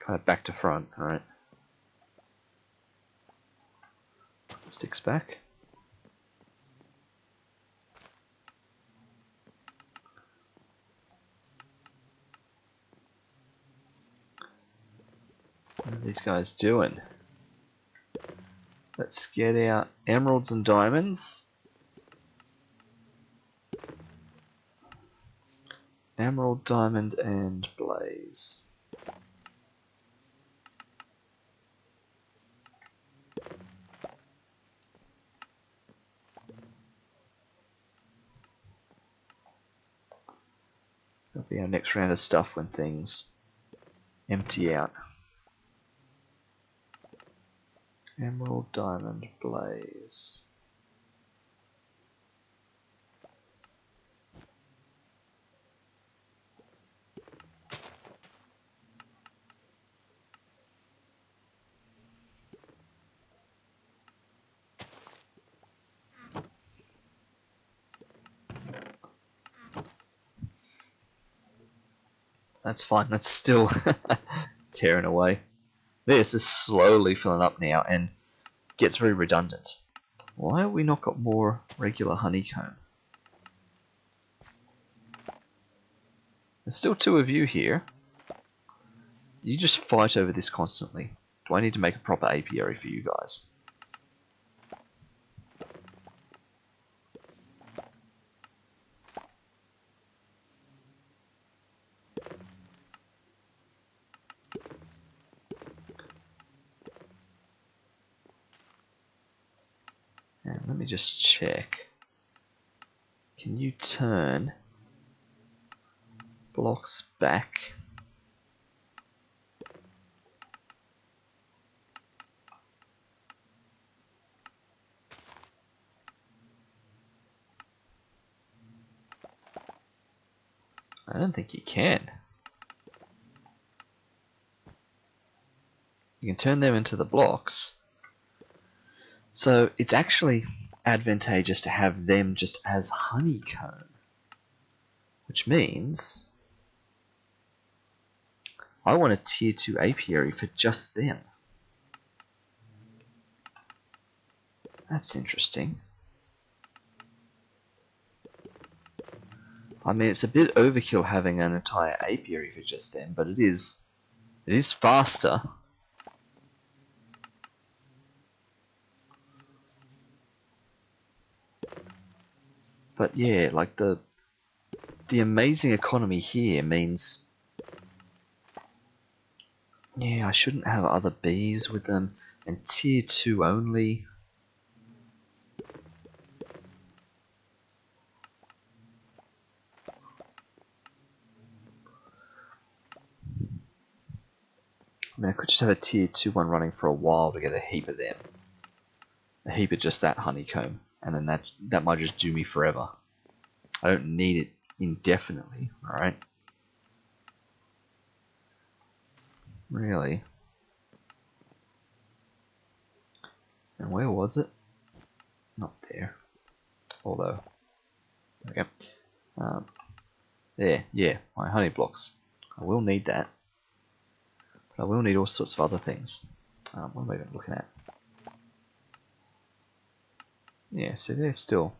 of back to front. All right. Sticks back. What are these guys doing? Let's get out emeralds and diamonds. Emerald, diamond, and blaze. That'll be our next round of stuff when things empty out. Emerald, diamond, blaze. That's fine, that's still tearing away. This is slowly filling up now and gets very redundant. Why have we not got more regular honeycomb? There's still two of you here. You just fight over this constantly. Do I need to make a proper apiary for you guys? And let me just check. Can you turn blocks back? I don't think you can. You can turn them into the blocks. So it's actually advantageous to have them just as honeycomb. Which means I want a tier 2 apiary for just them. That's interesting. I mean, it's a bit overkill having an entire apiary for just them, but it is faster. But yeah, like the amazing economy here means, yeah, I shouldn't have other bees with them, and tier 2 only. I mean, I could just have a tier 2 one running for a while to get a heap of them. A heap of just that honeycomb, and then that might just do me forever. I don't need it indefinitely, alright? Really? And where was it? Not there. Although, okay. There, yeah, my honey blocks. I will need that. But I will need all sorts of other things. What am I even looking at? Yeah, so they're still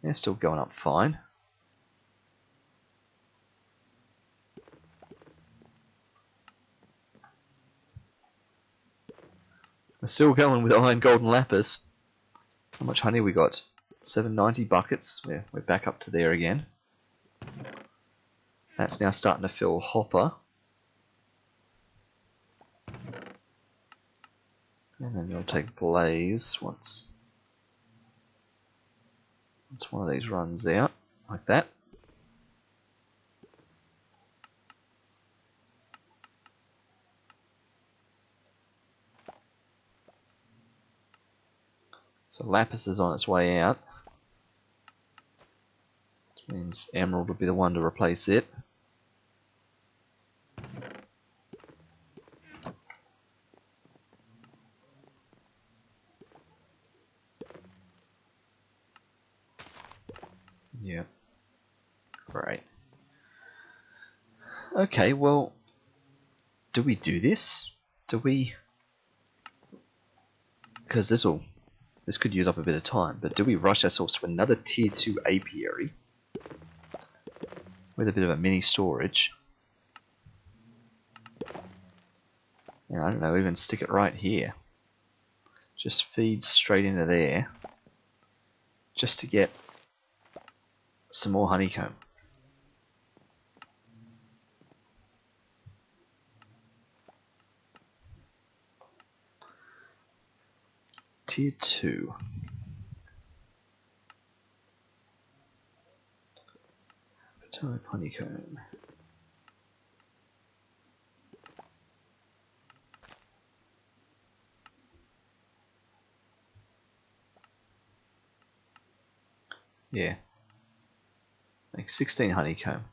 going up fine. We're still going with iron, gold, and lapis. How much honey we got? 790 buckets. We're back up to there again. That's now starting to fill hopper. And then we'll take blaze once one of these runs out, like that. So lapis is on its way out. Which means emerald will be the one to replace it. Yeah. Great. Okay, well, do we do this? Do we? Because this could use up a bit of time, but do we rush ourselves to another tier 2 apiary with a bit of a mini storage? And I don't know, even stick it right here. Just feed straight into there, just to get some more honeycomb. Tier 2. Type honeycomb. Yeah. Make 16 honeycomb.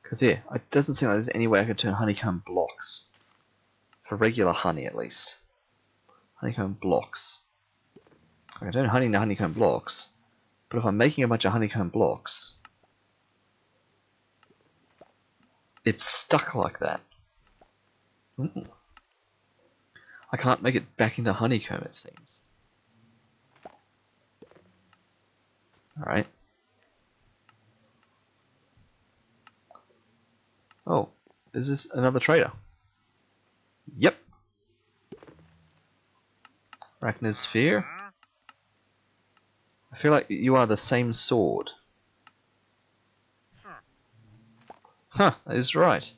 Because, yeah, it doesn't seem like there's any way I could turn honeycomb blocks. For regular honey, at least. Honeycomb blocks. I can turn honey into honeycomb blocks. But if I'm making a bunch of honeycomb blocks, it's stuck like that. Ooh. I can't make it back into honeycomb, it seems. Alright. Oh, is this another trader? Yep. Arachnosphere. I feel like you are the same sword. Huh, that is right.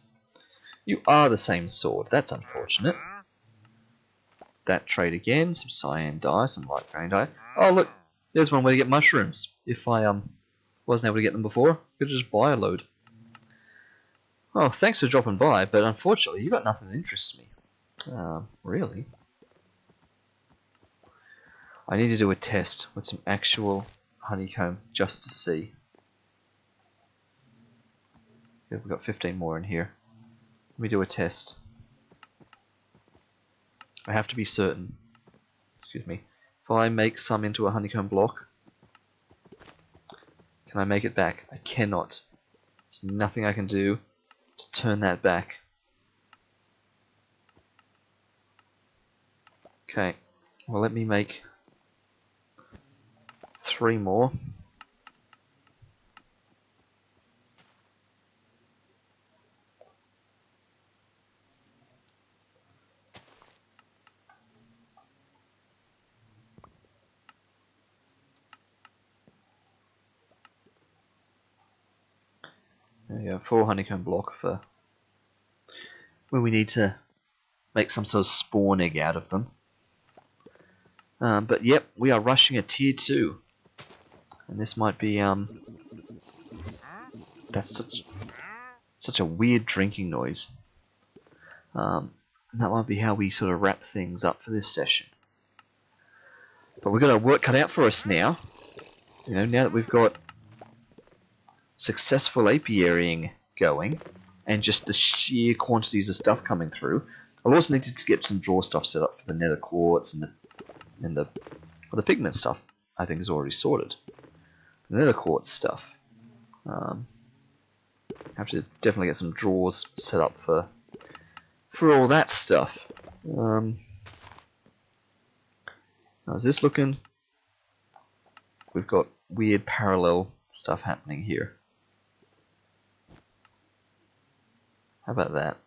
You are the same sword. That's unfortunate. That trade again. Some cyan dye, some light grain dye. Oh look, there's one way to get mushrooms. If I wasn't able to get them before, I could just buy a load. Oh, thanks for dropping by, but unfortunately you got nothing that interests me. Really? I need to do a test with some actual honeycomb just to see. Yeah, we've got 15 more in here. Let me do a test. I have to be certain. Excuse me. If I make some into a honeycomb block, can I make it back? I cannot. There's nothing I can do to turn that back. Okay. Well, let me make 3 more. There you go, 4 honeycomb block for when we need to make some sort of spawn egg out of them. But yep, we are rushing a tier 2. And this might be, that's such a weird drinking noise. And that might be how we sort of wrap things up for this session. But we've got our work cut out for us now. You know, now that we've got successful apiarying going, and just the sheer quantities of stuff coming through. I'll also need to get some draw stuff set up for the nether quartz and the pigment stuff. I think is already sorted. The nether quartz stuff. Have to definitely get some drawers set up for all that stuff. How's this looking? We've got weird parallel stuff happening here. How about that?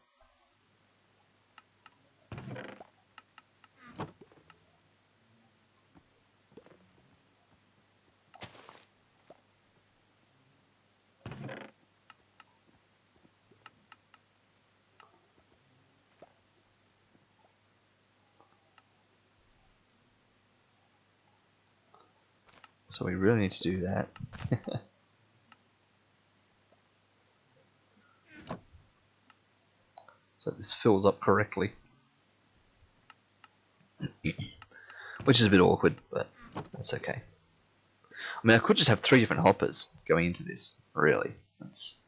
So we really need to do that. So this fills up correctly. Which is a bit awkward, but that's okay. I mean, I could just have 3 different hoppers going into this, really. That's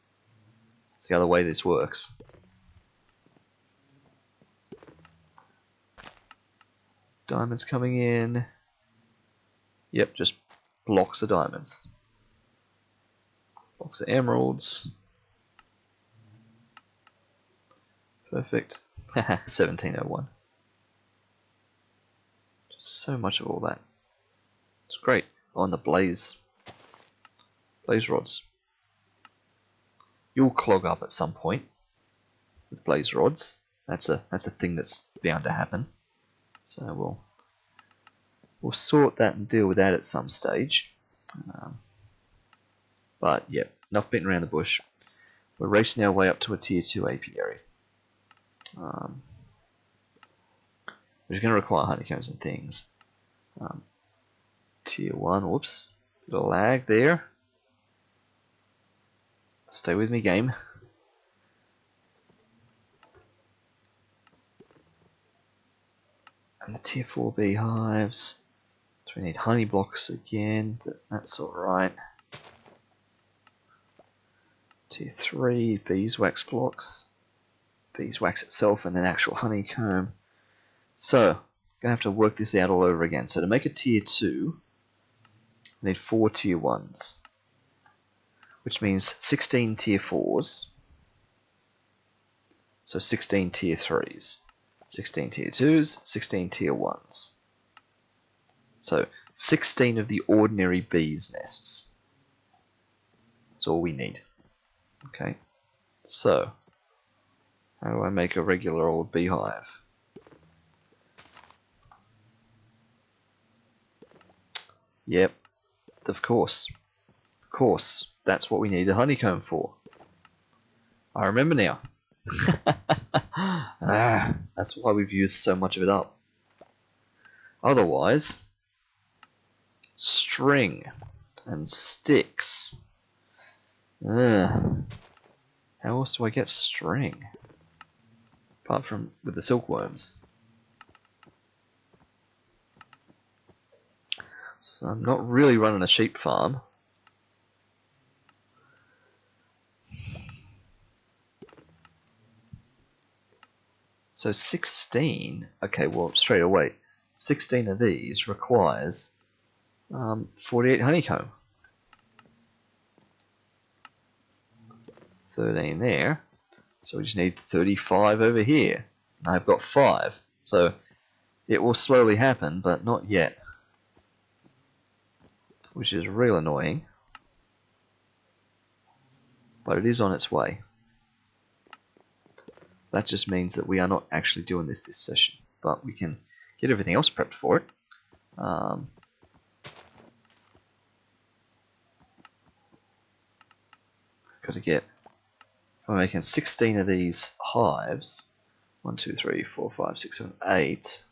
the other way this works. Diamonds coming in. Yep, just blocks of diamonds. Blocks of emeralds. Perfect. 1701. Just so much of all that. It's great. Oh, and the blaze rods. You'll clog up at some point with blaze rods. That's a thing that's bound to happen. So we'll sort that and deal with that at some stage. But yeah, enough beating around the bush. We're racing our way up to a tier 2 apiary. Which is going to require honeycombs and things. Tier 1, whoops, bit of lag there. Stay with me, game. And the tier 4 beehives. So we need honey blocks again, but that's alright. Tier 3 beeswax blocks. Beeswax itself and then actual honeycomb. So, I'm going to have to work this out all over again. So to make a tier 2, I need 4 tier 1s. Which means 16 tier 4s. So 16 tier 3s. 16 tier 2s, 16 tier 1s. So 16 of the ordinary bees' nests. That's all we need. Okay, so how do I make a regular old beehive? Yep, of course. Of course, that's what we need a honeycomb for. I remember now. That's why we've used so much of it up. Otherwise, string and sticks. How else do I get string? Apart from with the silkworms. So I'm not really running a sheep farm. So 16, okay, well, straight away, 16 of these requires 48 honeycomb. 13 there, so we just need 35 over here. And I've got 5, so it will slowly happen, but not yet. Which is real annoying. But it is on its way. That just means that we are not actually doing this session, but we can get everything else prepped for it. Got to get, if I'm making 16 of these hives, 1, 2, 3, 4, 5, 6, 7, 8,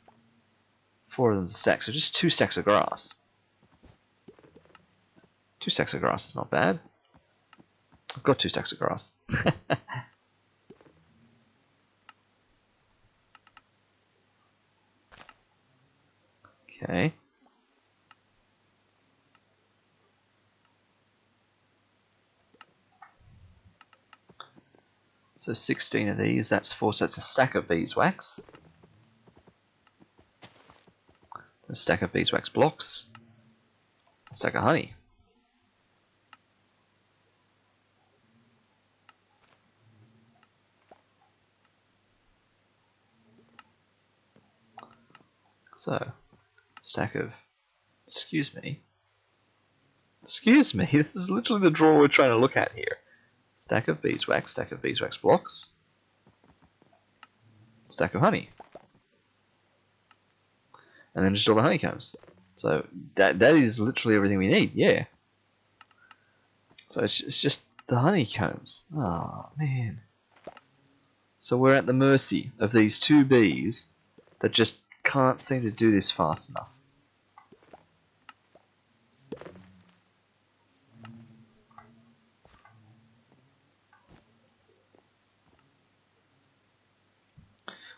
4 of them a stack, so just 2 stacks of grass. 2 stacks of grass is not bad. I've got 2 stacks of grass. Okay. So 16 of these, that's 4, so that's a stack of beeswax. A stack of beeswax blocks. A stack of honey. So, stack of, excuse me, this is literally the drawer we're trying to look at here. Stack of beeswax blocks, stack of honey, and then just all the honeycombs. So that is literally everything we need, yeah. So it's just the honeycombs. Oh man. So we're at the mercy of these 2 bees that just can't seem to do this fast enough.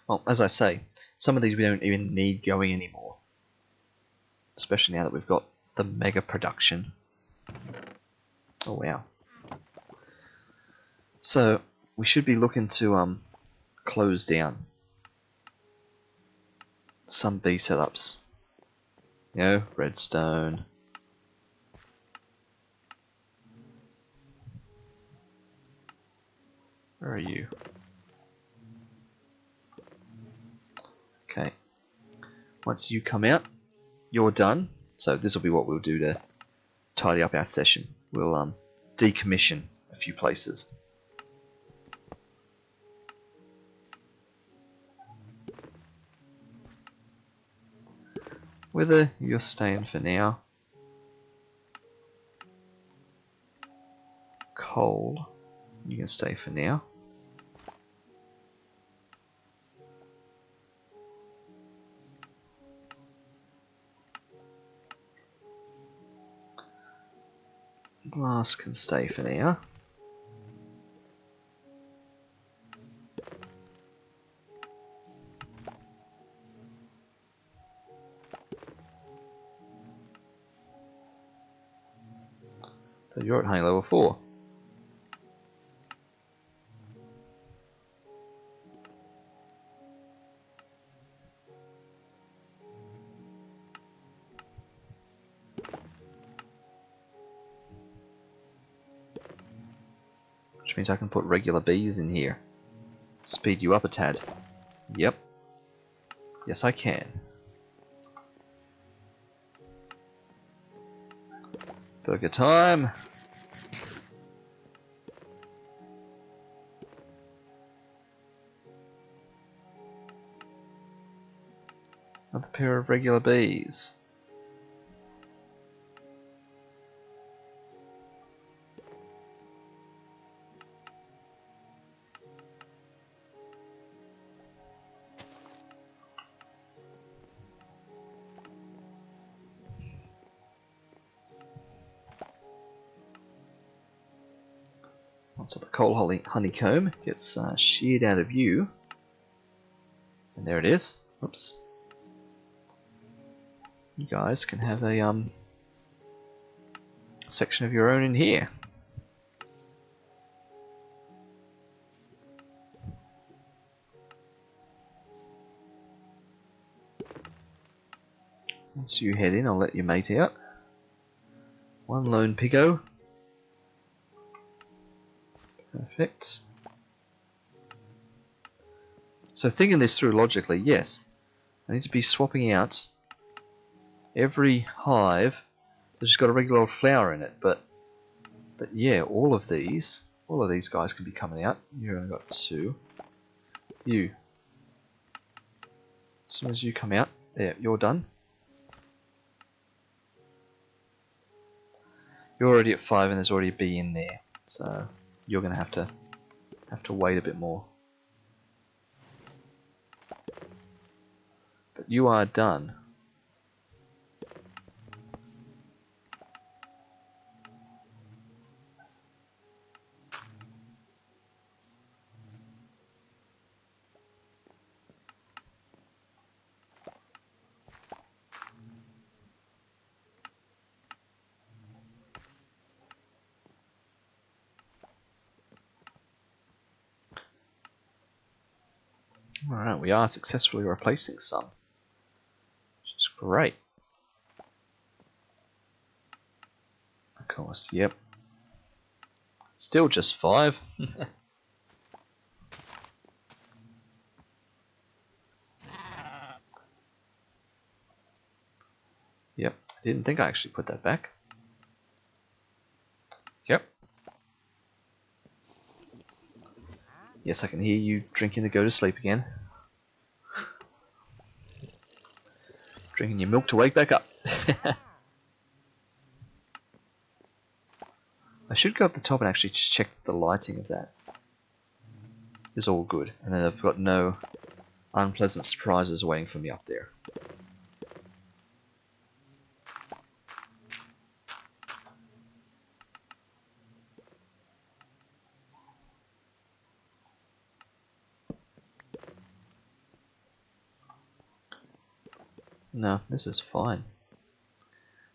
Well, as I say, some of these we don't even need going anymore. Especially now that we've got the mega production. Oh wow. So, we should be looking to close down some bee setups. You know, redstone. Where are you? Okay. Once you come out, you're done. So this will be what we'll do to tidy up our session. We'll decommission a few places. Whether you're staying for now. Coal, you can stay for now. Glass can stay for now. So you're at honey level 4. Which means I can put regular bees in here. Speed you up a tad. Yep. Yes, I can. Burger time. Another pair of regular bees. So the coal honeycomb gets sheared out of you. And there it is. Oops. You guys can have a section of your own in here. Once you head in, I'll let your mate out. One lone piggo. Perfect. So thinking this through logically, yes, I need to be swapping out every hive that's just got a regular old flower in it, but yeah, all of these guys can be coming out. You've only got 2. You. As soon as you come out, there, you're done. You're already at 5 and there's already a bee in there, so you're gonna have to wait a bit more. But you are done. Alright, we are successfully replacing some, which is great. Of course, yep. Still just 5. Yep, I didn't think I actually put that back. Yep. Yes, I can hear you drinking to go to sleep again. Drinking your milk to wake back up. I should go up the top and actually just check the lighting of that. It's all good. And then I've got no unpleasant surprises waiting for me up there. No, this is fine. In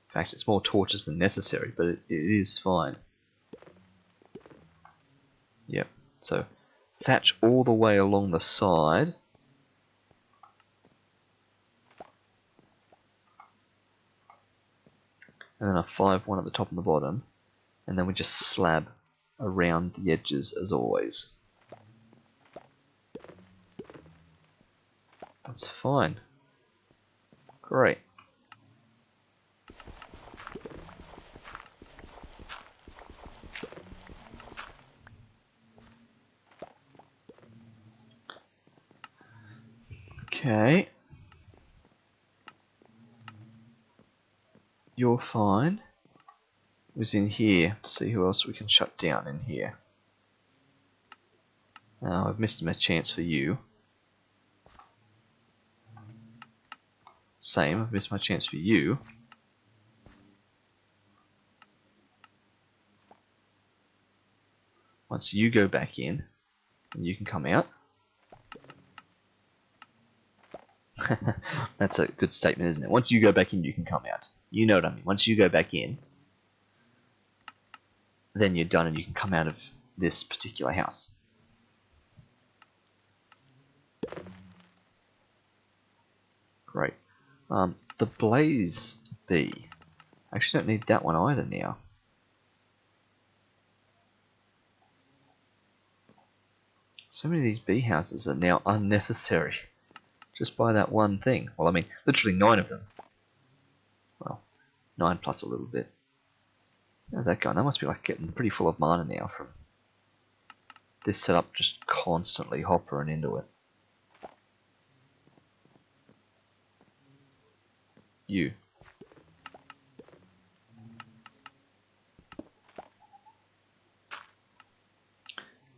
fact, it's more torches than necessary, but it is fine. Yep, so thatch all the way along the side. And then a 5-1 at the top and the bottom. And then we just slab around the edges as always. That's fine. Great. Okay. You're fine. Was in here to see who else we can shut down in here. Now I've missed my chance for you. Same, I've missed my chance for you. Once you go back in, you can come out. That's a good statement, isn't it? Once you go back in, you can come out. You know what I mean. Once you go back in, then you're done and you can come out of this particular house. Great. The blaze bee. I actually don't need that one either now. So many of these bee houses are now unnecessary. Just by that one thing. Well, I mean, literally 9 of them. Well, 9 plus a little bit. How's that going? That must be like getting pretty full of mana now from this setup just constantly hoppering into it. You.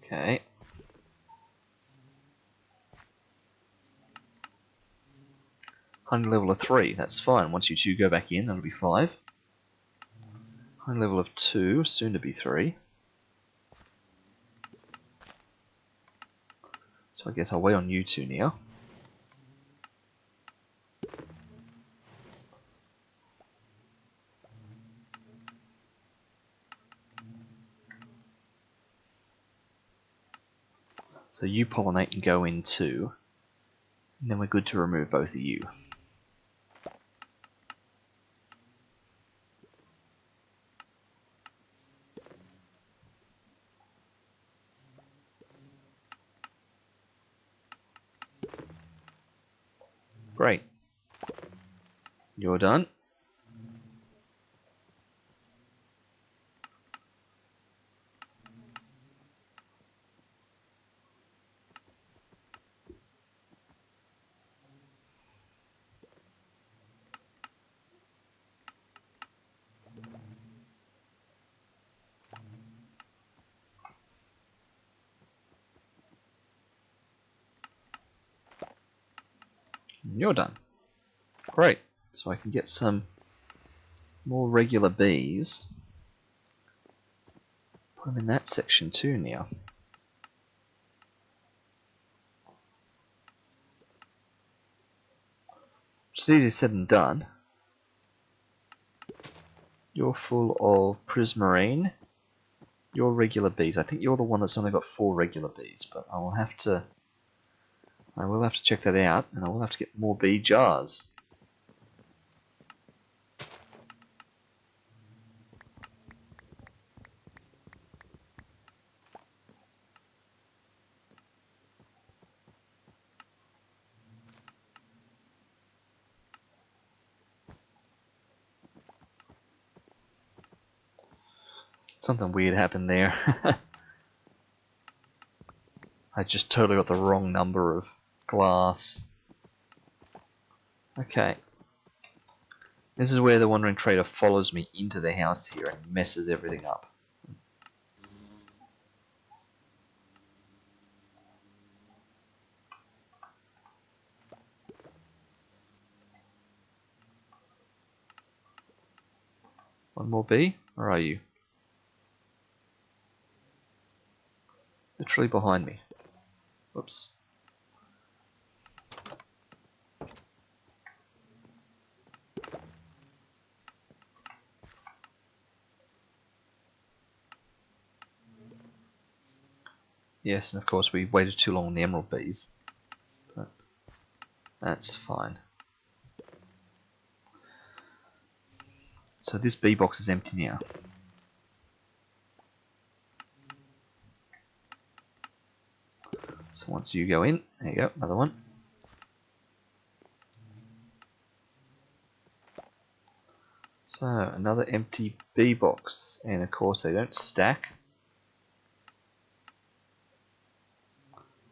Okay. Hunger level of 3, that's fine. Once you 2 go back in, that'll be 5. Hunger level of 2, soon to be 3. So I guess I'll wait on you 2 now. So you pollinate and go in 2. And then we're good to remove both of you. Great. You're done. You're done. Great. So I can get some more regular bees. Put them in that section too now. It's easier said than done. You're full of prismarine. You're regular bees. I think you're the one that's only got 4 regular bees, but I will have to check that out, and I will have to get more bee jars. Something weird happened there. I just totally got the wrong number of glass. Okay. This is where the Wandering Trader follows me into the house here and messes everything up. One more bee? Where are you? Literally behind me. Whoops. Yes, and of course we waited too long on the emerald bees. But that's fine. So this bee box is empty now. So once you go in, there you go, another one. So another empty bee box, and of course they don't stack.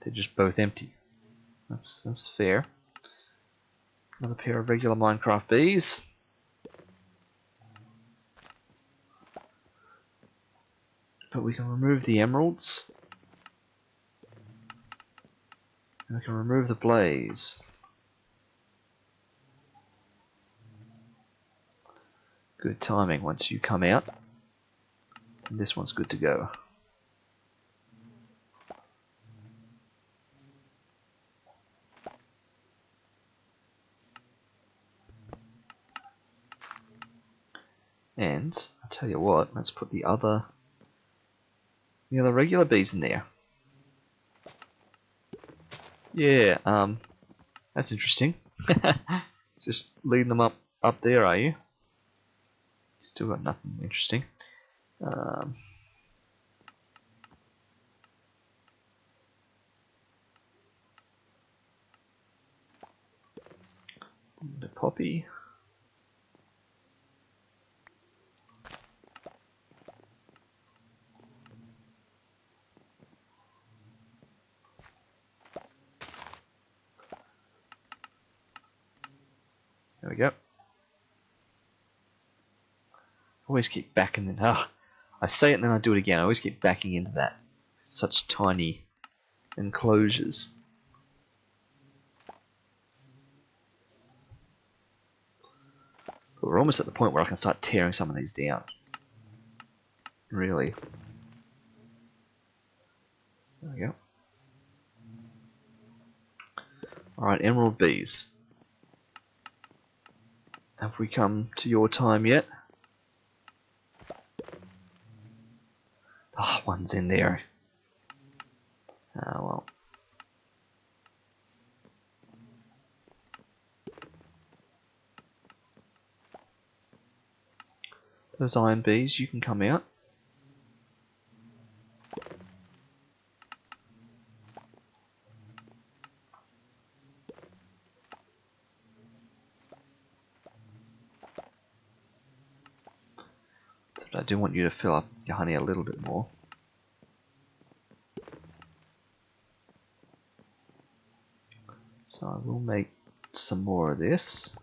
They're just both empty. That's fair. Another pair of regular Minecraft bees. But we can remove the emeralds. And we can remove the blaze. Good timing once you come out. And this one's good to go. And I'll tell you what, let's put the other the other regular bees in there. Yeah, that's interesting. Just leading them up there, are you? Still got nothing interesting. The poppy. There we go. Always keep backing in. I say it and then I do it again. I always keep backing into that. Such tiny enclosures. But we're almost at the point where I can start tearing some of these down. Really. There we go. Alright, emerald bees. Have we come to your time yet? Ah, one's in there. Ah, well. Those iron bees, you can come out. But I do want you to fill up your honey a little bit more. So I will make some more of this.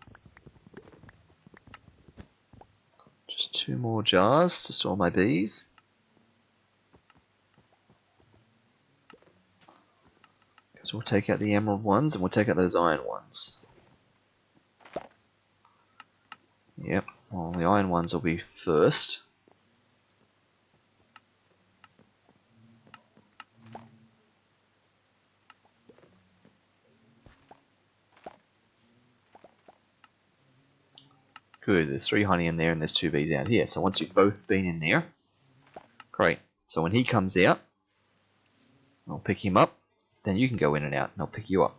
Just 2 more jars to store my bees. Because we'll take out the emerald ones and we'll take out those iron ones. Yep, well the iron ones will be first. Good, there's 3 honey in there and there's 2 bees out here. So once you've both been in there, great. So when he comes out, I'll pick him up, then you can go in and out and I'll pick you up.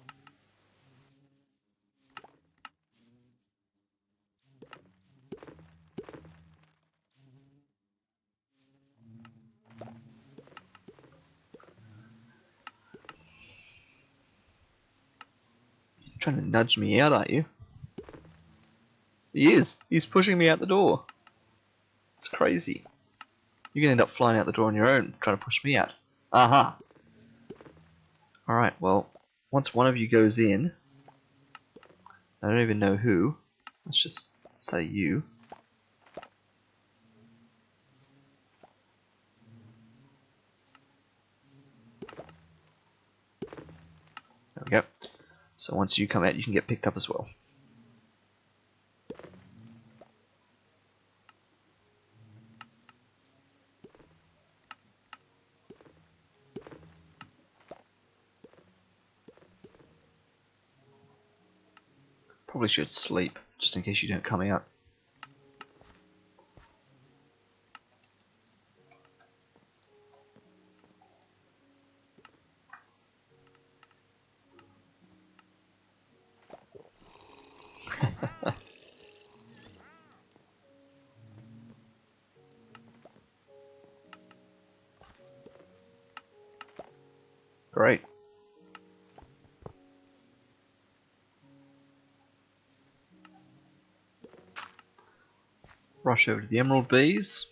You're trying to nudge me out, aren't you? He is. He's pushing me out the door. It's crazy. You're going to end up flying out the door on your own, trying to push me out. Aha! Alright, well, once one of you goes in, I don't even know who. Let's just say you. There we go. So once you come out, you can get picked up as well. Probably should sleep, just in case you don't come out. Great. Rush over to the emerald bees.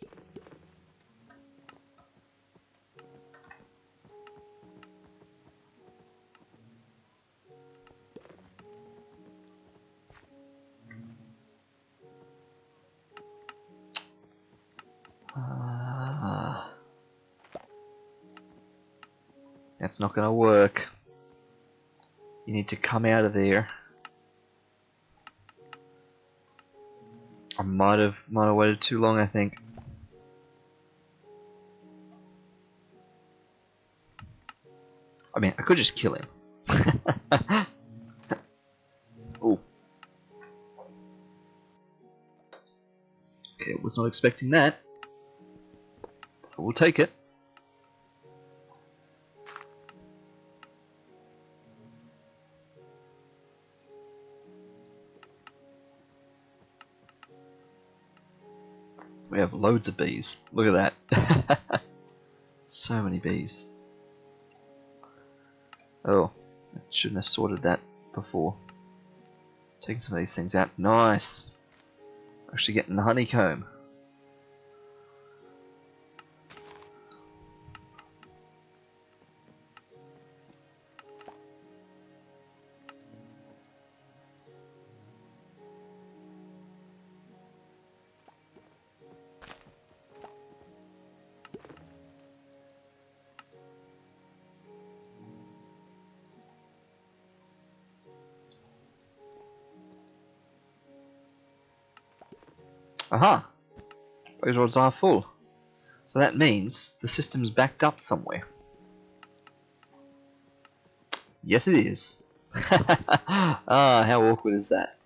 That's not going to work. You need to come out of there. I might have waited too long, I think. I mean, I could just kill him. Oh. Okay, was not expecting that. I will take it. We have loads of bees. Look at that. So many bees. Oh, I shouldn't have sorted that before. Taking some of these things out. Nice. Actually getting the honeycomb. Aha! Those rods are full. So that means the system's backed up somewhere. Yes, it is. Ah, how awkward is that?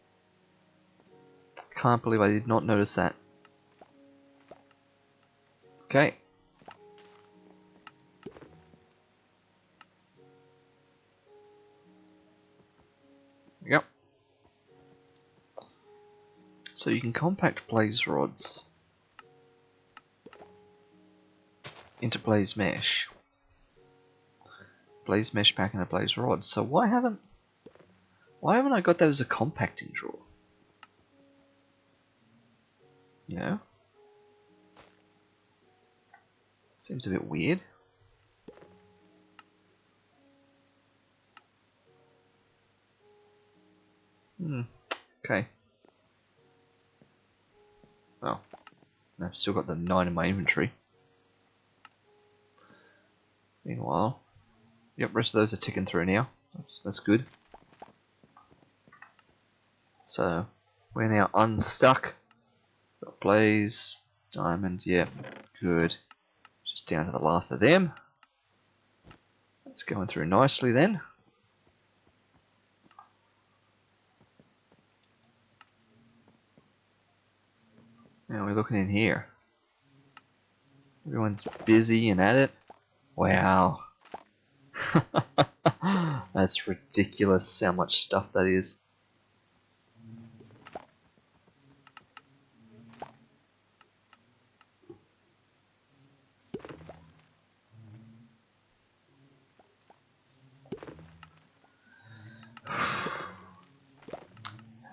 Can't believe I did not notice that. Okay. Yep. So you can compact blaze rods into blaze mesh. Blaze mesh pack and a blaze rod. So why haven't I got that as a compacting drawer? You know? Seems a bit weird. Okay. Well, I've still got the 9 in my inventory. Meanwhile, yep, rest of those are ticking through now. That's good. So we're now unstuck. Got blaze, diamond, yeah, good. Just down to the last of them. That's going through nicely then. Now we're looking in here. Everyone's busy and at it. Wow. That's ridiculous how much stuff that is.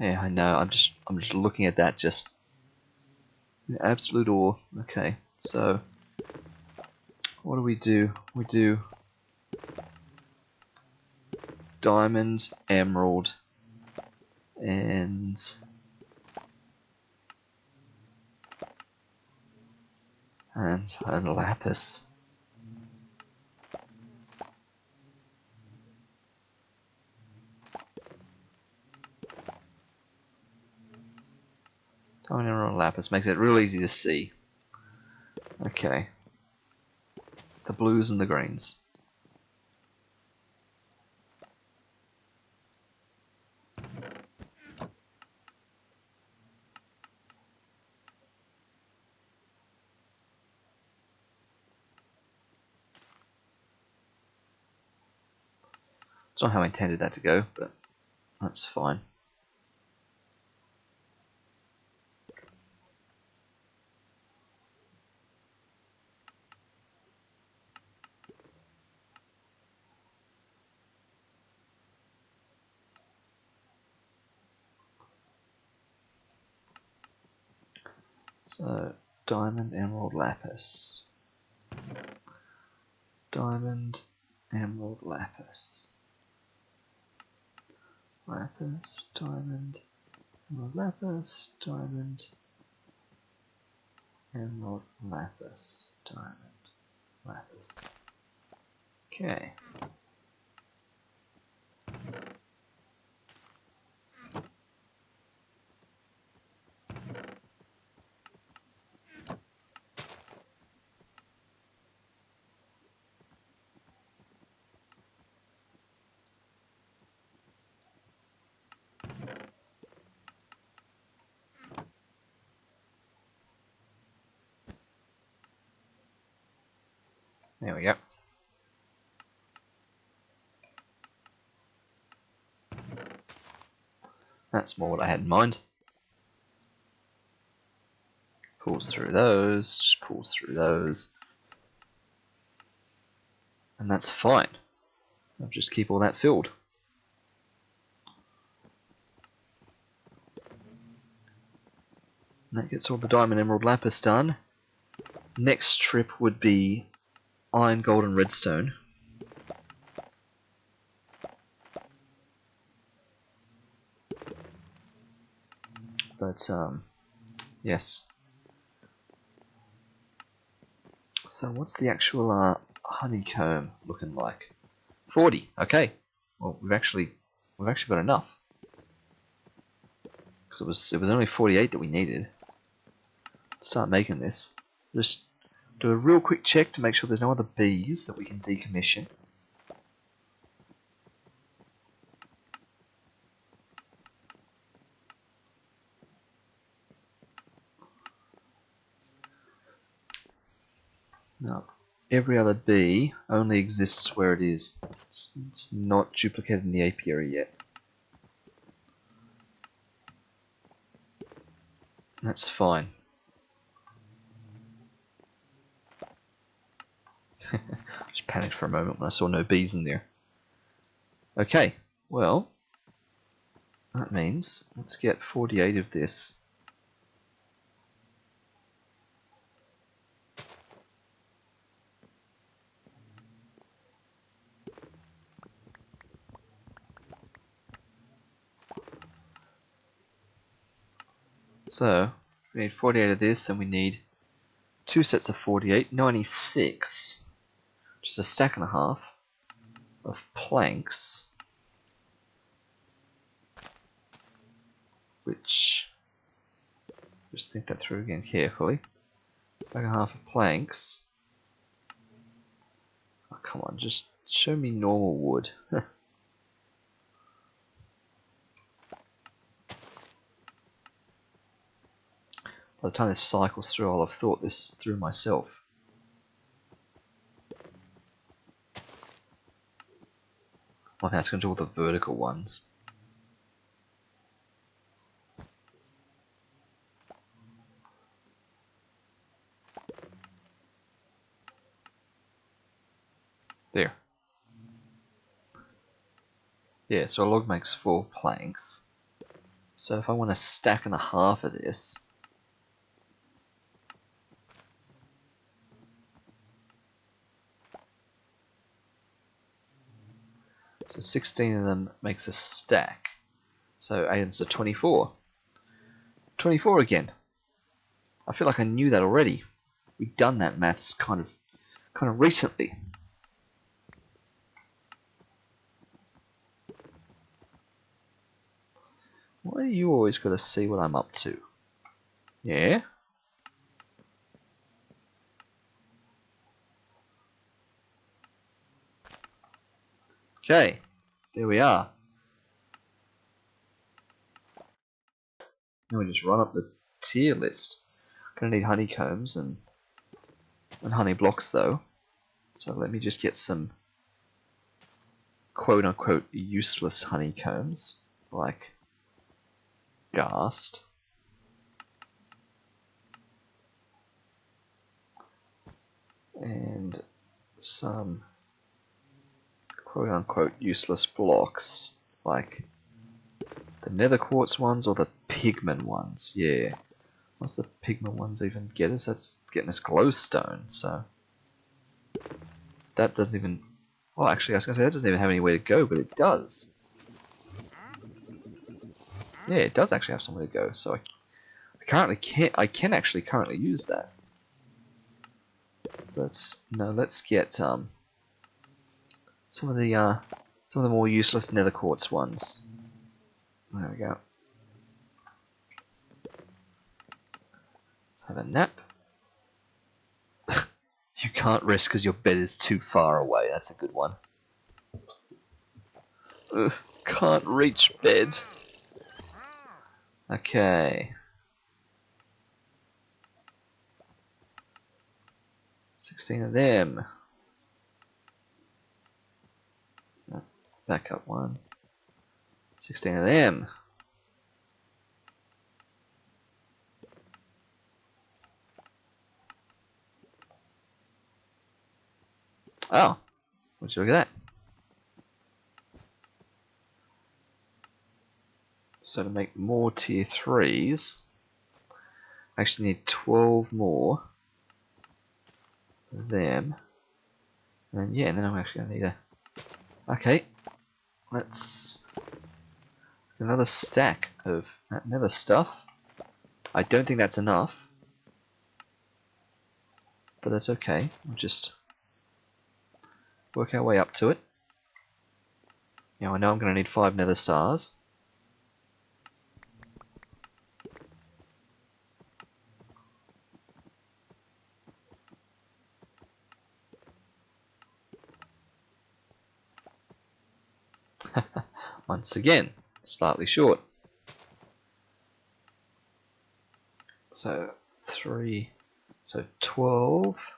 Yeah, I know. I'm just looking at that, just absolute awe. Okay, so what do? We do diamond, emerald, and lapis. Diamond, emerald, and lapis makes it real easy to see. Okay. The blues and the greens. It's not how I intended that to go, but that's fine. So, diamond, emerald, lapis. Diamond, emerald, lapis. Lapis, diamond, emerald, lapis, diamond, emerald, lapis, diamond, lapis. Okay. There we go. That's more what I had in mind. pulls through those, just pulls through those. And that's fine. I'll just keep all that filled. And that gets all the diamond, emerald, lapis done. Next trip would be iron, gold, and redstone. But, yes. So what's the actual honeycomb looking like? 40. Okay. Well, we've actually got enough. Because it was only 48 that we needed to start making this. Just do a real quick check to make sure there's no other bees that we can decommission. No. Every other bee only exists where it is. It's not duplicated in the apiary yet. That's fine. Just panicked for a moment when I saw no bees in there. Okay, well, that means let's get 48 of this. So, we need 48 of this, and we need 2 sets of 48, 96, which is a stack and a half of planks, which, just think that through again carefully, stack and a half of planks. Oh, come on, just show me normal wood. By the time this cycles through, I'll have thought this through myself. Well, now it's going to do all the vertical ones. There. Yeah, so a log makes 4 planks. So if I want a stack and a half of this, so 16 of them makes a stack. So 8 is a 24. 24 again. I feel like I knew that already. We've done that maths kind of recently. Why do you always got to see what I'm up to? Yeah? Okay, there we are. Now we just run up the tier list. Gonna need honeycombs and honey blocks though. So let me just get some quote unquote useless honeycombs, like Ghast. And some quote unquote useless blocks, like the nether quartz ones or the pigment ones. Yeah. What's the pigment ones even get us? That's getting us glowstone, so that doesn't even, well actually I was gonna say that doesn't even have anywhere to go, but it does. Yeah, it does actually have somewhere to go, so I can actually currently use that. But no, let's get some of the more useless nether quartz ones. There we go. Let's have a nap. You can't rest because your bed is too far away. That's a good one. Ugh, can't reach bed. Okay. 16 of them. Back up one. 16 of them. Oh, would you look at that? So to make more tier 3s, I actually need 12 more of them. And then, yeah, and then I'm actually going to need a... Okay, let's... Another stack of that nether stuff. I don't think that's enough, but that's okay. We'll just work our way up to it. Now I know I'm going to need 5 nether stars. Once again, slightly short. So 3, so 12.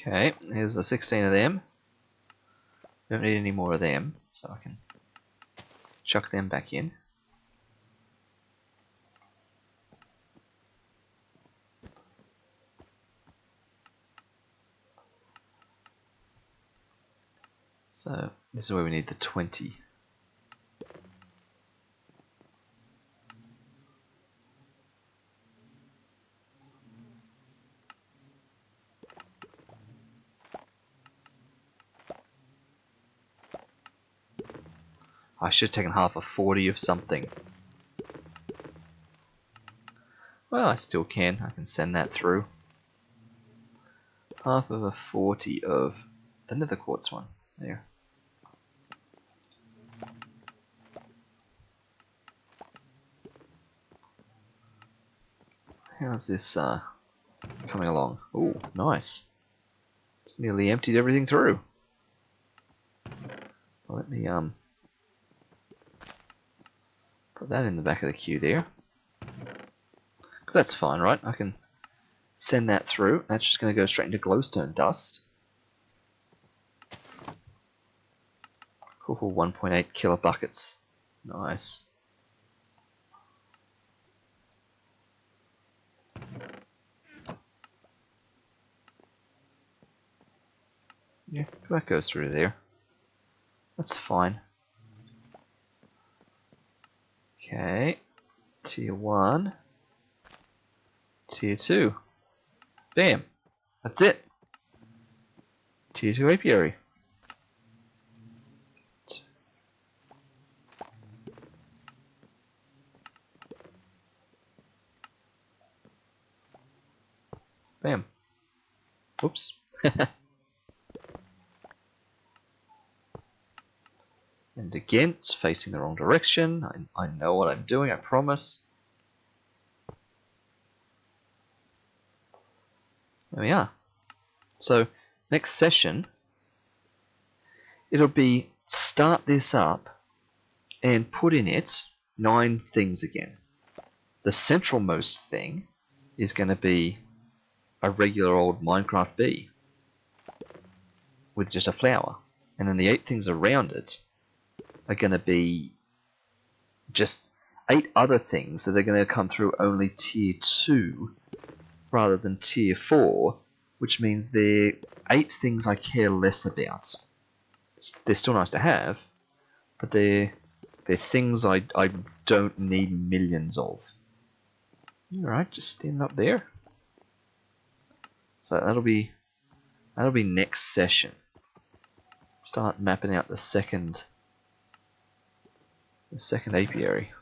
Okay, here's the 16 of them. Don't need any more of them, so I can chuck them back in. So this is where we need the 20. I should have taken half a 40 of something. Well, I still can. I can send that through. Half of a 40 of the nether quartz one. There. How's this coming along? Ooh, nice. It's nearly emptied everything through. Well, let me put that in the back of the queue there. Because that's fine, right? I can send that through. That's just going to go straight into glowstone dust. Cool, 1.8 kilobuckets. Nice. Yeah, that goes through there. That's fine. Okay. Tier 1. Tier 2. Bam. That's it. Tier 2 apiary. Bam. Oops. And again, it's facing the wrong direction. I know what I'm doing, I promise. There we are. So, next session, it'll be start this up and put in it 9 things again. The centralmost thing is going to be a regular old Minecraft bee with just a flower. And then the 8 things around it are going to be just 8 other things that are going to come through only tier 2 rather than tier 4, which means they're 8 things I care less about. They're still nice to have, but they're things I don't need millions of. Alright, just stand up there. So that'll be next session. Start mapping out the second apiary.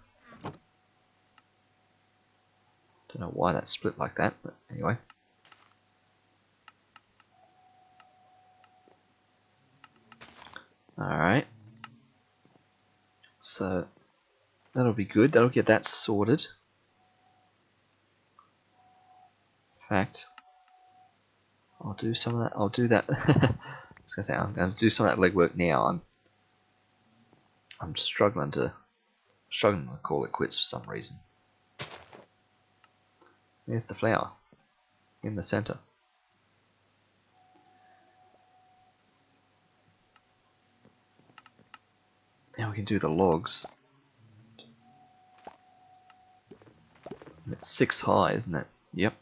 Don't know why that's split like that, but anyway. Alright. So that'll be good. That'll get that sorted. In fact, I'll do some of that. I'll do that. I was gonna say I'm going to do some of that legwork now. I'm struggling to call it quits for some reason. There's the flower in the center. Now we can do the logs. It's 6 high, isn't it? Yep.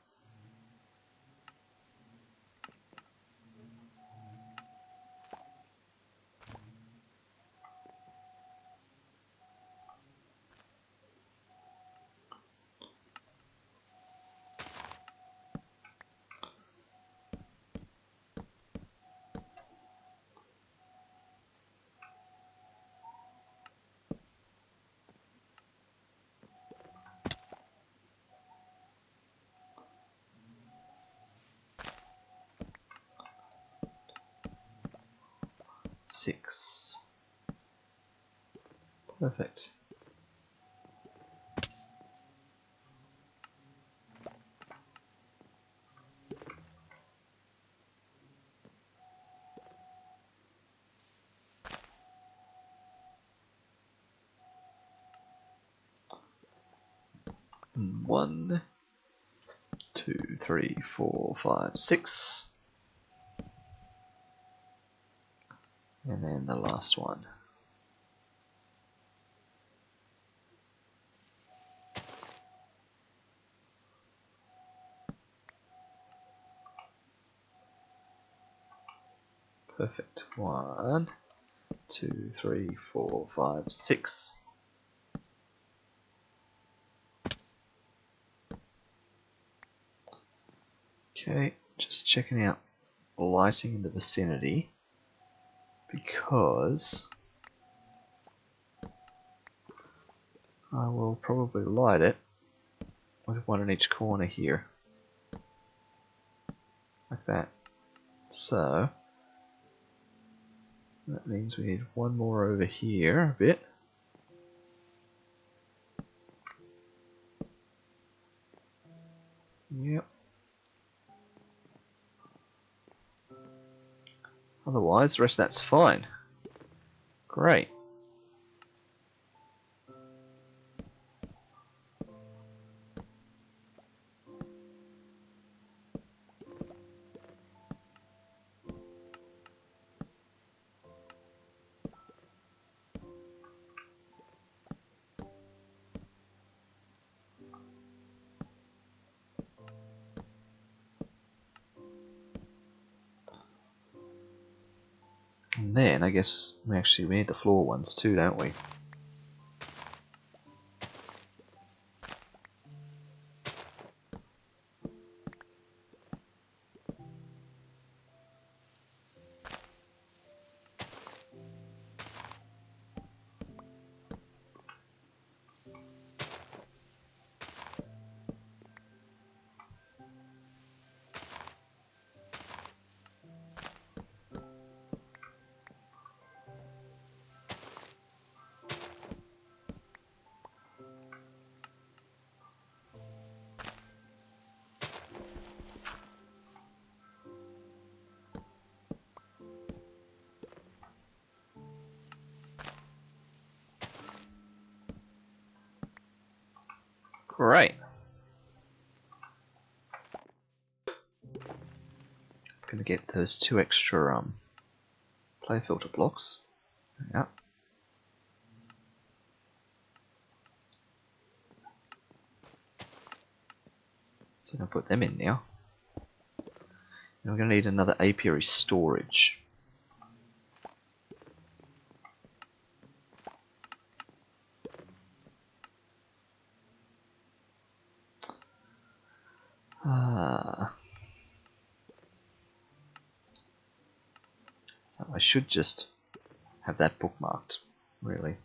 Six. Perfect. One, 2, 3, 4, 5, 6. And then the last one. Perfect. 1, 2, 3, 4, 5, 6. Okay, just checking out lighting in the vicinity, because I will probably light it with one in each corner here, like that. So that means we need one more over here a bit. Yep. Otherwise, the rest of that's fine. Great. And then I guess we need the floor ones too, don't we? Great. Gonna get those 2 extra play filter blocks. Yeah. So I'm gonna put them in now. And we're gonna need another apiary storage. So I should just have that bookmarked, really.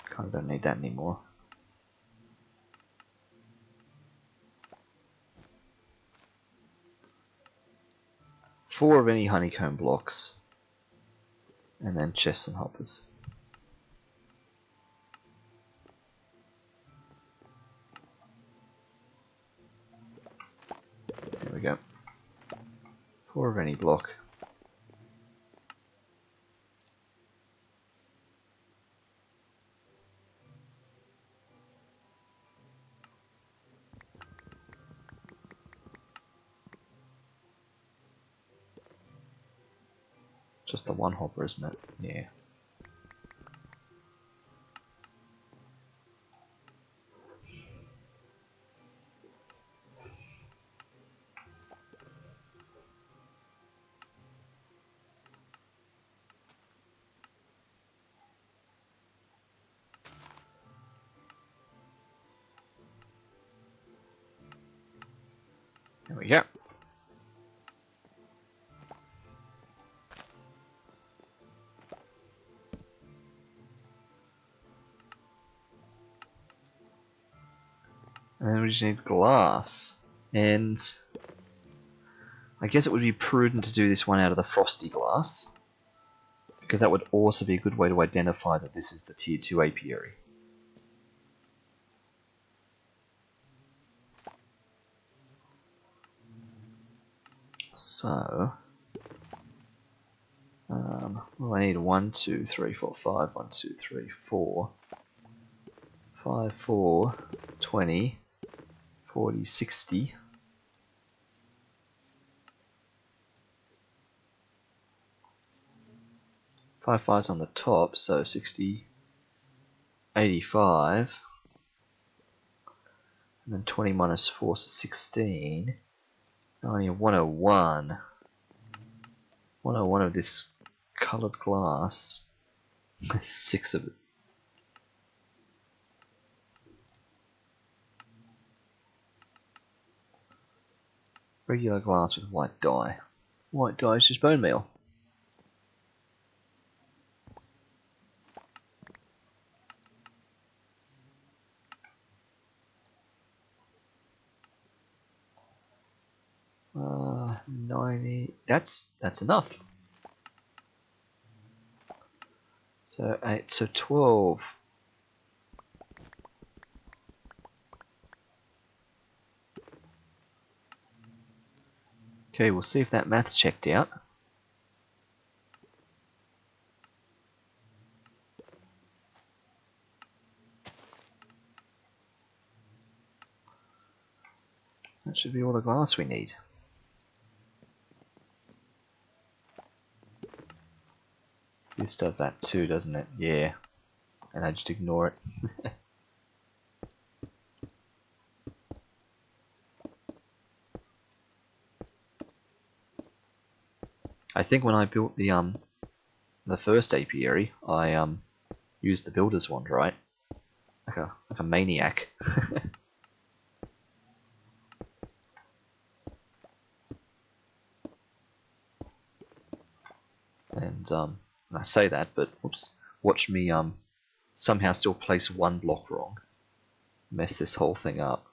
Kind of don't need that anymore. Four of any honeycomb blocks, and then chests and hoppers. There we go. 4 of any block. Just the one hopper, isn't it? Yeah. There we go. And then we just need glass. And I guess it would be prudent to do this one out of the frosty glass, because that would also be a good way to identify that this is the tier 2 apiary. So, well, I need 1, 2, 3, 4, 5, 1, 2, 3, 4, 5, 4, 20, 40, 60. 5 5's on the top, so 60, 85, and then 20 minus 4, so 16. Only 101. 101 of this coloured glass. There's 6 of it. Regular glass with white dye. White dye is just bone meal. Uh, 90. That's enough. So 8. So 12. Okay, we'll see if that math's checked out. That should be all the glass we need. This does that too, doesn't it? Yeah. And I just ignore it. I think when I built the first apiary, I used the builder's wand, right? Like a maniac. And I say that, but whoops, watch me somehow still place one block wrong. Mess this whole thing up.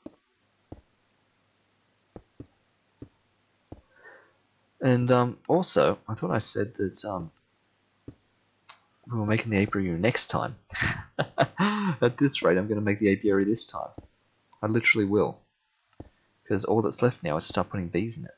And also, I thought I said that we were making the apiary next time. At this rate, I'm going to make the apiary this time. I literally will. Because all that's left now is to start putting bees in it.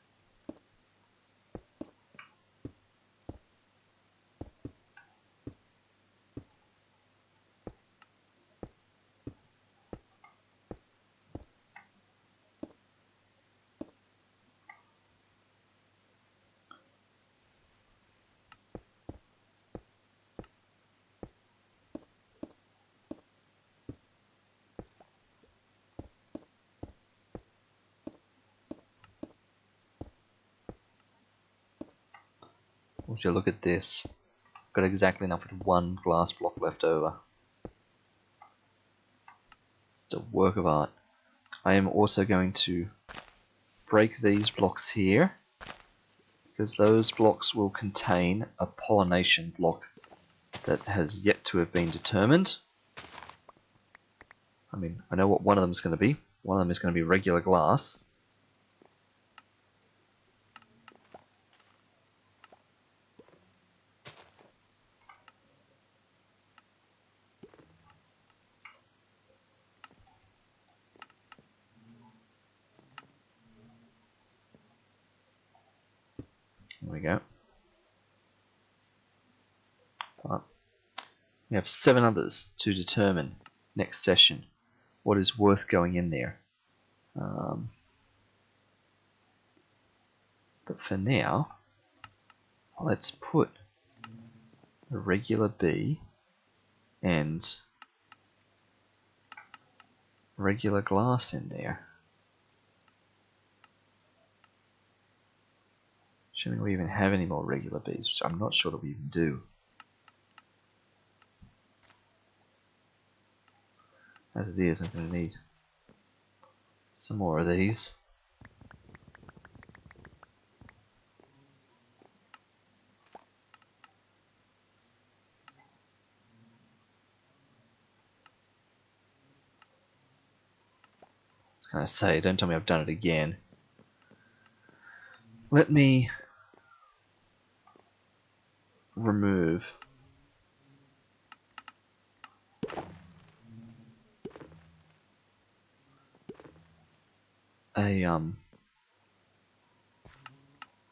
Would you look at this? Got exactly enough with one glass block left over. It's a work of art. I am also going to break these blocks here, because those blocks will contain a pollination block that has yet to have been determined. I mean, I know what one of them is going to be. One of them is going to be regular glass. There we go. But we have 7 others to determine next session what is worth going in there. But for now, let's put a regular bee and regular glass in there. Assuming we even have any more regular bees, which I'm not sure that we even do. As it is, I'm going to need some more of these. I was going to say, don't tell me I've done it again. Let me remove a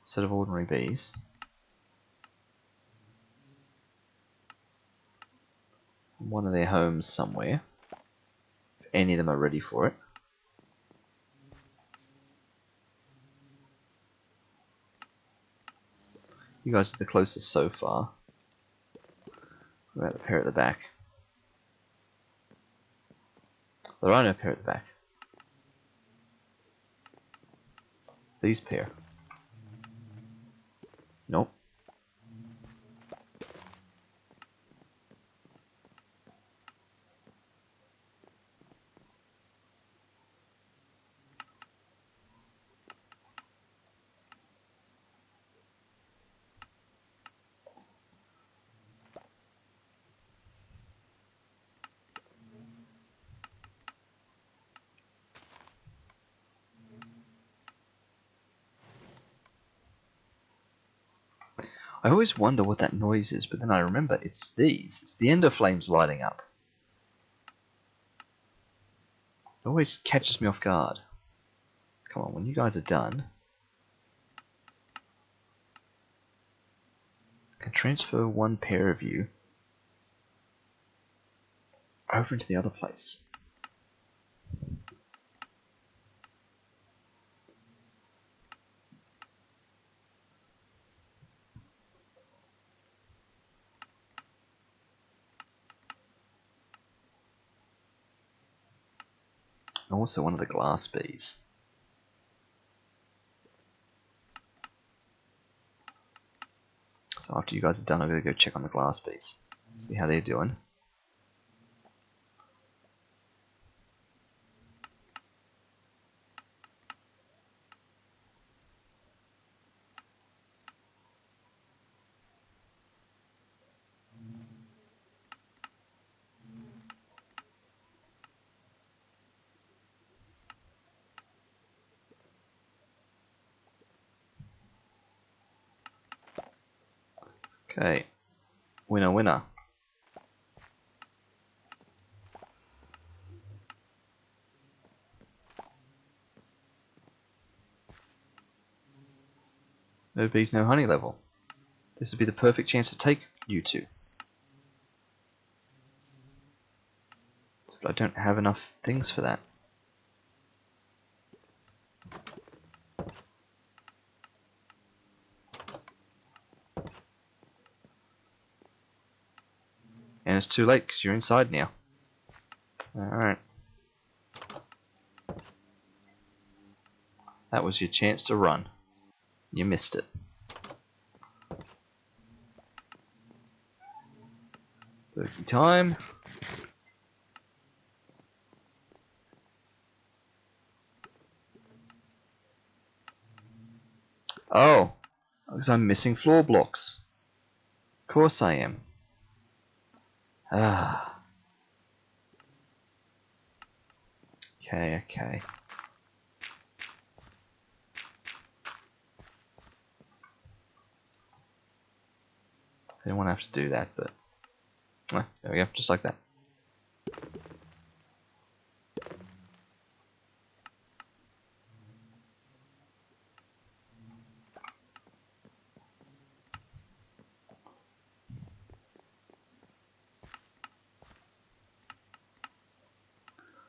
set of ordinary bees. One of their homes somewhere. If any of them are ready for it. You guys are the closest so far. What about the pair at the back? There are no pair at the back. These pair. Nope. I always wonder what that noise is, but then I remember it's these. It's the ender flames lighting up. It always catches me off guard. Come on, when you guys are done, I can transfer one pair of you over into the other place. And also one of the glass bees. So after you guys are done, I'm going to go check on the glass bees. See how they're doing. Okay, winner winner. No bees, no honey level. This would be the perfect chance to take you two. But I don't have enough things for that. And it's too late because you're inside now. Alright. That was your chance to run. You missed it. Working time. Oh, because I'm missing floor blocks. Of course I am. Ah. Okay, okay. I didn't want to have to do that, but there we go, just like that.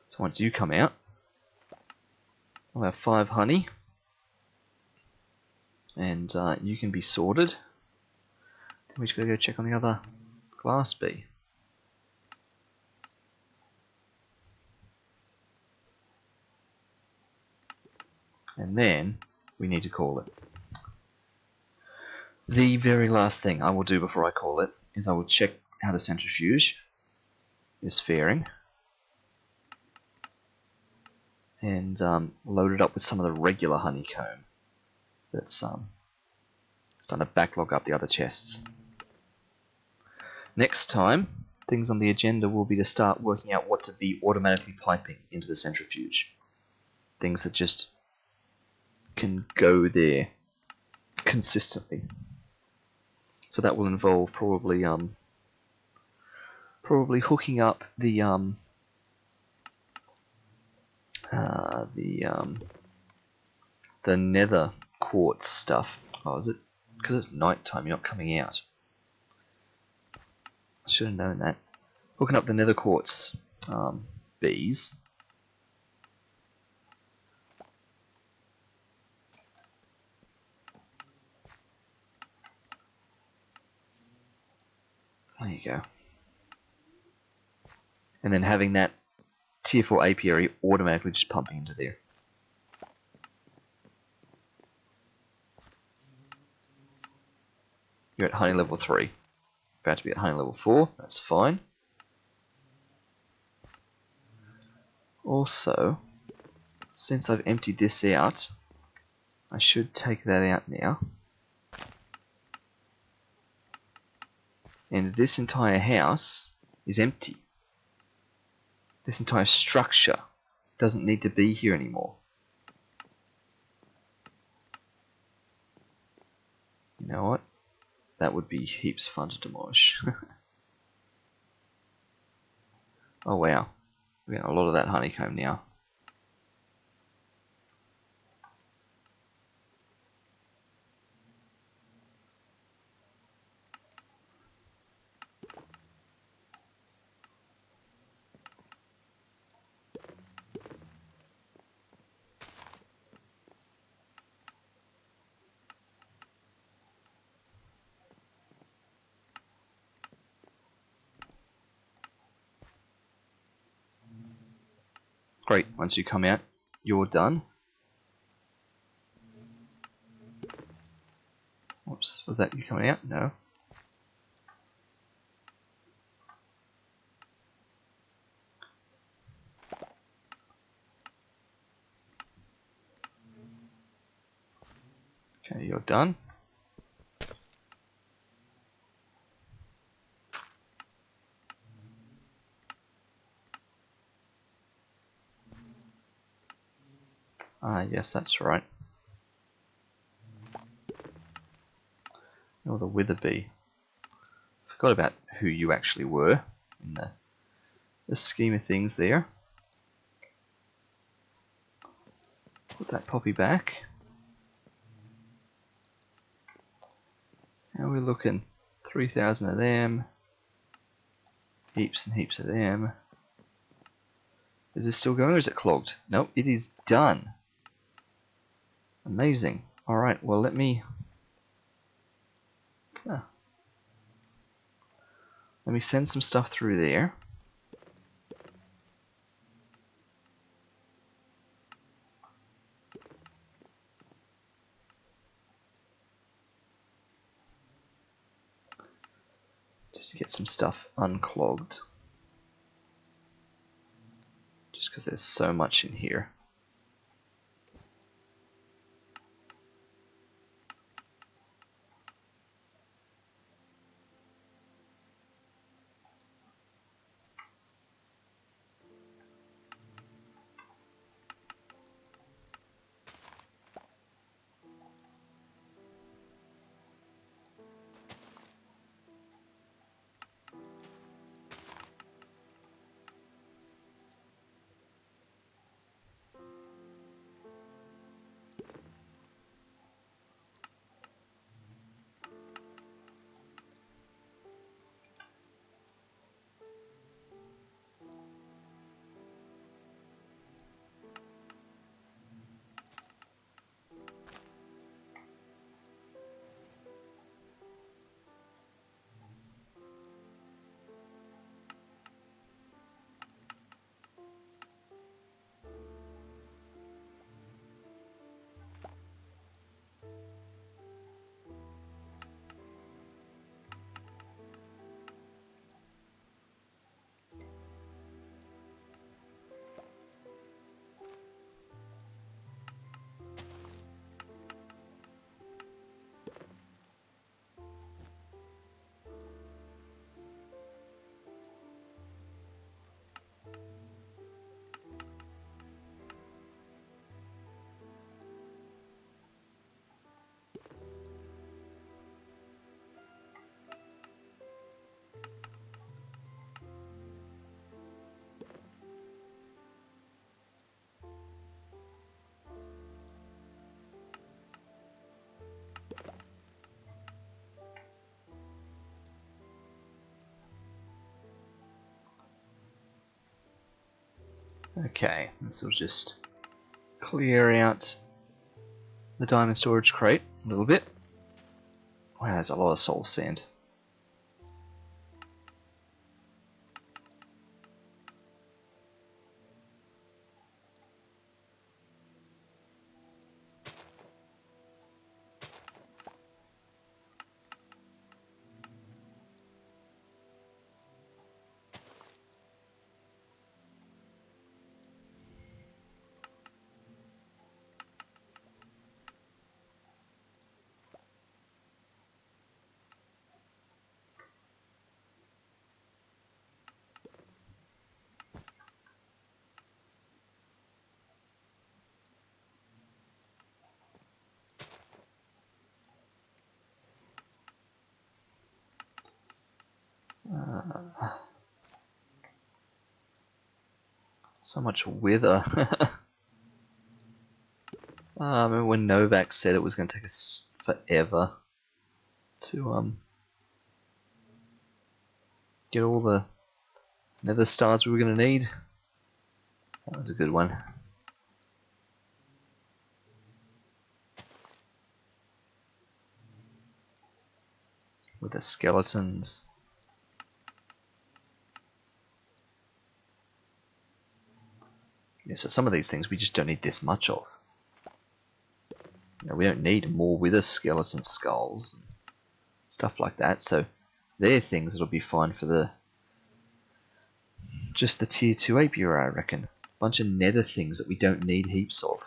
So once you come out, I'll have 5 honey, and you can be sorted. Then we just gotta go check on the other glass bee. And then we need to call it. The very last thing I will do before I call it is I will check how the centrifuge is faring and load it up with some of the regular honeycomb that's starting to backlog up the other chests. Next time, things on the agenda will be to start working out what to be automatically piping into the centrifuge. Things that just can go there consistently. So that will involve probably hooking up the nether quartz stuff. Oh, is it? Because it's night time, you're not coming out. I should have known that. Hooking up the nether quartz bees. There you go. And then having that tier 4 apiary automatically just pumping into there. You're at honey level 3. About to be at honey level 4. That's fine. Also, since I've emptied this out, I should take that out now. And this entire house is empty. This entire structure doesn't need to be here anymore. You know what? That would be heaps fun to demolish. Oh wow, we got a lot of that honeycomb now. Great, once you come out, you're done. Oops, was that you coming out? No. Okay, you're done. Ah, yes, that's right. Oh, the wither bee. Forgot about who you actually were in the scheme of things there. Put that poppy back. How are we looking? 3,000 of them. Heaps and heaps of them. Is this still going or is it clogged? Nope, it is done. Amazing. Alright, well let me... Let me send some stuff through there. Just to get some stuff unclogged. Just because there's so much in here. Okay, so we'll just clear out the diamond storage crate a little bit. Wow, there's a lot of soul sand. So much wither. I remember when Novak said it was going to take us forever to get all the nether stars we were going to need. That was a good one. With the skeletons. Yeah, so some of these things we just don't need this much of. You know, we don't need more wither skeleton skulls and stuff like that, so they're things that'll be fine for the just the tier 2 apiary, I reckon. Bunch of nether things that we don't need heaps of.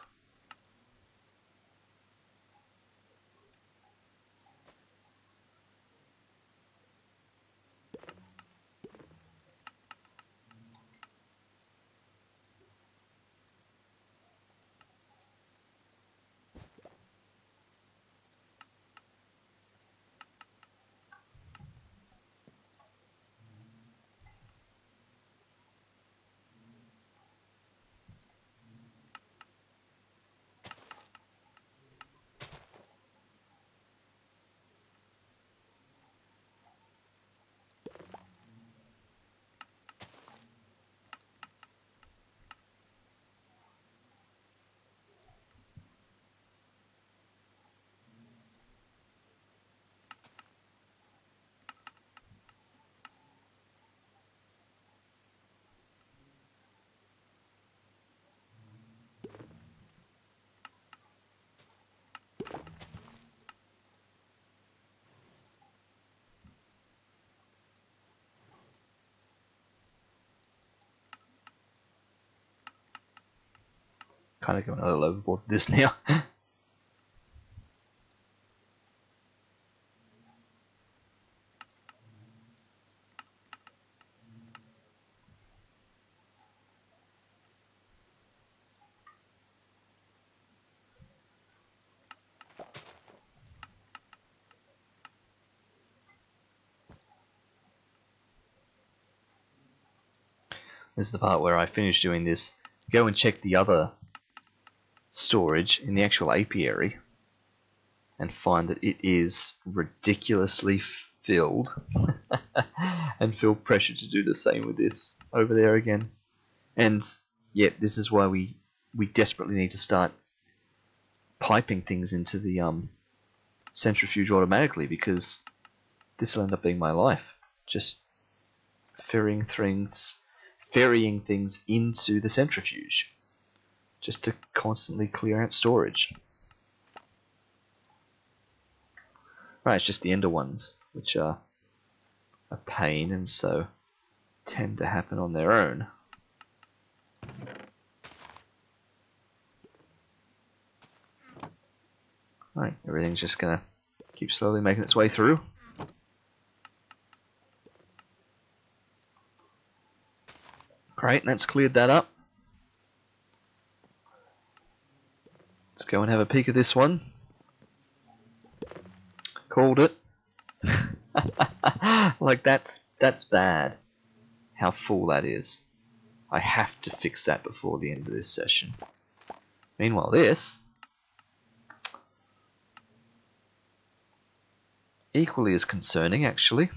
Kind of going a little overboard with this now. This is the part where I finish doing this. Go and check the other storage in the actual apiary and find that it is ridiculously filled and feel pressure to do the same with this over there again. And yeah, this is why we desperately need to start piping things into the centrifuge automatically, because this will end up being my life. Just ferrying things into the centrifuge just to constantly clear out storage. Right, it's just the ender ones, which are a pain and so tend to happen on their own. Right, everything's just gonna keep slowly making its way through. Great, that's cleared that up. Let's go and have a peek at this one. Called it. Like that's bad. How full that is. I have to fix that before the end of this session. Meanwhile, this equally as concerning, actually.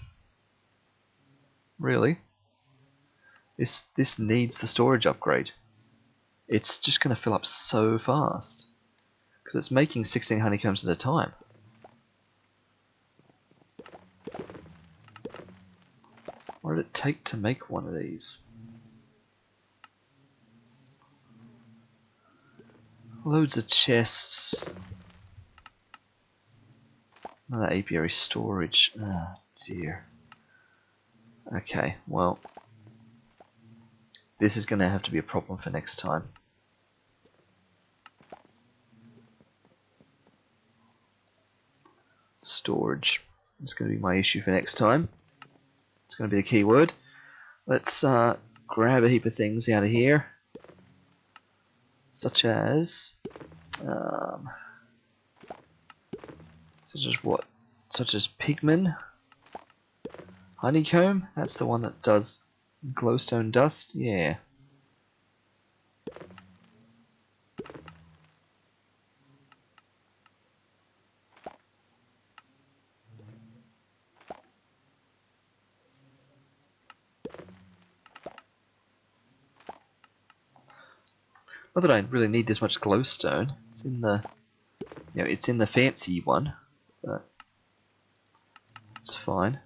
Really. This needs the storage upgrade. it's just going to fill up so fast. Because it's making 16 honeycombs at a time. What did it take to make one of these? Loads of chests. Another apiary storage. Ah, dear. Okay, well, this is going to have to be a problem for next time. Storage is going to be my issue for next time. It's going to be the key word. Let's grab a heap of things out of here, such as what? Such as pigmen, honeycomb. That's the one that does glowstone dust. Yeah. Not that I really need this much glowstone. It's in the, it's in the fancy one, but it's fine.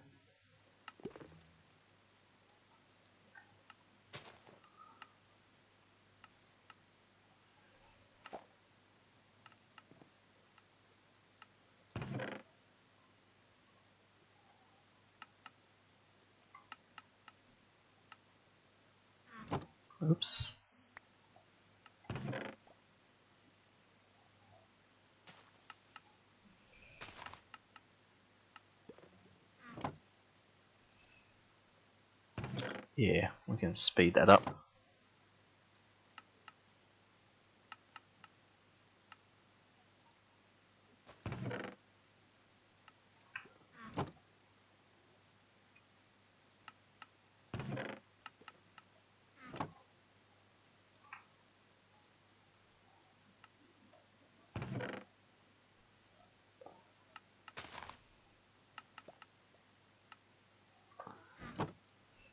Oops. Yeah, we can speed that up.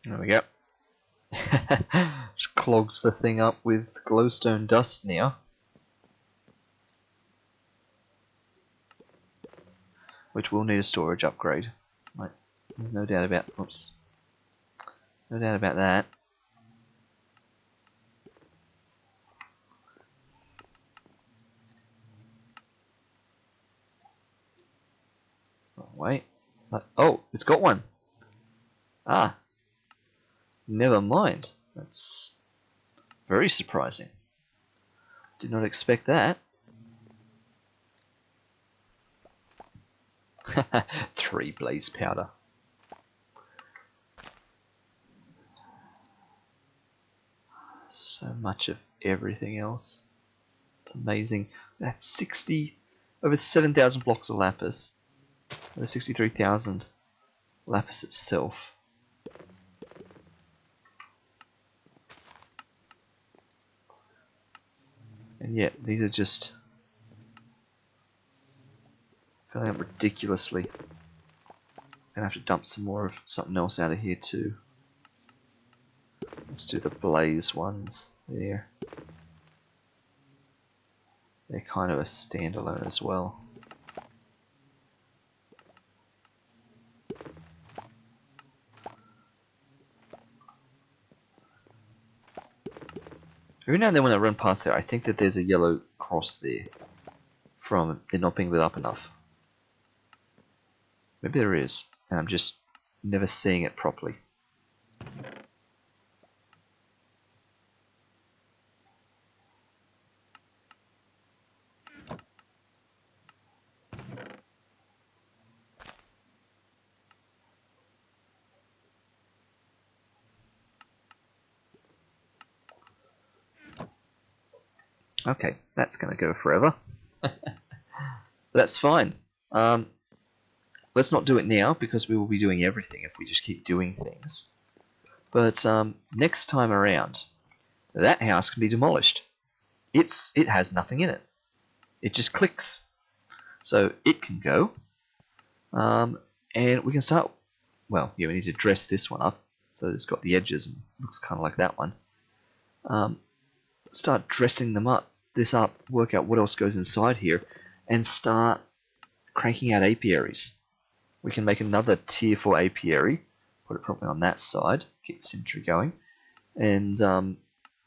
There we go. Just clogs the thing up with glowstone dust now. Which will need a storage upgrade. Right. There's no doubt about no doubt about that. Oh, wait. Oh, it's got one. Ah. Never mind. That's very surprising. Did not expect that. 3 blaze powder. So much of everything else. It's amazing. That's 60, over 7,000 blocks of lapis. Over 63,000 lapis itself. And yet, these are just filling up ridiculously. Gonna have to dump some more of something else out of here too. Let's do the blaze ones there. They're kind of a standalone as well. Every now and then when I run past there, I think that there's a yellow cross there from it not being lit up enough. Maybe there is, and I'm just never seeing it properly. Okay, that's going to go forever. That's fine. Let's not do it now because we will be doing everything if we just keep doing things. But next time around, that house can be demolished. It has nothing in it. It just clicks. So it can go. And we can start. Well, yeah, we need to dress this one up so it's got the edges and looks kind of like that one. start dressing this up, work out what else goes inside here, and start cranking out apiaries. We can make another tier 4 apiary, put it probably on that side, keep the symmetry going, and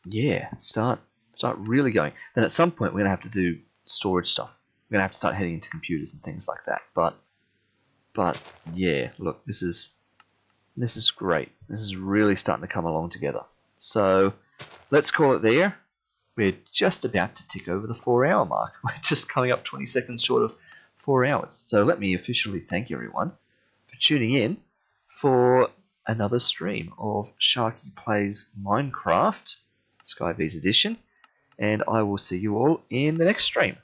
yeah, start really going. Then at some point we're gonna have to do storage stuff. We're gonna have to start heading into computers and things like that. But yeah, look, this is great. This is really starting to come along together. So let's call it there. We're just about to tick over the 4-hour mark. We're just coming up 20 seconds short of 4 hours. So let me officially thank everyone for tuning in for another stream of Sharky Plays Minecraft, SkyV's edition, and I will see you all in the next stream.